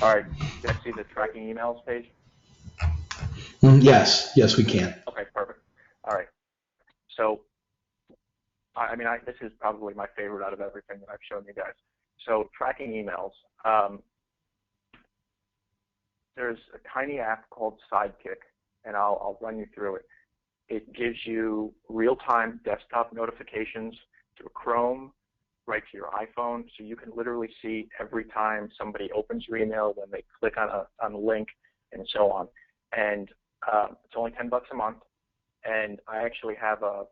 All right. You guys see the tracking emails page? Yes, we can. Okay, perfect. All right. So, this is probably my favorite out of everything that I've shown you guys. So, tracking emails. There's a tiny app called Sidekick, and I'll run you through it. It gives you real-time desktop notifications through Chrome, right to your iPhone, so you can literally see every time somebody opens your email, when they click on a link, and so on. And it's only $10 a month, and I actually have a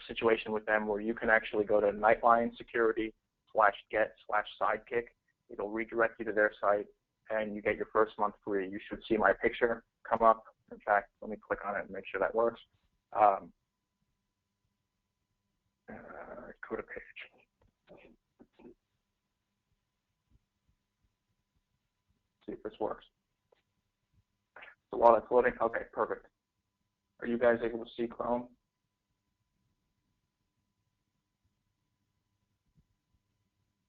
situation with them where you can actually go to Nightline Security /get/sidekick. It'll redirect you to their site, and you get your first month free. You should see my picture come up. In fact, let me click on it and make sure that works. Go to page. See if this works. So while that's loading, okay, perfect. Are you guys able to see Chrome?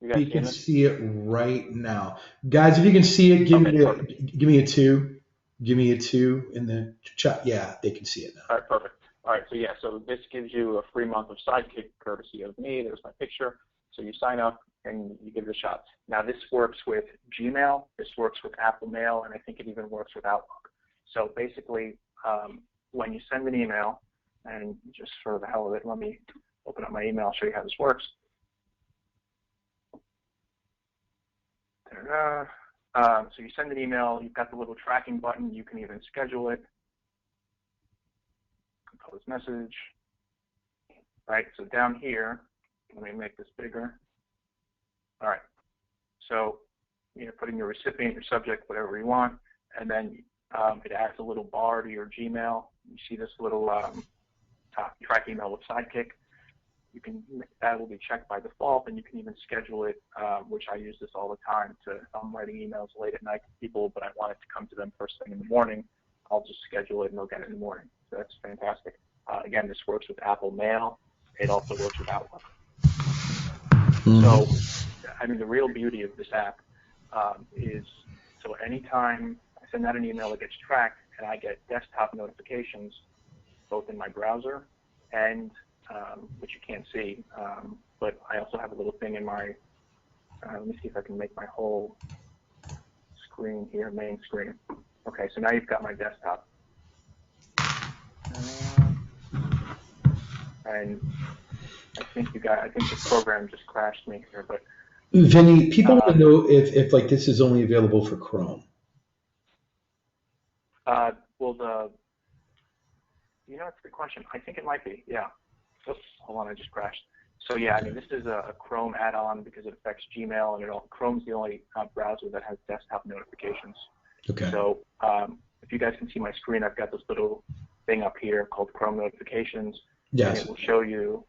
You We can see it right now, guys. If you can see it, give me a 2. Give me a 2 in the chat. Yeah, they can see it now. All right, perfect. All right, so this gives you a free month of Sidekick courtesy of me. There's my picture. So you sign up and you give it a shot. Now this works with Gmail. This works with Apple Mail, and I think it even works with Outlook. So basically, when you send an email, and just for the hell of it, let me open up my email. I'll show you how this works. So you send an email, you've got the little tracking button, you can even schedule it, compose message, right? So down here, let me make this bigger. All right, so put in your recipient, your subject, whatever you want, and then it adds a little bar to your Gmail. You see this little track email with Sidekick. That will be checked by default, and you can even schedule it, which I use this all the time. If I'm writing emails late at night to people, but I want it to come to them first thing in the morning, I'll just schedule it and they'll get it in the morning. So that's fantastic. Again, this works with Apple Mail. It also works with Outlook. So, the real beauty of this app is, so anytime I send out an email, it gets tracked, and I get desktop notifications both in my browser and which you can't see, but I also have a little thing in my, let me see if I can make my whole screen here, main screen. Okay, so now you've got my desktop. And I think this program just crashed me here, but. Vinny, people want to know if like this is only available for Chrome. Well, it's a good question. I think it might be, yeah. Oops, hold on, I just crashed. So yeah, this is a Chrome add-on because it affects Gmail, and Chrome's the only browser that has desktop notifications. Okay. So if you guys can see my screen, I've got this little thing up here called Chrome Notifications. Yes. And it will show you.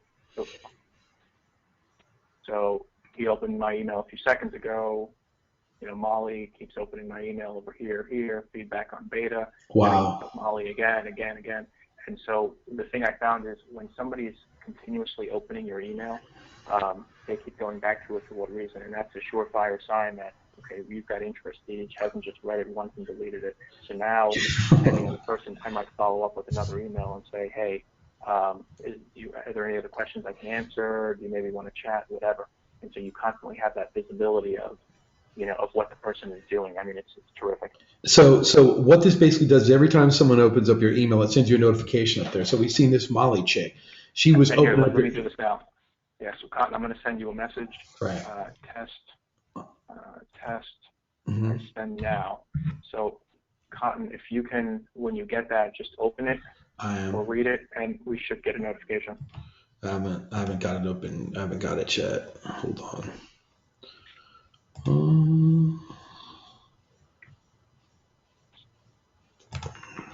So he opened my email a few seconds ago. Molly keeps opening my email over here, feedback on beta. Wow. Molly again. And so the thing I found is when somebody's continuously opening your email, they keep going back to it for what reason, and that's a surefire sign that, okay, you've got interest. He hasn't just read it once and deleted it. So now, depending on the person, I might follow up with another email and say, hey, are there any other questions I can answer? Do you maybe want to chat, whatever? And so you constantly have that visibility of what the person is doing. I mean, it's terrific. So what this basically does is every time someone opens up your email, it sends you a notification up there. So we've seen this Molly chick. She was Here, opening up let me do this now. Yeah, so Cotton, I'm going to send you a message. Right. Test. Mm-hmm. I send now. So Cotton, if you can, when you get that, just open it or read it, and we should get a notification. I haven't got it open. I haven't got it yet. Hold on.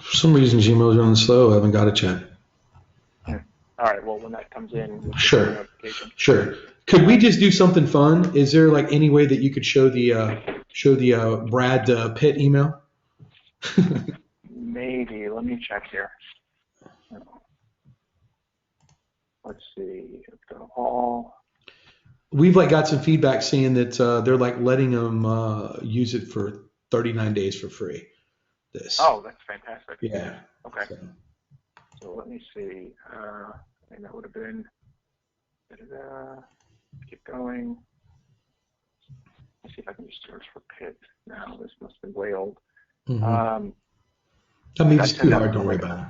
For some reason, Gmail's running slow. I haven't got it yet. All right. Well, when that comes in, we'll Sure. get a notification. Sure. Could we just do something fun? Is there like any way that you could show the Brad Pitt email? Maybe. Let me check here. Let's see. Go all. We've got some feedback saying that they're letting them use it for 39 days for free. This. Oh, that's fantastic. Yeah. Okay. So let me see. And that would have been. Keep going. Let's see if I can just search for Pitt. Now this must have been way old. Mm-hmm. It's too hard. Don't worry about it.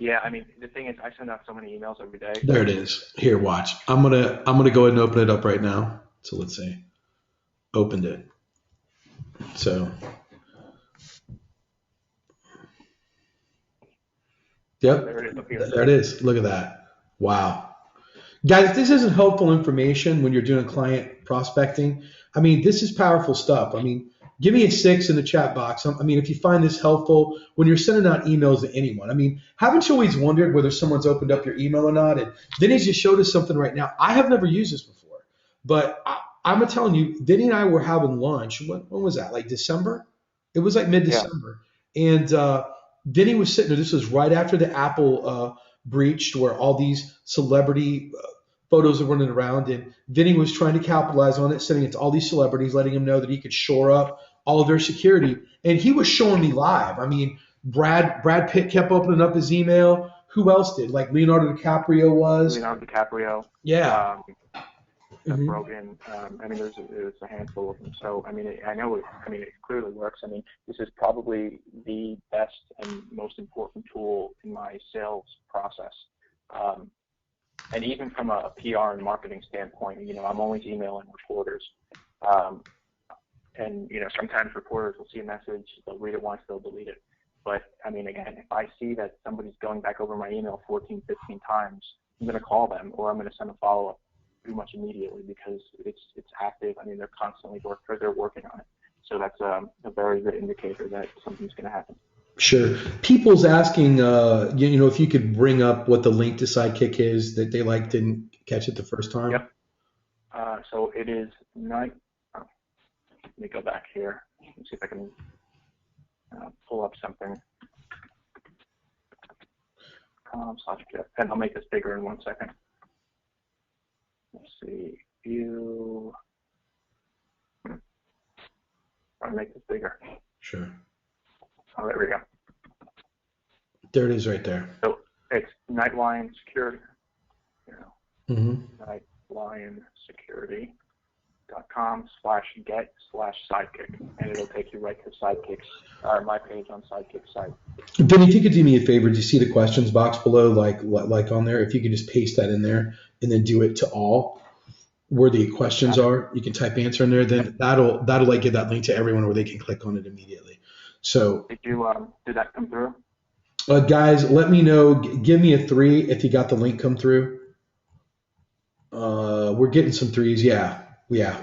Yeah, I mean the thing is, I send out so many emails every day. There it is. Here, watch. I'm gonna go ahead and open it up right now. So let's see. Opened it. So. Yep. There it is. Look at that. Wow. Guys, if this isn't helpful information when you're doing client prospecting, I mean, this is powerful stuff. I mean, give me a 6 in the chat box. I mean, if you find this helpful when you're sending out emails to anyone. I mean, haven't you always wondered whether someone's opened up your email or not? And Vinny just showed us something right now. I have never used this before, but I'm telling you, Vinny and I were having lunch. When was that? Like December? It was like mid-December. Yeah. And Vinny was sitting there. This was right after the Apple breached, where all these celebrity photos are running around, and Vinny was trying to capitalize on it, sending it to all these celebrities, letting them know that he could shore up all of their security. And he was showing me live. I mean, Brad Pitt kept opening up his email. Who else did? Like Leonardo DiCaprio was. Leonardo DiCaprio. Yeah. Rogan. I mean, there's a handful of them. So, I mean, it clearly works. I mean, this is probably the best and most important tool in my sales process. And even from a PR and marketing standpoint, I'm always emailing reporters. And, sometimes reporters will see a message, they'll read it once, they'll delete it. But, I mean, again, if I see that somebody's going back over my email 14, 15 times, I'm going to call them, or I'm going to send a follow-up pretty much immediately, because it's active. I mean, they're constantly working on it. So that's a very good indicator that something's going to happen. Sure. People's asking, if you could bring up what the link to Sidekick is that they didn't catch it the first time. Yep. So it is let me go back here. Let's see if I can pull up something. And I'll make this bigger in 1 second. Let's see. View. I'll make this bigger. Sure. Oh, there we go. There it is right there. So it's Nightline Security. NightlineSecurity.com/get/sidekick, and it'll take you right to Sidekick's, my page on Sidekick's site. Ben, if you could do me a favor, do you see the questions box below, like on there? If you could just paste that in there and then do it to all, where the questions are, you can type answer in there. Then that'll give that link to everyone where they can click on it immediately. So did that come through? Guys, let me know. Give me a 3 if you got the link come through. We're getting some 3s. Yeah,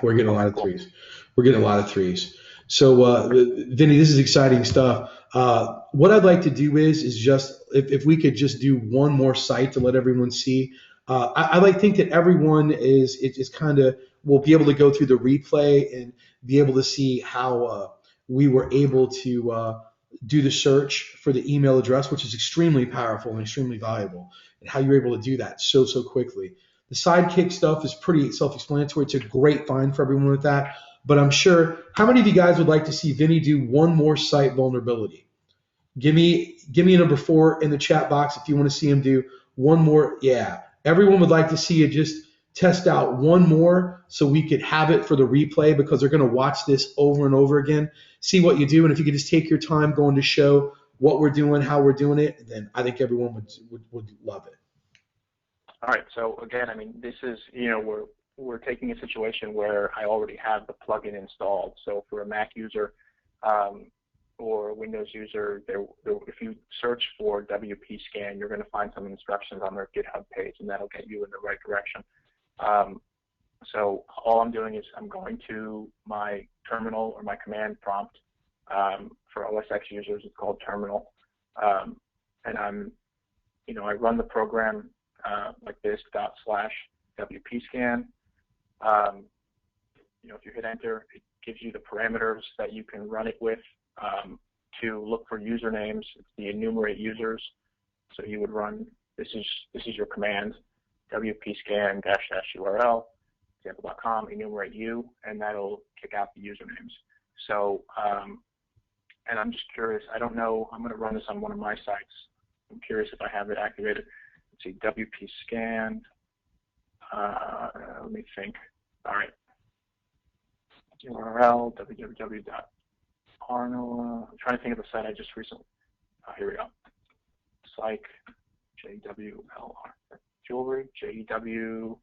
we're getting a lot of 3s. We're getting a lot of 3s. So, Vinny, this is exciting stuff. What I'd like to do is just, if we could just do one more site to let everyone see. I like to think that everyone is kind of we'll be able to go through the replay and be able to see how we were able to do the search for the email address, which is extremely powerful and extremely valuable, and how you're able to do that so quickly. The Sidekick stuff is pretty self-explanatory. It's a great find for everyone with that. But I'm sure, how many of you guys would like to see Vinny do one more site vulnerability? Give me a number 4 in the chat box if you want to see him do one more. Yeah, everyone would like to see you just test out one more so we could have it for the replay, because they're going to watch this over and over again, see what you do. And if you could just take your time going to show what we're doing, how we're doing it, then I think everyone would love it. All right. So again, I mean, this is, we're taking a situation where I already have the plugin installed. So for a Mac user or a Windows user, if you search for WP Scan, you're going to find some instructions on their GitHub page, and that'll get you in the right direction. So all I'm doing is I'm going to my terminal or my command prompt. For OSX users, it's called terminal, and I run the program like this, /WPScan. If you hit enter, it gives you the parameters that you can run it with to look for usernames. It's the enumerate users. So you would run, this is your command, WPScan --URL, example.com, enumerate you, and that'll kick out the usernames. So, and I'm just curious, I don't know, I'm going to run this on one of my sites. I'm curious if I have it activated. Let's see, WP scan. Let me think. All right. URL, www.arnold. I'm trying to think of the site I just recently. Here we go. Psych, JWLR. Jewelry, JEWELRY.com.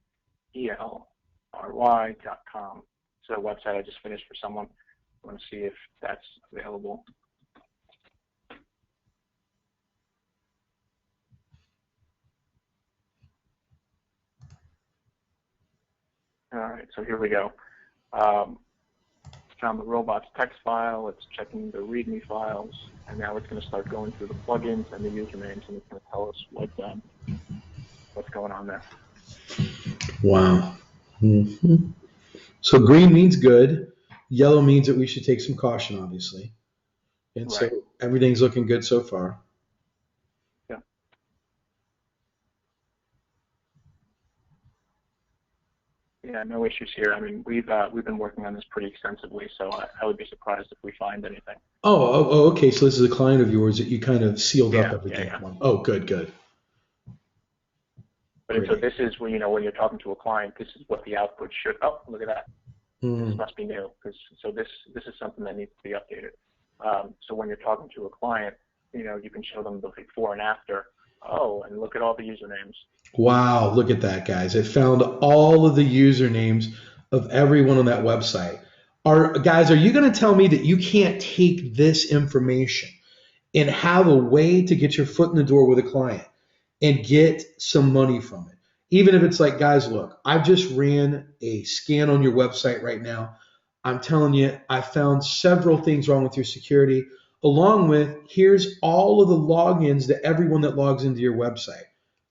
It's a website I just finished for someone. I want to see if that's available. All right, so here we go. Found the robots text file. It's checking the README files, and now it's going to start going through the plugins and the usernames, and it's going to tell us what's going on there. Wow. Mm-hmm. So green means good. Yellow means that we should take some caution, obviously. And right. So everything's looking good so far. Yeah. Yeah, no issues here. I mean, we've been working on this pretty extensively, so I would be surprised if we find anything. Oh, okay. So this is a client of yours that you kind of sealed up everything. Yeah. Oh, good. But so this is when when you're talking to a client, this is what the output should. Oh, look at that. This must be new, so this is something that needs to be updated. So when you're talking to a client, you can show them the before and after. Oh, and look at all the usernames. Wow, look at that, guys. It found all of the usernames of everyone on that website. Guys, are you going to tell me that you can't take this information and have a way to get your foot in the door with a client and get some money from it? Even if it's like, guys, look, I've just ran a scan on your website right now. I'm telling you, I found several things wrong with your security, along with here's all of the logins to everyone that logs into your website.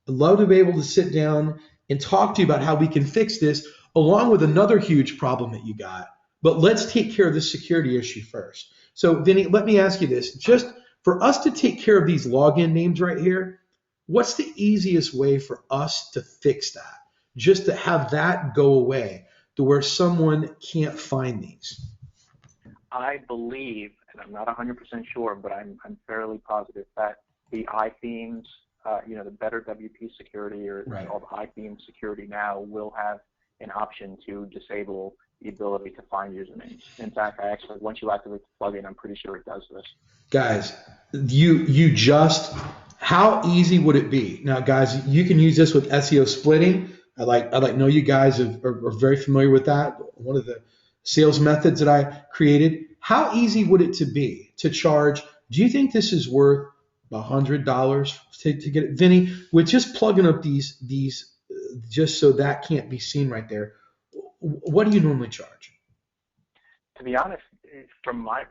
I'd love to be able to sit down and talk to you about how we can fix this, along with another huge problem that you got. But let's take care of this security issue first. So, Vinny, let me ask you this. Just for us to take care of these login names right here, what's the easiest way for us to fix that? Just to have that go away to where someone can't find these. I believe, and I'm not 100% sure, but I'm fairly positive that the iThemes, the better WP security, or it's called iThemes security now, will have an option to disable the ability to find usernames. In fact, once you activate the plugin, I'm pretty sure it does this. Guys, how easy would it be? Now, guys, you can use this with SEO splitting. I know you guys are very familiar with that. One of the sales methods that I created. How easy would it to be to charge? Do you think this is worth $100 to get it, Vinny? With just plugging up these just so that can't be seen right there. What do you normally charge? To be honest, from my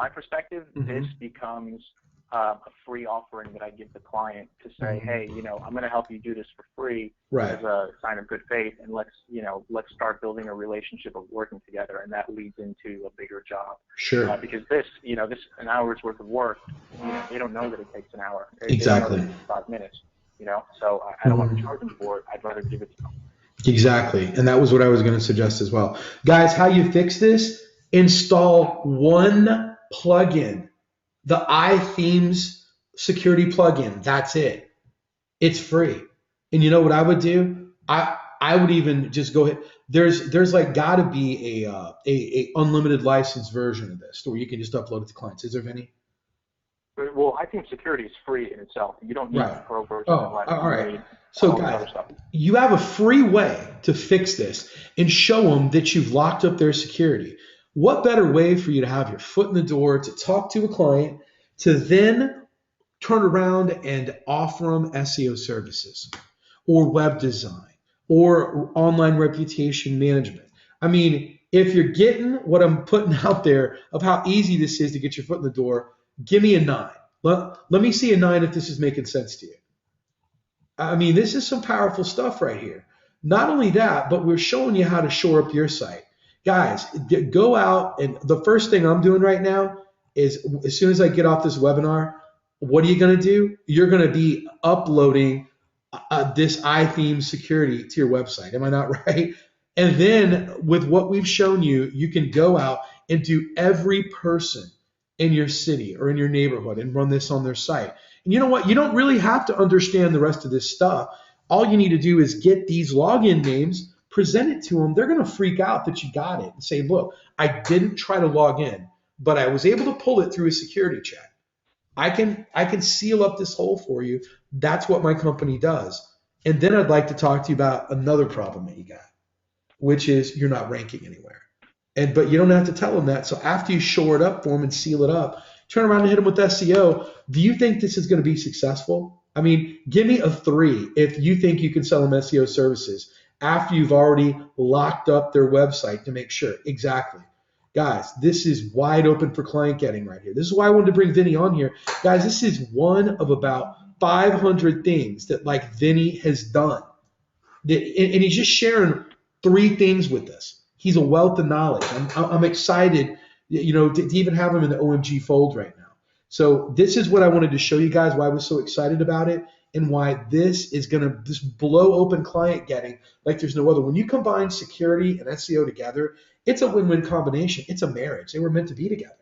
perspective, this becomes a free offering that I give the client to say, hey, I'm going to help you do this for free Right. as a sign of good faith, and let's start building a relationship of working together, and that leads into a bigger job. Sure. Because this an hour's worth of work, they don't know that it takes an hour. Exactly. They don't know that it takes 5 minutes. So I don't want to charge them for it. I'd rather give it to them. Exactly. And that was what I was going to suggest as well. Guys, how you fix this? Install one plugin, the iThemes security plugin. That's it. It's free. And you know what I would do? I would even just go ahead. There's like got to be a unlimited license version of this where you can just upload it to clients. Is there any? Well, I think security is free in itself. You don't need a pro version. Oh, all right. So guys, you have a free way to fix this and show them that you've locked up their security. What better way for you to have your foot in the door, to talk to a client, to then turn around and offer them SEO services or web design or online reputation management? I mean, if you're getting what I'm putting out there of how easy this is to get your foot in the door, give me a 9. Let me see a 9 if this is making sense to you. I mean, this is some powerful stuff right here. Not only that, but we're showing you how to shore up your site. Guys, go out, and the first thing I'm doing right now is as soon as I get off this webinar, what are you going to do? You're going to be uploading this iTheme security to your website. Am I not right? And then with what we've shown you, you can go out and do every person in your city or in your neighborhood and run this on their site. And you know what? You don't really have to understand the rest of this stuff. All you need to do is get these login names, present it to them. They're going to freak out that you got it and say, look, I didn't try to log in, but I was able to pull it through a security check. I can seal up this hole for you. That's what my company does. And then I'd like to talk to you about another problem that you got, which is you're not ranking anywhere. But you don't have to tell them that. So after you shore it up for them and seal it up, turn around and hit them with SEO. Do you think this is going to be successful? I mean, give me a 3 if you think you can sell them SEO services after you've already locked up their website to make sure. Exactly. Guys, this is wide open for client getting right here. This is why I wanted to bring Vinny on here. Guys, this is one of about 500 things that like Vinny has done. And he's just sharing 3 things with us. He's a wealth of knowledge. I'm excited, to even have him in the OMG fold right now. So this is what I wanted to show you guys, why I was so excited about it, and why this is going to just blow open client getting like there's no other. When you combine security and SEO together, it's a win-win combination. It's a marriage. They were meant to be together.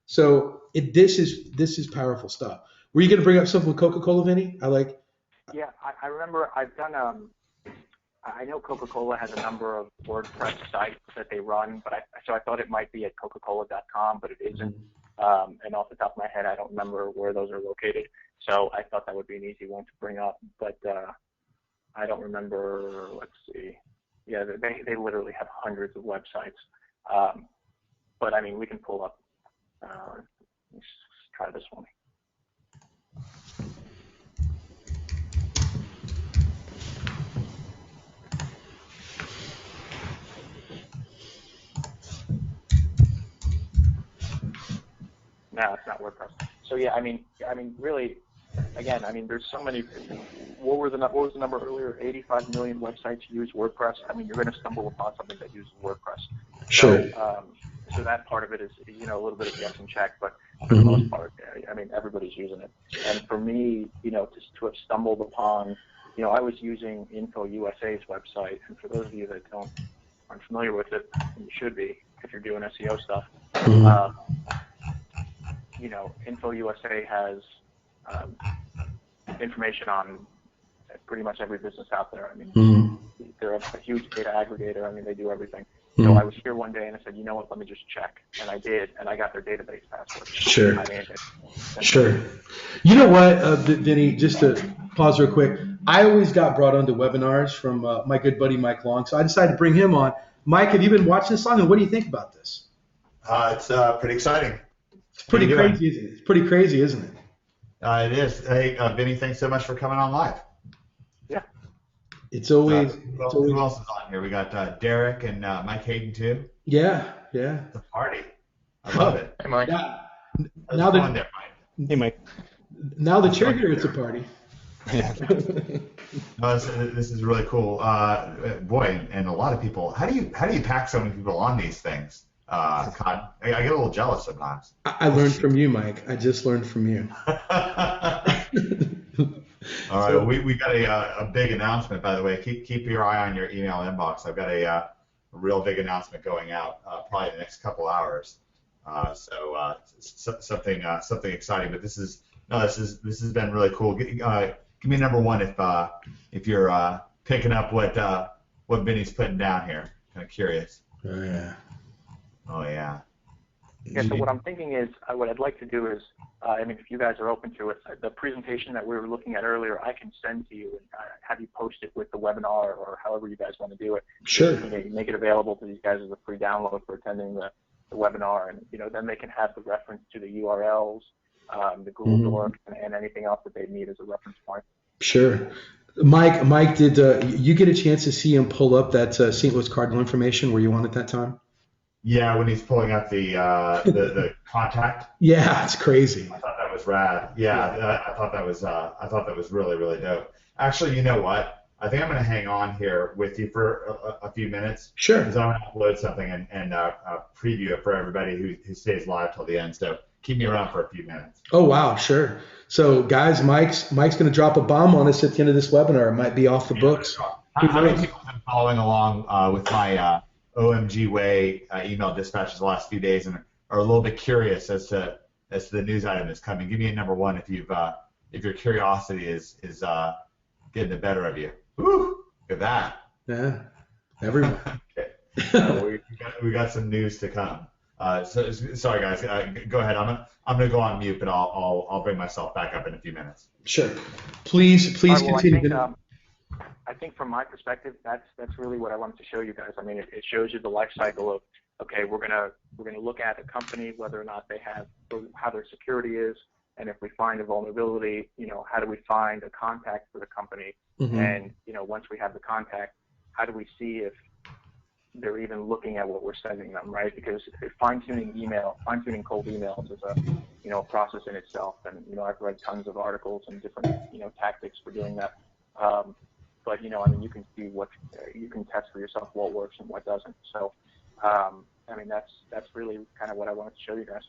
So this is powerful stuff. Were you going to bring up something with Coca-Cola, Vinny? Yeah, I remember I've done I know Coca-Cola has a number of WordPress sites that they run, so I thought it might be at Coca-Cola.com, but it isn't. And off the top of my head, I don't remember where those are located. So I thought that would be an easy one to bring up, but I don't remember. Let's see. Yeah, they literally have hundreds of websites. But I mean, we can pull up. Let's try this one. No, it's not WordPress. So yeah, I mean, really, again, I mean, there's so many. What was the number earlier? 85 million websites use WordPress. I mean, you're going to stumble upon something that uses WordPress. Sure. So that part of it is, a little bit of guess and check, but for the most part, I mean, everybody's using it. And for me, just to have stumbled upon, I was using InfoUSA's website, and for those of you that aren't familiar with it, and you should be if you're doing SEO stuff. InfoUSA has information on pretty much every business out there. I mean, they're a huge data aggregator. I mean, they do everything. So I was here one day and I said, you know what, let me just check. And I did, and I got their database password. Sure. I mean, Sure. You know what, Vinny, just to pause real quick, I always got brought onto webinars from my good buddy Mike Long, so I decided to bring him on. Mike, have you been watching this song, and what do you think about this? It's pretty exciting. It's pretty crazy, isn't it? It's pretty crazy, isn't it? It is. Hey, Vinny, thanks so much for coming on live. Yeah. It's always. Who else is on here? We got Derek and Mike Hayden too. Yeah. It's a party. I love it. Hey, Mike. Hey, Mike. Now that you're here, it's a party. Yeah. No, this is really cool. Boy, and a lot of people. How do you pack so many people on these things? Cod, I get a little jealous sometimes. I learned from you, Mike. I just learned from you. All right, well, we got a big announcement, by the way. Keep your eye on your email inbox. I've got a real big announcement going out probably in the next couple hours. Something exciting. But this has been really cool. Give me number one if you're picking up what Vinny's putting down here. Kind of curious. Oh yeah. Oh yeah. Yeah, so what I'm thinking is, what I'd like to do is, I mean, if you guys are open to it, the presentation that we were looking at earlier, I can send to you and have you post it with the webinar or however you guys want to do it. Sure. You make it available to these guys as a free download for attending the webinar, and then they can have the reference to the URLs, the Google Doc, and anything else that they need as a reference point. Sure. Mike, did you get a chance to see him pull up that St. Louis Cardinal information where you wanted that time? Yeah, when he's pulling up the contact. Yeah, it's crazy. I thought that was rad. Yeah, I thought that was really, really dope. Actually, you know what? I think I'm going to hang on here with you for a few minutes. Sure. Because I'm going to upload something and preview it for everybody who stays live till the end. So keep me around for a few minutes. Oh wow, sure. So guys, Mike's going to drop a bomb on us at the end of this webinar. It might be off the books. How many people have been following along with my OMG Way email dispatches the last few days and are a little bit curious as to the news item that's coming? Give me a number one if your curiosity is getting the better of you. Woo! Look at that. Yeah, everyone. Okay. We got some news to come. Sorry guys, go ahead. I'm gonna go on mute, but I'll bring myself back up in a few minutes. Sure. Please continue. I think from my perspective, that's really what I wanted to show you guys. I mean, it shows you the life cycle of, okay, we're gonna look at a company, whether or not they have, how their security is, and if we find a vulnerability, how do we find a contact for the company? And once we have the contact, how do we see if they're even looking at what we're sending them, right? Because fine-tuning cold emails is a process in itself, and I've read tons of articles and different tactics for doing that. But I mean, you can see you can test for yourself what works and what doesn't. So, I mean, that's really kind of what I wanted to show you guys.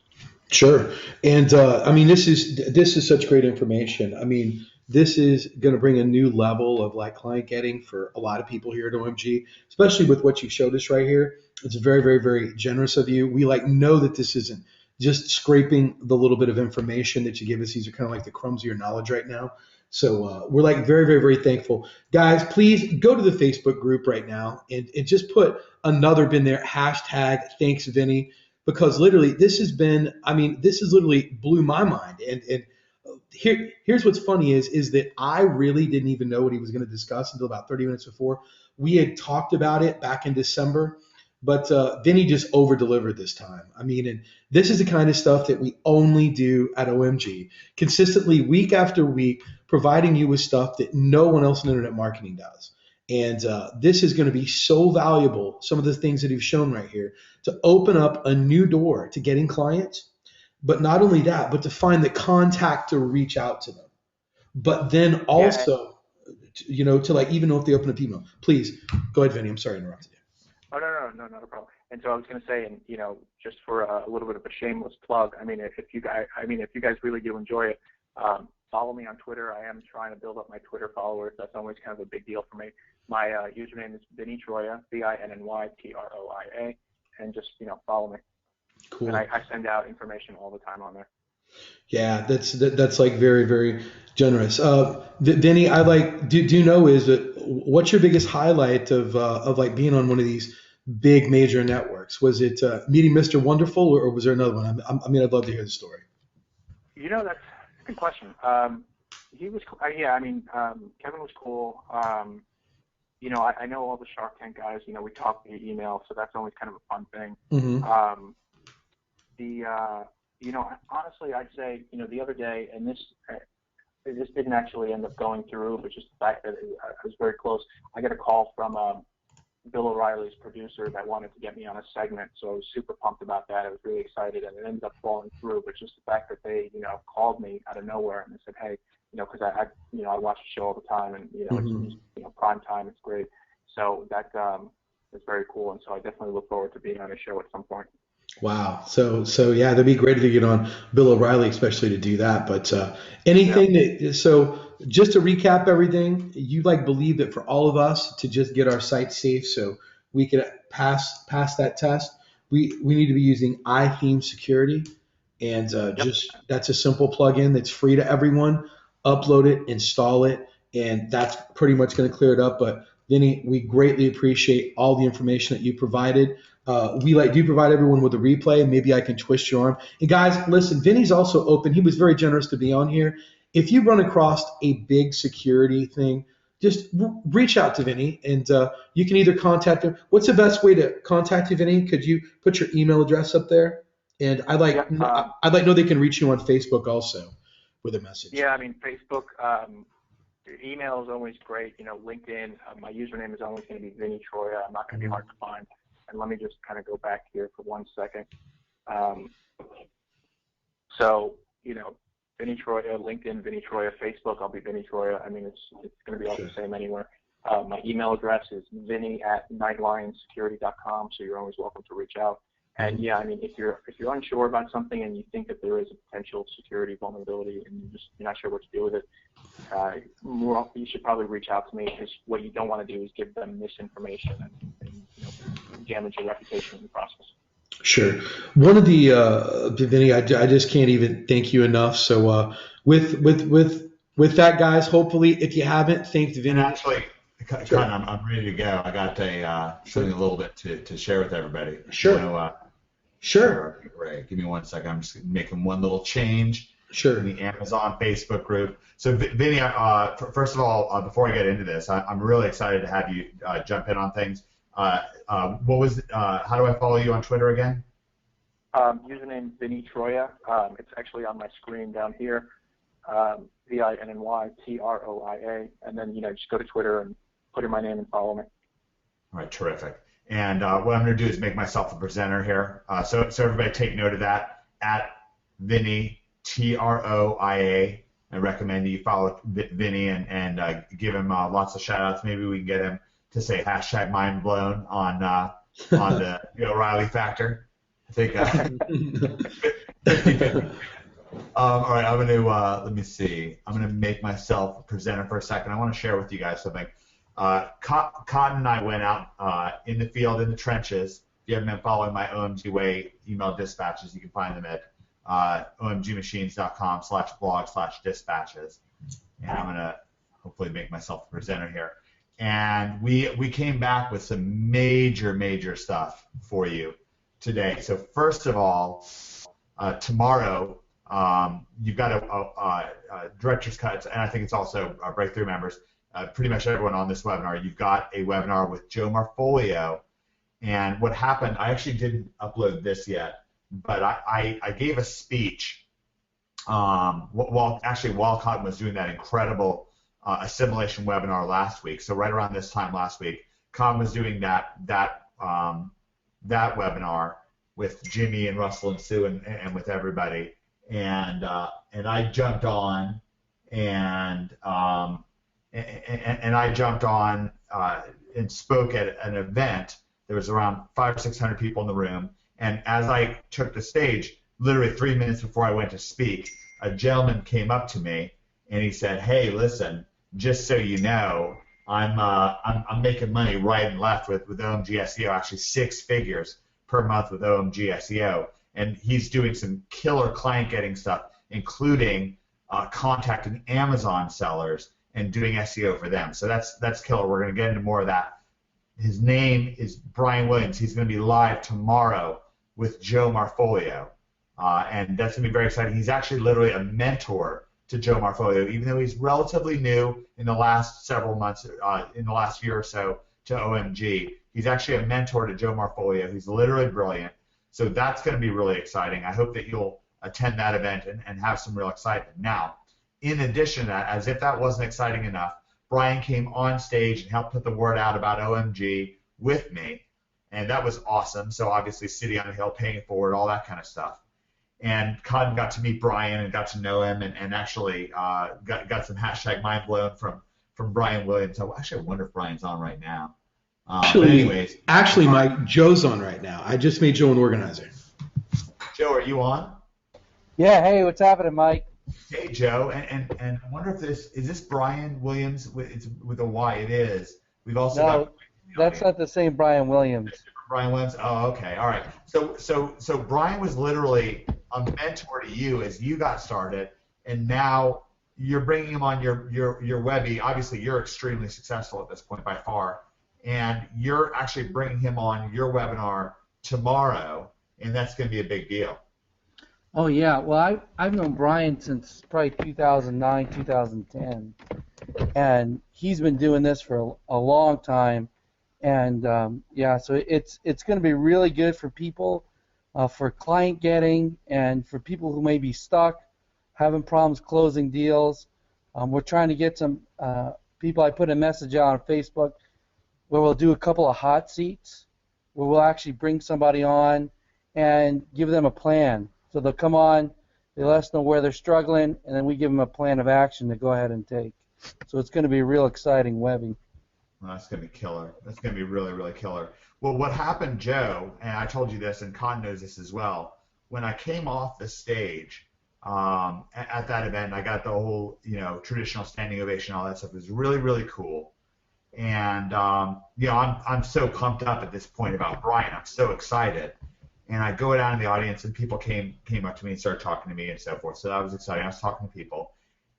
Sure, and I mean, this is such great information. I mean, this is going to bring a new level of client getting for a lot of people here at OMG, especially with what you showed us right here. It's very, very, very generous of you. We know that this isn't just scraping the little bit of information that you give us. These are kind of like the crumbs of your knowledge right now. So we're very, very, very thankful. Guys, please go to the Facebook group right now and just put another bin there, hashtag thanks Vinny, because literally this has literally blew my mind. And here's what's funny is that I really didn't even know what he was going to discuss until about 30 minutes before. We had talked about it back in December, but Vinny just over-delivered this time. I mean, and this is the kind of stuff that we only do at OMG, consistently week after week, providing you with stuff that no one else in internet marketing does. And this is going to be so valuable, some of the things that you've shown right here, to open up a new door to getting clients. But not only that, but to find the contact to reach out to them. But then also, to even know if they open up email. Please, go ahead, Vinny. I'm sorry I interrupted you. Oh, no, not a problem. And so I was going to say, and just for a little bit of a shameless plug, I mean, if you guys really do enjoy it, follow me on Twitter. I am trying to build up my Twitter followers. That's always kind of a big deal for me. My username is Vinny Troia, VINNYTROIA, and just follow me. Cool. And I send out information all the time on there. Yeah, that's very, very generous. Vinny, do you know what's your biggest highlight of being on one of these big major networks? Was it meeting Mr. Wonderful, or was there another one? I mean, I'd love to hear the story. That's a good question. He was, Kevin was cool. I know all the Shark Tank guys. We talk via email, so that's always kind of a fun thing. Mm-hmm. Honestly, I'd say, the other day, and this didn't actually end up going through, but just the fact that I was very close. I got a call from Bill O'Reilly's producer that wanted to get me on a segment, so I was super pumped about that. I was really excited, and it ended up falling through. But just the fact that they, called me out of nowhere and they said, hey, because I watch the show all the time, and it's prime time, it's great. So that is very cool, and so I definitely look forward to being on a show at some point. Wow. So yeah, that'd be great to get on Bill O'Reilly, especially to do that. But anything that, so just to recap everything, you believe that for all of us to just get our site safe so we can pass that test, we need to be using iTheme security. And just that's a simple plugin that's free to everyone. Upload it, install it, and that's pretty much going to clear it up. But Vinny, we greatly appreciate all the information that you provided. Do provide everyone with a replay. Maybe I can twist your arm. And guys, listen, Vinny's also open. He was very generous to be on here. If you run across a big security thing, just reach out to Vinny, and you can either contact him. What's the best way to contact you, Vinny? Could you put your email address up there? And I'd like to know they can reach you on Facebook also with a message. Yeah, I mean, Facebook, email is always great. LinkedIn, my username is always going to be Vinny Troya. I'm not going to be hard to find. And let me just kind of go back here for 1 second. So, Vinny Troya, LinkedIn, Vinny Troya, Facebook, I'll be Vinny Troya. I mean, it's going to be all the same anywhere. My email address is vinny@nightlionssecurity.com, so you're always welcome to reach out. And yeah, I mean, if you're unsure about something and you think that there is a potential security vulnerability and you're not sure what to do with it, you should probably reach out to me, because what you don't want to do is give them misinformation and damage your reputation in the process. Sure. One of the Vinny, I just can't even thank you enough. So with that, guys, hopefully, if you haven't thanked Vinny, and actually, sure. I'm ready to go. I got something a little bit to share with everybody. Sure. Sure. Right. Give me 1 second. I'm just making one little change. Sure. In the Amazon Facebook group. So, Vinny, first of all, before I get into this, I'm really excited to have you jump in on things. How do I follow you on Twitter again? Username Vinny Troya. It's actually on my screen down here. VINNY TROIA, and then just go to Twitter and put in my name and follow me. All right, terrific. And what I'm going to do is make myself a presenter here. So everybody take note of that. At Vinny TROIA. I recommend that you follow Vinny and give him lots of shout outs. Maybe we can get him to say #mindblown on the O'Reilly factor. I think 50-50. All right, I'm going to, let me see. I'm going to make myself a presenter for a second. I want to share with you guys something. Cotton and I went out in the field, in the trenches. If you haven't been following my OMG Way email dispatches, you can find them at omgmachines.com/blog/dispatches. And I'm going to hopefully make myself a presenter here. And we came back with some major stuff for you today. So first of all, tomorrow, you've got a director's cut, and I think it's also breakthrough members. Pretty much everyone on this webinar, you've got a webinar with Joe Marfolio. And what happened, I actually didn't upload this yet, but I gave a speech while Cotton was doing that incredible assimilation webinar last week. So right around this time last week, Cotton was doing that webinar with Jimmy and Russell and Sue and with everybody. And I jumped on and I jumped on and spoke at an event. There was around 500 or 600 people in the room, and as I took the stage, literally 3 minutes before I went to speak, a gentleman came up to me and he said, "Hey, listen, just so you know, I'm making money right and left with OMG SEO, actually 6 figures per month with OMG SEO." And he's doing some killer client getting stuff, including contacting Amazon sellers and doing SEO for them. So that's killer. We're going to get into more of that. His name is Brian Williams. He's going to be live tomorrow with Joe Marfolio, and that's going to be very exciting. He's actually literally a mentor to Joe Marfolio, even though he's relatively new in the last several months, in the last year or so to OMG. He's actually a mentor to Joe Marfolio. He's literally brilliant. So that's going to be really exciting. I hope that you'll attend that event and have some real excitement. Now, in addition to that, as if that wasn't exciting enough, Brian came on stage and helped put the word out about OMG with me, and that was awesome. So obviously City on a Hill, paying it forward, all that kind of stuff. And Cotton got to meet Brian and got to know him, and actually got some hashtag mind blown from Brian Williams. So actually, I wonder if Brian's on right now. Actually, Mike, Joe's on right now. I just made Joe an organizer. Joe, are you on? Yeah, hey, what's happening, Mike? Hey, Joe, and I wonder if this Brian Williams with a Y. It is. We've also got. That's not the same Brian Williams. Brian Williams. Oh, okay, all right. So Brian was literally a mentor to you as you got started, and now you're bringing him on your Webby. Obviously, you're extremely successful at this point by far, and you're actually bringing him on your webinar tomorrow, and that's going to be a big deal. Oh yeah, well I've known Brian since probably 2009, 2010, and he's been doing this for a long time, and yeah, so it's going to be really good for people, for client getting, and for people who may be stuck, having problems closing deals. We're trying to get some people. I put a message out on Facebook where we'll do a couple of hot seats, where we'll actually bring somebody on and give them a plan. So they'll come on, they let us know where they're struggling, and then we give them a plan of action to go ahead and take. So it's going to be a real exciting webbing. Well, that's going to be killer. That's going to be really, really killer. Well, what happened, Joe, and I told you this, and Con knows this as well, when I came off the stage at that event, I got the whole, traditional standing ovation, all that stuff. It was really, really cool. And, I'm so pumped up at this point about Brian. I'm so excited. And I go down in the audience, and people came up to me and started talking to me and so forth. So that was exciting. I was talking to people,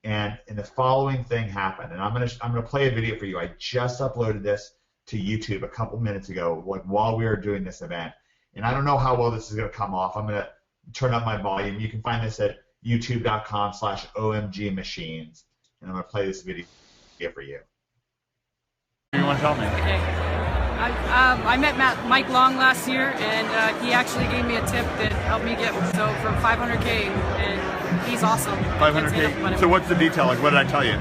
and the following thing happened. And I'm gonna play a video for you. I just uploaded this to YouTube a couple minutes ago, like while we were doing this event. And I don't know how well this is gonna come off. I'm gonna turn up my volume. You can find this at youtube.com/omgmachines, and I'm gonna play this video for you. You want to tell me? Okay. I met Mike Long last year, and he actually gave me a tip that helped me get from 500K, and he's awesome. 500K. So what's the detail? Like, what did I tell you?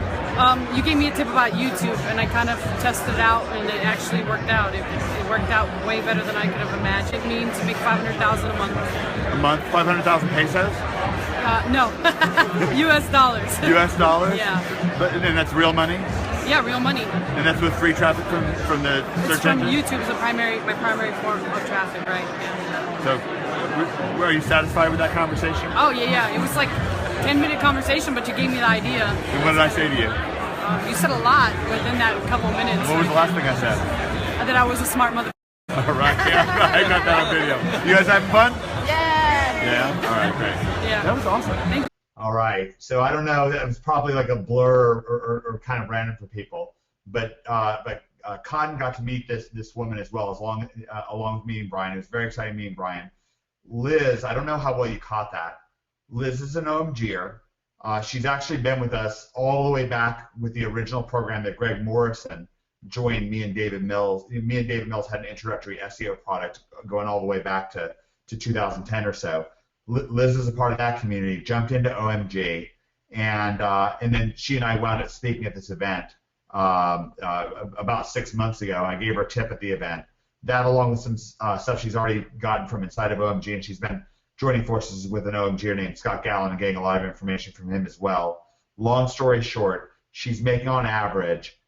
You gave me a tip about YouTube, and I kind of tested it out, and it actually worked out. It worked out way better than I could have imagined. It means to make $500,000 a month. A month? 500,000 pesos? No, U.S. dollars. U.S. dollars? Yeah. And that's real money? Yeah, real money. And that's with free traffic from the search engine? YouTube is my primary form of traffic, right? Yeah. So, are you satisfied with that conversation? Oh yeah. It was like a 10-minute conversation, but you gave me the idea. And what did I say to you? You said a lot within that couple minutes. What was the last thing I said? That I was a smart mother. All right, yeah, I got that on video. You guys having fun? Yeah. Yeah. All right, great. Yeah. That was awesome. Thank you. All right, so I don't know. That was probably like a blur or kind of random for people, but Cotton got to meet this woman as well, along with meeting Brian. It was very exciting meeting Brian. Liz, I don't know how well you caught that. Liz is an OMGer. She's actually been with us all the way back with the original program that Greg Morrison joined me and David Mills. Me and David Mills had an introductory SEO product going all the way back to 2010 or so. Liz is a part of that community, jumped into OMG, and then she and I wound up speaking at this event about 6 months ago. I gave her a tip at the event. That, along with some stuff she's already gotten from inside of OMG, and she's been joining forces with an OMGer named Scott Gallen and getting a lot of information from him as well. Long story short, she's making on average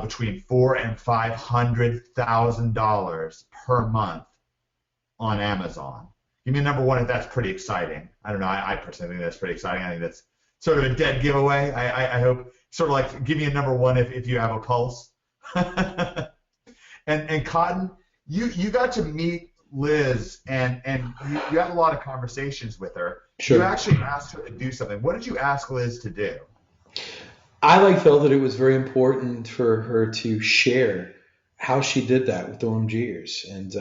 between $400,000 and $500,000 per month on Amazon. Give me a number one if that's pretty exciting. I don't know. I personally think that's pretty exciting. I think that's sort of a dead giveaway. I hope sort of like give me a number one if you have a pulse. and Cotton, you got to meet Liz and you had a lot of conversations with her. Sure. You actually asked her to do something. What did you ask Liz to do? I felt that it was very important for her to share how she did that with OMGers, and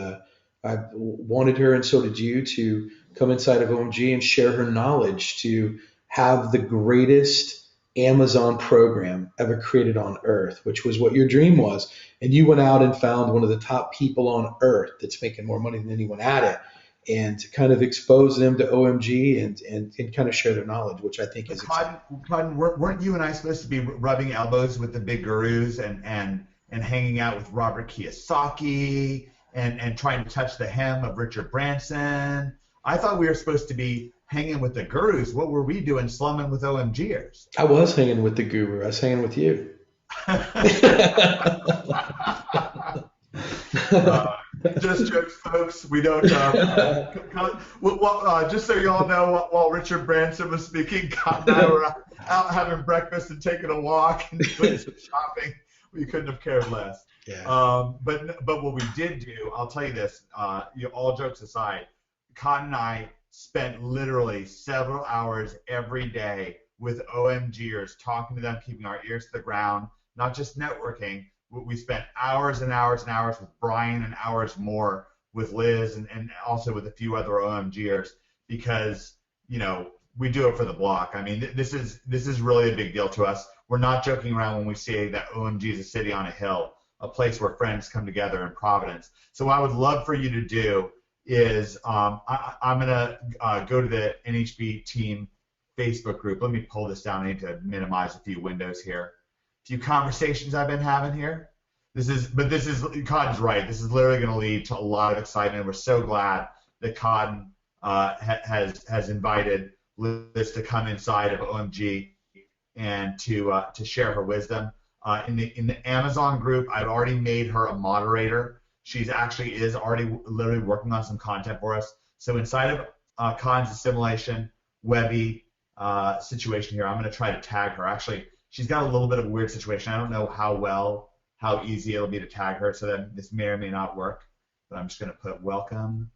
I wanted her, and so did you, to come inside of OMG and share her knowledge, to have the greatest Amazon program ever created on earth, which was what your dream was. And you went out and found one of the top people on earth that's making more money than anyone at it, and to kind of expose them to OMG and kind of share their knowledge, which I think is exciting. Cotton, weren't you and I supposed to be rubbing elbows with the big gurus and and hanging out with Robert Kiyosaki and trying to touch the hem of Richard Branson. I thought we were supposed to be hanging with the gurus. What were we doing slumming with OMGers? I was hanging with the guru. I was hanging with you. Just jokes, folks. We don't. Just so you all know, while Richard Branson was speaking, Scott and I were out having breakfast and taking a walk and doing some shopping. We couldn't have cared less. Yeah. But what we did do, I'll tell you this. All jokes aside, Cotton and I spent literally several hours every day with OMGers, talking to them, keeping our ears to the ground, not just networking. We spent hours and hours and hours with Brian and hours more with Liz and also with a few other OMGers because, we do it for the block. I mean, this is really a big deal to us. We're not joking around when we say that OMG is a city on a hill, a place where friends come together in Providence. So what I would love for you to do is I'm going to go to the NHB team Facebook group. Let me pull this down. I need to minimize a few windows here. A few conversations I've been having here. Cotton's right. This is literally going to lead to a lot of excitement. We're so glad that Cotton has invited Liz to come inside of OMG and to share her wisdom. In the Amazon group, I've already made her a moderator. She's actually is already literally working on some content for us. So inside of Cotton's assimilation Webby situation here, I'm going to try to tag her. Actually, she's got a little bit of a weird situation. I don't know how easy it'll be to tag her, so that this may or may not work. But I'm just going to put welcome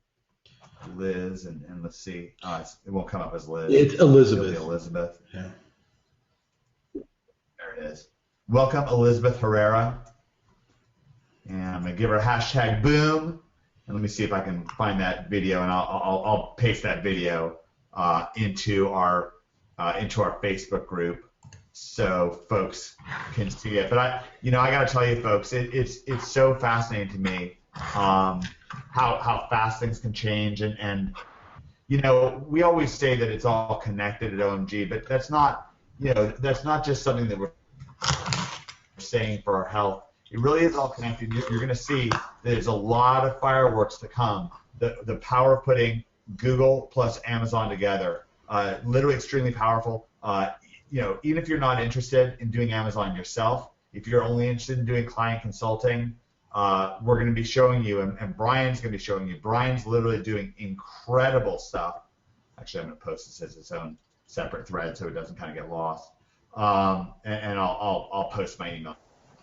Liz, and let's see. It won't come up as Liz. It's Elizabeth. It'll be Elizabeth. Yeah. There it is. Welcome Elizabeth Herrera. And I'm going to give her a hashtag boom. And let me see if I can find that video, and I'll paste that video into our Facebook group so folks can see it. But I got to tell you, folks, it's so fascinating to me how fast things can change, and we always say that it's all connected at OMG, but that's not just something that we're saying for our health. It really is all connected. You're going to see that there's a lot of fireworks to come. The power of putting Google plus Amazon together, literally extremely powerful. Even if you're not interested in doing Amazon yourself, if you're only interested in doing client consulting, we're going to be showing you, and Brian's going to be showing you. Brian's literally doing incredible stuff. Actually, I'm going to post this as its own separate thread so it doesn't kind of get lost. And I'll post my email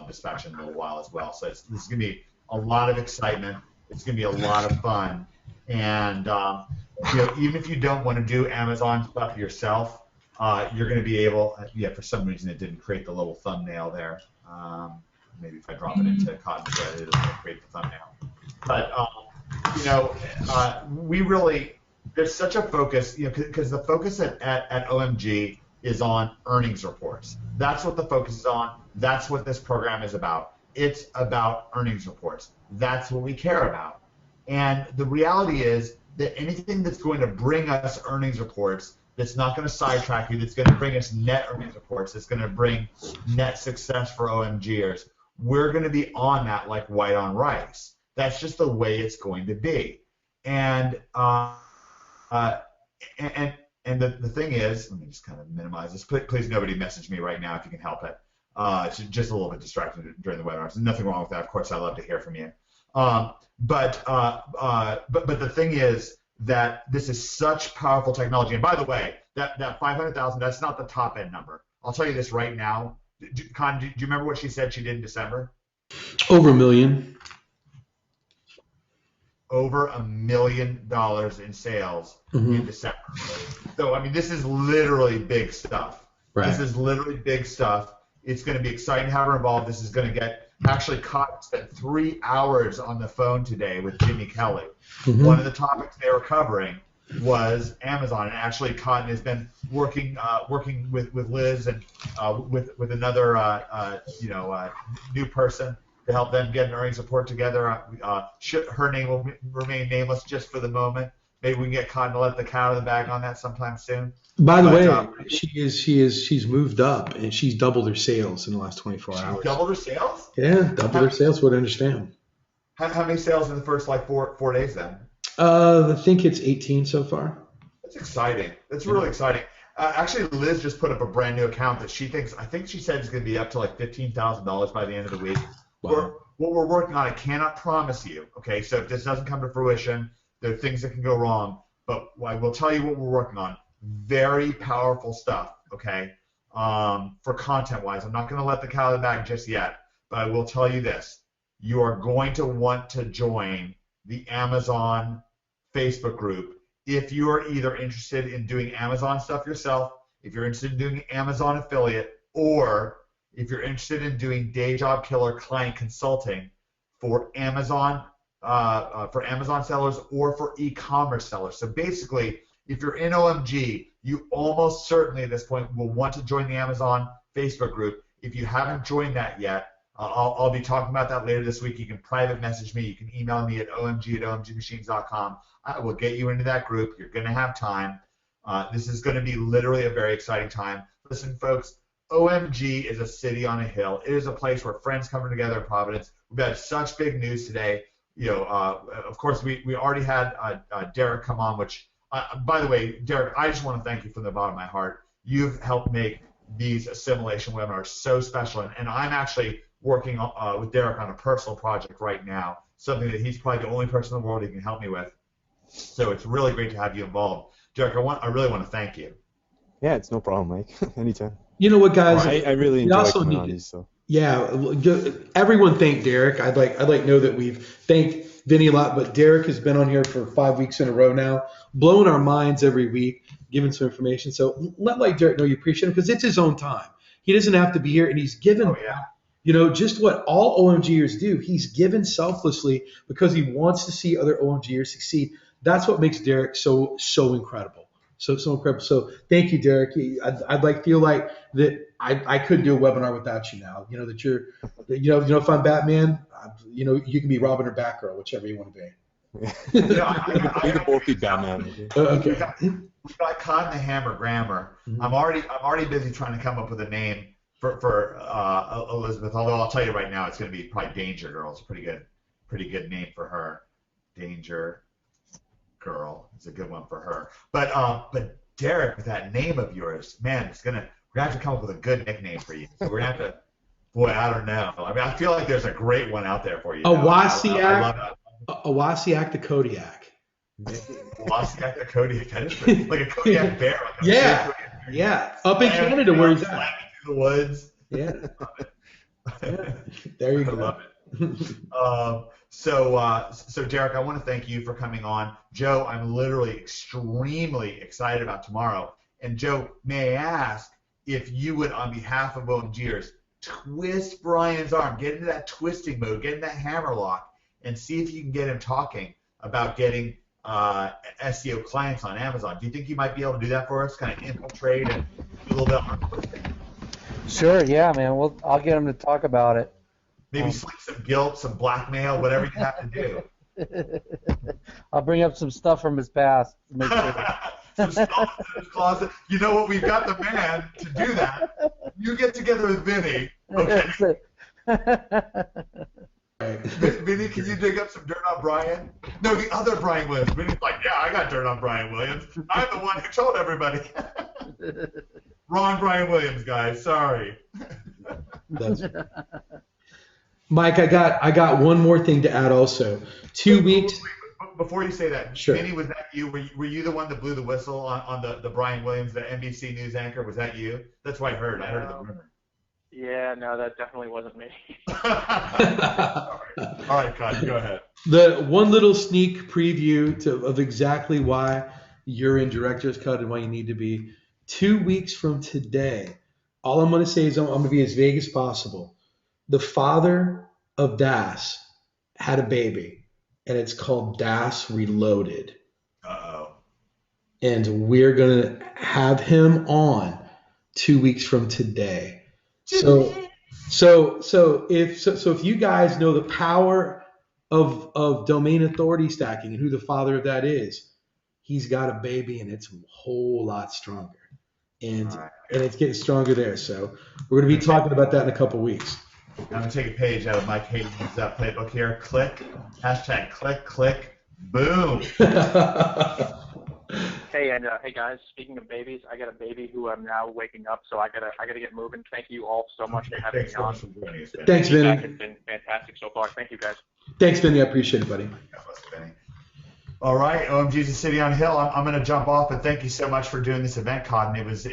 dispatch in a little while as well. So this is going to be a lot of excitement. It's going to be a lot of fun. And even if you don't want to do Amazon stuff yourself, you're going to be able. For some reason it didn't create the little thumbnail there. Maybe if I drop it into Cotton Thread, it'll create the thumbnail. But we really, there's such a focus, because the focus at OMG is on earnings reports. That's what the focus is on. That's what this program is about. It's about earnings reports. That's what we care about. And the reality is that anything that's going to bring us earnings reports, that's not going to sidetrack you, that's going to bring us net earnings reports, that's going to bring net success for OMGers, we're going to be on that like white on rice. That's just the way it's going to be. And the thing is, let me just kind of minimize this. Please nobody message me right now if you can help it. It's just a little bit distracting during the webinar. There's nothing wrong with that. Of course, I love to hear from you. But the thing is that this is such powerful technology. And by the way, that 500,000, that's not the top end number. I'll tell you this right now. Con, do you remember what she said she did in December? Over $1 million. Over $1 million in sales in December. So, I mean, this is literally big stuff. Right. This is literally big stuff. It's going to be exciting to have her involved. This is going to get, actually, Cotton spent 3 hours on the phone today with Jimmy Kelly. One of the topics they were covering was Amazon, and actually Cotton has been working with Liz and with another new person to help them get an earnings report together. Her name will remain nameless just for the moment. maybe we can get caught and let the cat out of the bag on that sometime soon. By the But, way, she's moved up and she's doubled her sales in the last 24 hours. doubled her sales? Yeah, doubled her sales. What I understand. How many sales in the first like four days then? I think it's 18 so far. That's exciting. That's really exciting. Actually, Liz just put up a brand new account that I think she said it's going to be up to like $15,000 by the end of the week. Wow. What we're working on, I cannot promise you, okay? So if this doesn't come to fruition, there are things that can go wrong, but I will tell you what we're working on. Very powerful stuff, okay, for content-wise. I'm not going to let the cat out of the bag just yet, but I will tell you this. You are going to want to join the Amazon Facebook group if you are either interested in doing Amazon stuff yourself, if you're interested in doing Amazon affiliate, or if you're interested in doing day job killer client consulting for Amazon sellers or for e-commerce sellers. So basically, if you're in OMG, you almost certainly at this point will want to join the Amazon Facebook group. If you haven't joined that yet, I'll be talking about that later this week. You can private message me. You can email me at omg@omgmachines.com. I will get you into that group. You're going to have time. This is going to be literally a very exciting time. Listen, folks, OMG is a city on a hill. It is a place where friends come together in Providence. We've had such big news today. Of course, we already had Derek come on, which, by the way, Derek, I just want to thank you from the bottom of my heart. You've helped make these assimilation webinars so special, and I'm actually working with Derek on a personal project right now, something that he's probably the only person in the world who can help me with. So it's really great to have you involved. Derek, I really want to thank you. Yeah, it's no problem, Mike. Anytime. You know what, guys? I really enjoy coming on these. So. Yeah, everyone thank Derek. I'd like to know that we've thanked Vinny a lot, but Derek has been on here for 5 weeks in a row now, blowing our minds every week, giving some information. So let Derek know you appreciate him because it's his own time. He doesn't have to be here, and he's given, just what all OMGers do. He's given selflessly because he wants to see other OMGers succeed. That's what makes Derek so incredible. So incredible. So thank you, Derek. I'd feel like that I couldn't do a webinar without you now. That you're, if I'm Batman, you can be Robin or Batgirl, whichever you want to be. We can both be Batman. Okay. We got caught in the hammer grammar. Mm-hmm. I'm already busy trying to come up with a name for Elizabeth. Although I'll tell you right now, it's going to be probably Danger Girl. It's a pretty good name for her. Danger Girl is a good one for her. But Derek, with that name of yours, man, we're gonna have to come up with a good nickname for you. So we're gonna have to. Boy, I don't know. I mean, I feel like there's a great one out there for you. Awasiak the Kodiak. Awasiak the Kodiak. That is pretty, like a Kodiak bear. Like yeah. Up in Canada, where he's at. Through the woods. Yeah. There you go. I love it. So Derek, I want to thank you for coming on. Joe, I'm literally extremely excited about tomorrow. And Joe, may I ask if you would, on behalf of OMGers, twist Brian's arm, get into that twisting mode, get in that hammer lock, and see if you can get him talking about getting SEO clients on Amazon. Do you think you might be able to do that for us, kind of infiltrate and do a little bit of arm twisting? Sure, yeah, man. I'll get him to talk about it. Maybe sleep some guilt, some blackmail, whatever you have to do. I'll bring up some stuff from his past to make sure. Some stuff in his closet. You know what? We've got the man to do that. You get together with Vinny. Okay. Vinny, can you dig up some dirt on Brian? No, the other Brian Williams. Vinny's like, yeah, I got dirt on Brian Williams. I'm the one who told everybody. Wrong Brian Williams, guys. Sorry. Mike, I got one more thing to add also. 2 weeks. Before you say that, sure. Vinny, was that you? Were you the one that blew the whistle on the Brian Williams, the NBC News anchor? Was that you? That's what I heard. I heard the rumor. Yeah, no, that definitely wasn't me. All right, Cod, go ahead. The one little sneak preview of exactly why you're in Director's Cut and why you need to be. 2 weeks from today, all I'm going to say is I'm going to be as vague as possible. The father of Das had a baby, and it's called Das Reloaded. Uh-oh. And we're going to have him on 2 weeks from today. So if you guys know the power of domain authority stacking and who the father of that is, he's got a baby, and it's a whole lot stronger. And All right. and it's getting stronger there. So we're going to be talking about that in a couple weeks. I'm going to take a page out of Mike Hayden's playbook here. Click, hashtag click, boom. Hey, and hey guys, speaking of babies, I got a baby who I'm now waking up, so I gotta get moving. Thank you all so much for having me Thanks so on. much for joining us, Vinny. Thanks, Feedback Vinny. has been fantastic so far. Thank you, guys. Thanks, Vinny. I appreciate it, buddy. God bless you, Vinny. All right, OMG's a City on Hill. I'm going to jump off, and thank you so much for doing this event, Cotton. It was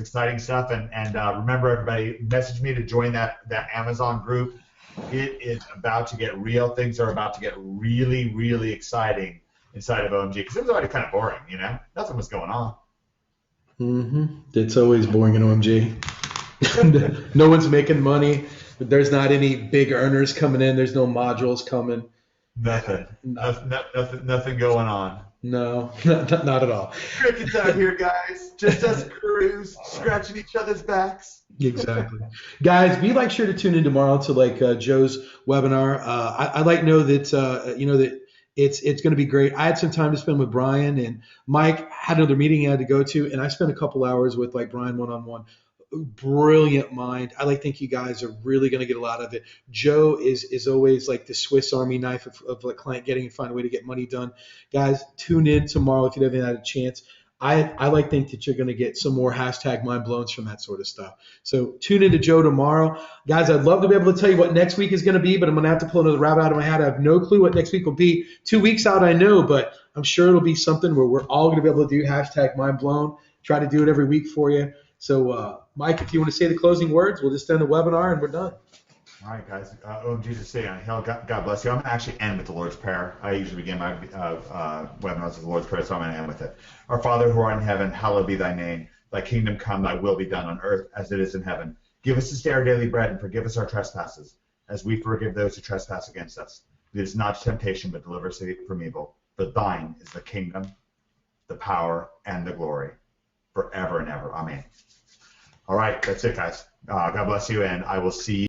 exciting stuff, and remember, everybody, message me to join that Amazon group. It is about to get real. Things are about to get really, really exciting inside of OMG, because it was already kind of boring, you know? Nothing was going on. It's always boring in OMG. No one's making money. There's not any big earners coming in. There's no modules coming. Nothing going on. No, not at all. Crickets out here, guys. Just us crews scratching each other's backs. Exactly. Guys, be sure to tune in tomorrow to Joe's webinar. I know that that it's going to be great. I had some time to spend with Brian, and Mike had another meeting he had to go to, and I spent a couple hours with Brian one-on-one. Brilliant mind. I think you guys are really going to get a lot of it. Joe is always the Swiss Army knife of client getting and find a way to get money done. Guys, tune in tomorrow if you haven't had a chance. I think that you're going to get some more hashtag mind blowns from that sort of stuff. So tune in to Joe tomorrow. Guys, I'd love to be able to tell you what next week is going to be, but I'm going to have to pull another rabbit out of my hat. I have no clue what next week will be. 2 weeks out, I know, but I'm sure it'll be something where we're all going to be able to do hashtag mind blown. Try to do it every week for you. So, Mike, if you want to say the closing words, we'll just end the webinar and we're done. All right, guys. OMG to City on Hill. God bless you. I'm going to actually end with the Lord's Prayer. I usually begin my webinars with the Lord's Prayer, so I'm going to end with it. Our Father who art in heaven, hallowed be thy name. Thy kingdom come, thy will be done on earth as it is in heaven. Give us this day our daily bread, and forgive us our trespasses, as we forgive those who trespass against us. Lead us not to temptation, but deliver us from evil. For thine is the kingdom, the power, and the glory, forever and ever. Amen. All right, that's it, guys. God bless you, and I will see you.